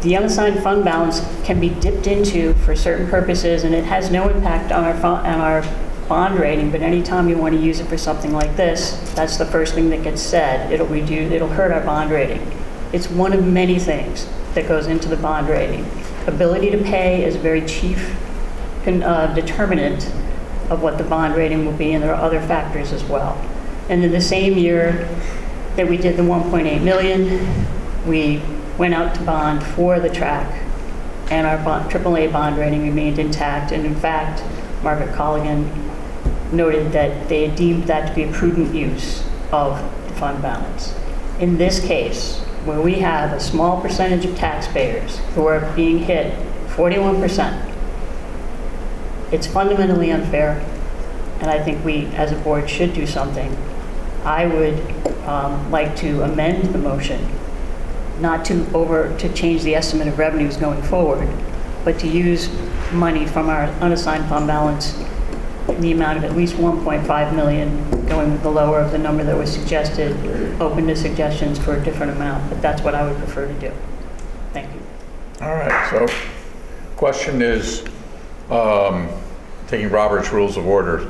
the unassigned fund balance can be dipped into for certain purposes, and it has no impact on our bond rating, but anytime you want to use it for something like this, that's the first thing that gets said. It'll hurt our bond rating. It's one of many things that goes into the bond rating. Ability to pay is a very chief determinant of what the bond rating will be, and there are other factors as well. And in the same year that we did the 1.8 million, we went out to bond for the track, and our AAA bond rating remained intact. And in fact, Margaret Colligan noted that they had deemed that to be a prudent use of the fund balance. In this case, where we have a small percentage of taxpayers who are being hit 41%, it's fundamentally unfair, and I think we as a board should do something. I would like to amend the motion, not to change the estimate of revenues going forward, but to use money from our unassigned fund balance in the amount of at least 1.5 million, going with the lower of the number that was suggested, open to suggestions for a different amount, but that's what I would prefer to do. Thank you. All right, so question is, taking Robert's Rules of Order,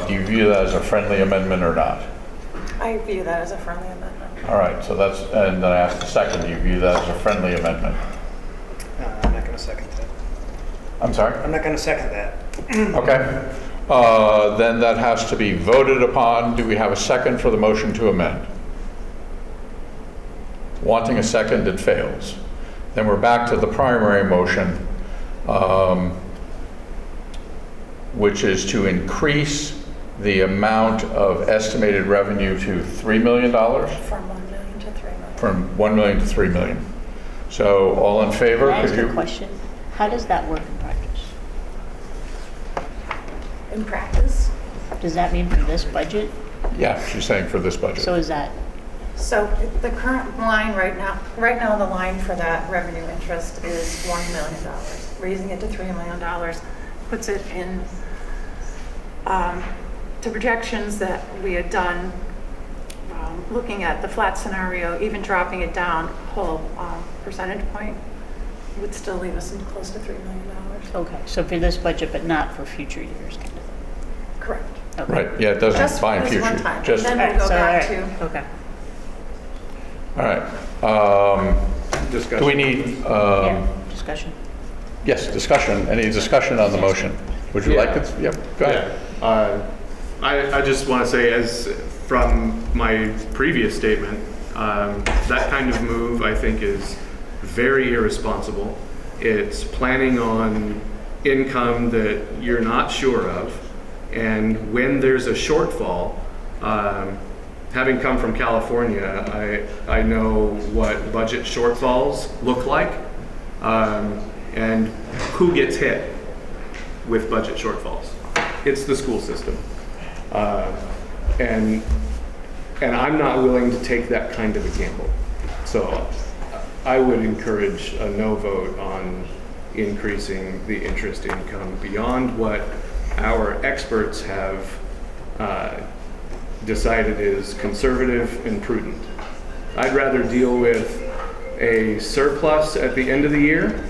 do you view that as a friendly amendment or not? I view that as a friendly amendment. All right, so that's, and then I asked the second, do you view that as a friendly amendment? I'm not going to second that. I'm sorry? I'm not going to second that. Okay. Then that has to be voted upon. Do we have a second for the motion to amend? Wanting a second, it fails. Then we're back to the primary motion, which is to increase the amount of estimated revenue to $3 million? From 1 million to 3 million. From 1 million to 3 million. So all in favor? Can I ask a question? How does that work in practice? In practice? Does that mean for this budget? Yeah, she's saying for this budget. So is that? So the current line right now the line for that revenue interest is $1 million. Raising it to $3 million puts it in the projections that we had done, looking at the flat scenario, even dropping it down a whole percentage point would still leave us in close to $3 million. Okay, so for this budget, but not for future years, kind of thing. Correct. Okay. Right, yeah, it doesn't Just define this future. one time, Just, and then we'll go back to. Okay. all right. Discussion. Do we need, Yeah, discussion. yes, discussion. Any discussion on the motion? Would you like it? Yep, go ahead. Yeah. I just want to say, as from my previous statement, that kind of move I think is very irresponsible. It's planning on income that you're not sure of, and when there's a shortfall, having come from California, I know what budget shortfalls look like, and who gets hit with budget shortfalls. It's the school system. And I'm not willing to take that kind of a gamble. So I would encourage a no vote on increasing the interest income beyond what our experts have decided is conservative and prudent. I'd rather deal with a surplus at the end of the year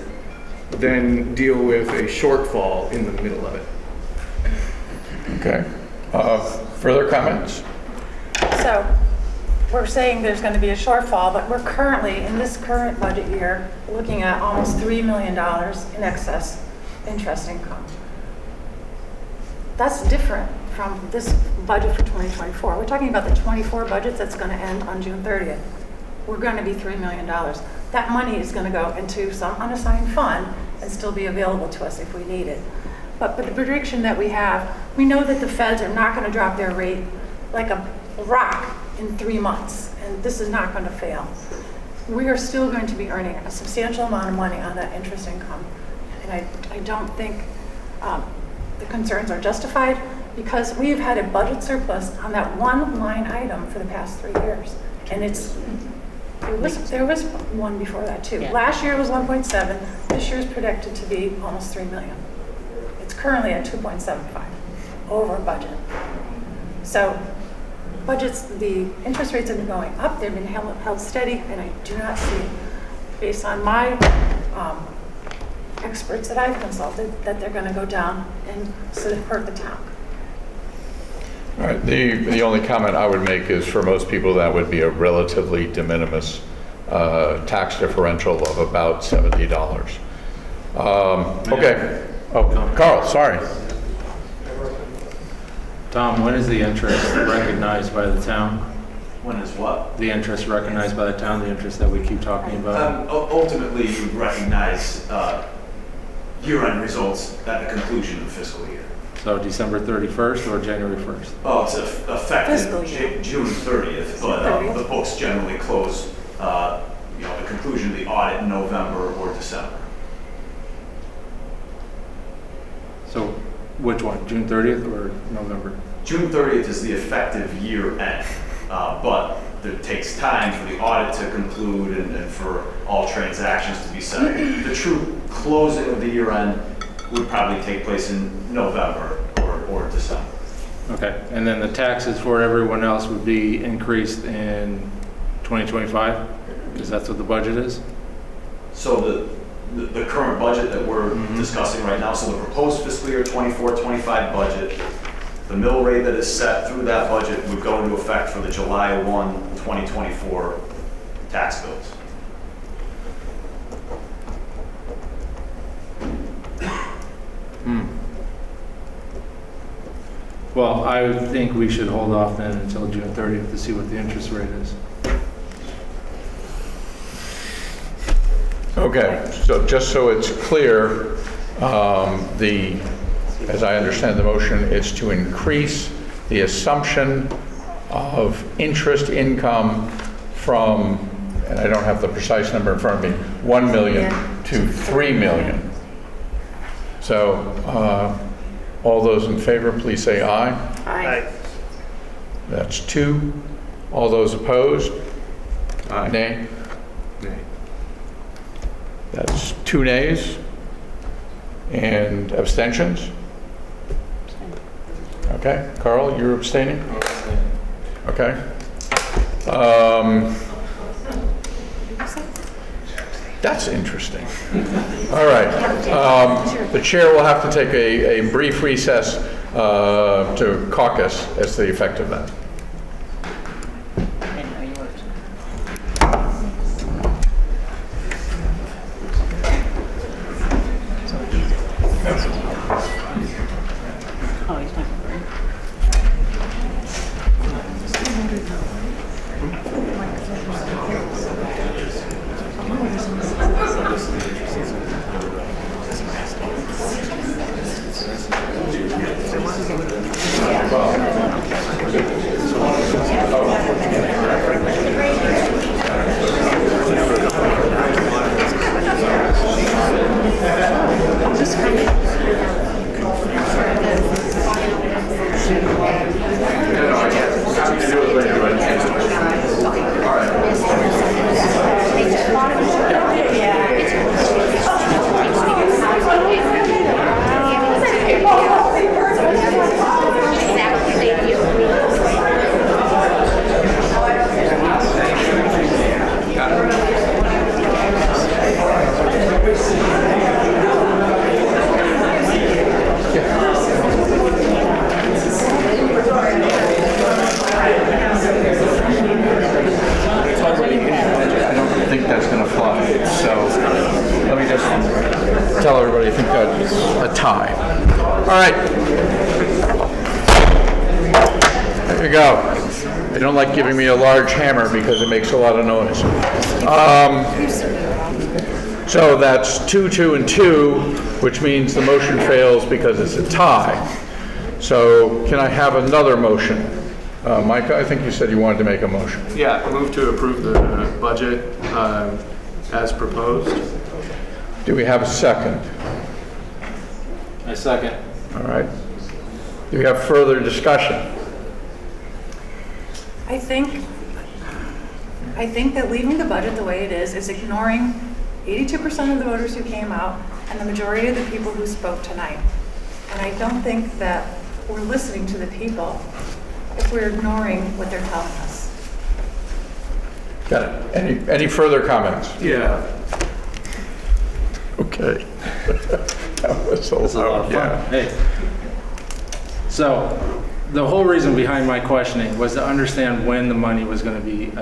than deal with a shortfall in the middle of it. Okay. Further comments? So we're saying there's going to be a shortfall, but we're currently, in this current budget year, looking at almost $3 million in excess interest income. That's different from this budget for 2024. We're talking about the 24 budget that's going to end on June 30th. We're going to be $3 million. That money is going to go into some unassigned fund and still be available to us if we need it. But the prediction that we have, we know that the feds are not going to drop their rate like a rock in 3 months, and this is not going to fail. We are still going to be earning a substantial amount of money on that interest income. And I don't think the concerns are justified, because we've had a budget surplus on that one line item for the past 3 years. And it's There was one before that too. Yeah. Last year was 1.7. This year is predicted to be almost 3 million. It's currently at 2.75, over budget. So budgets, the interest rates have been going up. They've been held steady, and I do not see, based on my experts that I've consulted, that they're going to go down and sort of hurt the town. All right, the only comment I would make is for most people that would be a relatively de minimis tax differential of about $70. Okay. Oh, Carl, sorry. Tom, when is the interest recognized by the town? When is what? The interest recognized by the town, the interest that we keep talking about? Ultimately, you recognize year-end results at the conclusion of the fiscal year. So December 31st or January 1st? Oh, it's effective June 30th, but the books generally close, the conclusion of the audit in November or December. So which one, June 30th or November? June 30th is the effective year end, but it takes time for the audit to conclude and for all transactions to be settled. The true closing of the year end would probably take place in November or December. Okay, and then the taxes for everyone else would be increased in 2025? Because that's what the budget is? So the current budget that we're discussing right now, so the proposed fiscal year 24-25 budget, the mill rate that is set through that budget would go into effect for the July 1, 2024 tax bills. Well, I would think we should hold off then until June 30th to see what the interest rate is. Okay, so just so it's clear, as I understand the motion, it's to increase the assumption of interest income from, and I don't have the precise number in front of me, 1 million to 3 million. So all those in favor, please say aye. Aye. That's 2. All those opposed? Aye. Nay? Nay. That's 2 nays. And abstentions? Okay, Carl, you're abstaining? Okay. That's interesting. All right. The chair will have to take a brief recess to caucus as to the effect of that. Giving me a large hammer because it makes a lot of noise. So that's 2, 2, and 2, which means the motion fails because it's a tie. So can I have another motion? Micah, I think you said you wanted to make a motion. Yeah, I move to approve the budget as proposed. Do we have a second? I second. All right. Do we have further discussion? I think I think that leaving the budget the way it is ignoring 82% of the voters who came out and the majority of the people who spoke tonight. And I don't think that we're listening to the people if we're ignoring what they're telling us. Got it. Any further comments? Yeah. Okay. That was a lot of fun. Hey. So, the whole reason behind my questioning was to understand when the money was going to be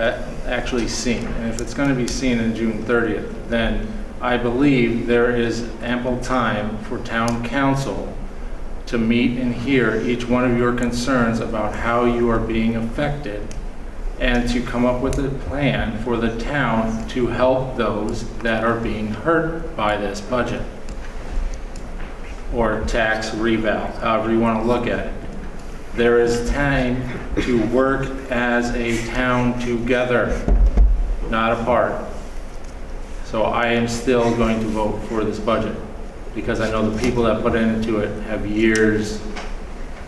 actually seen. And if it's going to be seen in June 30th, then I believe there is ample time for town council to meet and hear each one of your concerns about how you are being affected and to come up with a plan for the town to help those that are being hurt by this budget or tax reval, however you want to look at it. There is time to work as a town together, not apart. So I am still going to vote for this budget because I know the people that put into it have years,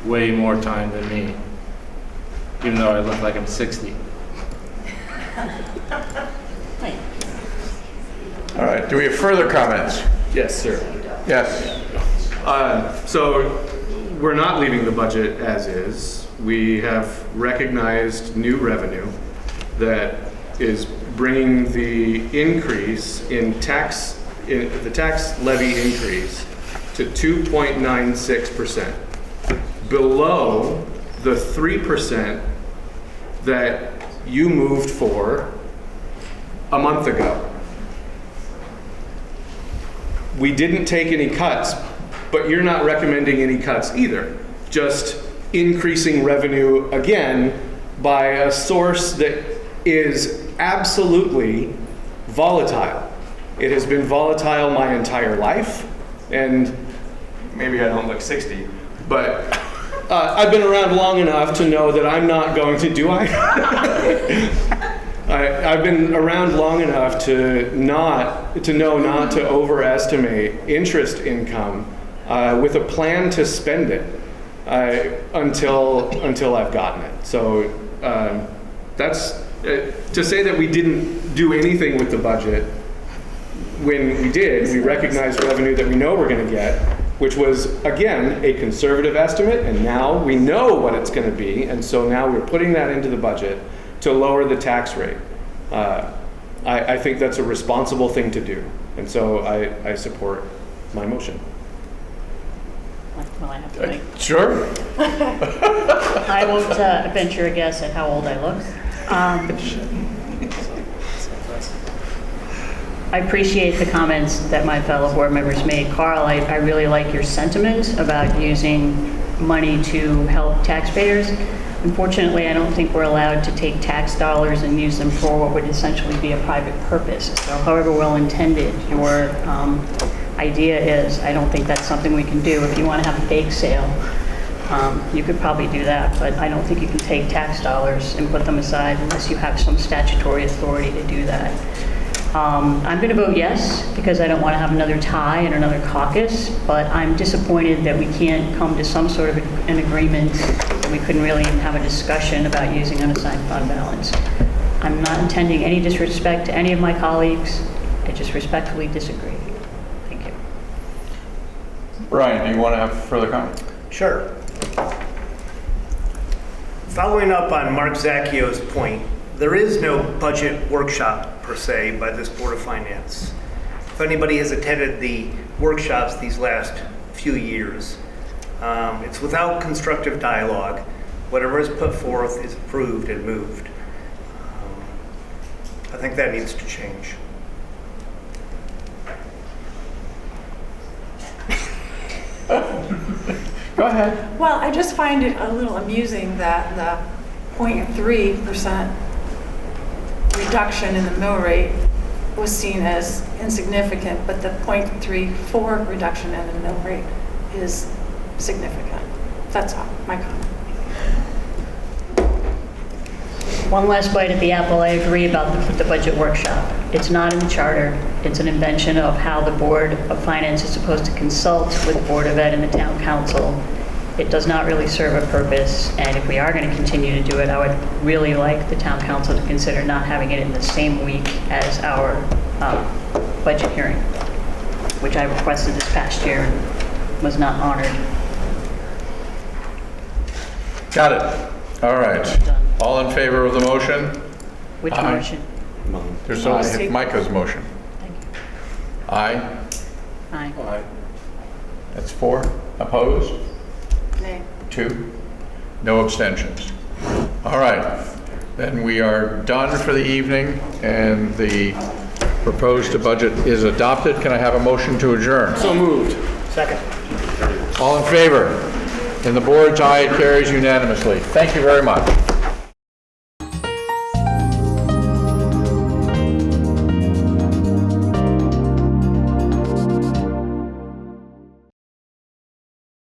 way more time than me, even though I look like I'm 60. All right, do we have further comments? Yes, sir. Yes. So we're not leaving the budget as is. We have recognized new revenue that is bringing the increase in the tax levy increase to 2.96%, below the 3% that you moved for a month ago. We didn't take any cuts, but you're not recommending any cuts either. Just increasing revenue again by a source that is absolutely volatile. It has been volatile my entire life, and maybe I don't look 60, but I've been around long enough to know that I'm not going to do I've been around long enough to know not to overestimate interest income with a plan to spend it until I've gotten it. So that's to say that we didn't do anything with the budget. When we did, we recognized revenue that we know we're going to get, which was, again, a conservative estimate, and now we know what it's going to be, and so now we're putting that into the budget to lower the tax rate. I think that's a responsible thing to do, and so I support my motion. Well, I have to wait. Sure. I won't venture a guess at how old I look. I appreciate the comments that my fellow board members made. Carl, I really like your sentiment about using money to help taxpayers. Unfortunately, I don't think we're allowed to take tax dollars and use them for what would essentially be a private purpose. So however well-intended your idea is, I don't think that's something we can do. If you want to have a bake sale, you could probably do that, but I don't think you can take tax dollars and put them aside unless you have some statutory authority to do that. I'm going to vote yes because I don't want to have another tie and another caucus, but I'm disappointed that we can't come to some sort of an agreement, that we couldn't really even have a discussion about using unassigned fund balance. I'm not intending any disrespect to any of my colleagues. I just respectfully disagree. Thank you. Brian, do you want to have further comment? Sure. Following up on Mark Zacchio's point, there is no budget workshop per se by this Board of Finance. If anybody has attended the workshops these last few years, it's without constructive dialogue. Whatever is put forth is approved and moved. I think that needs to change. Go ahead. Well, I just find it a little amusing that the 0.3% reduction in the mill rate was seen as insignificant, but the 0.34 reduction in the mill rate is significant. That's all, my comment. One last bite at the apple. I agree about the budget workshop. It's not in the charter. It's an invention of how the Board of Finance is supposed to consult with the Board of Ed and the Town Council. It does not really serve a purpose, and if we are going to continue to do it, I would really like the town council to consider not having it in the same week as our budget hearing, which I requested this past year and was not honored. Got it. All right. All in favor of the motion? Which Aye. motion? There's only Micah's motion. Thank you. Aye. Aye. That's 4. Opposed? Nay. 2. No abstentions. All right. Then we are done for the evening, and the proposed budget is adopted. Can I have a motion to adjourn? So moved. Second. All in favor? And the board's aye, it carries unanimously. Thank you very much.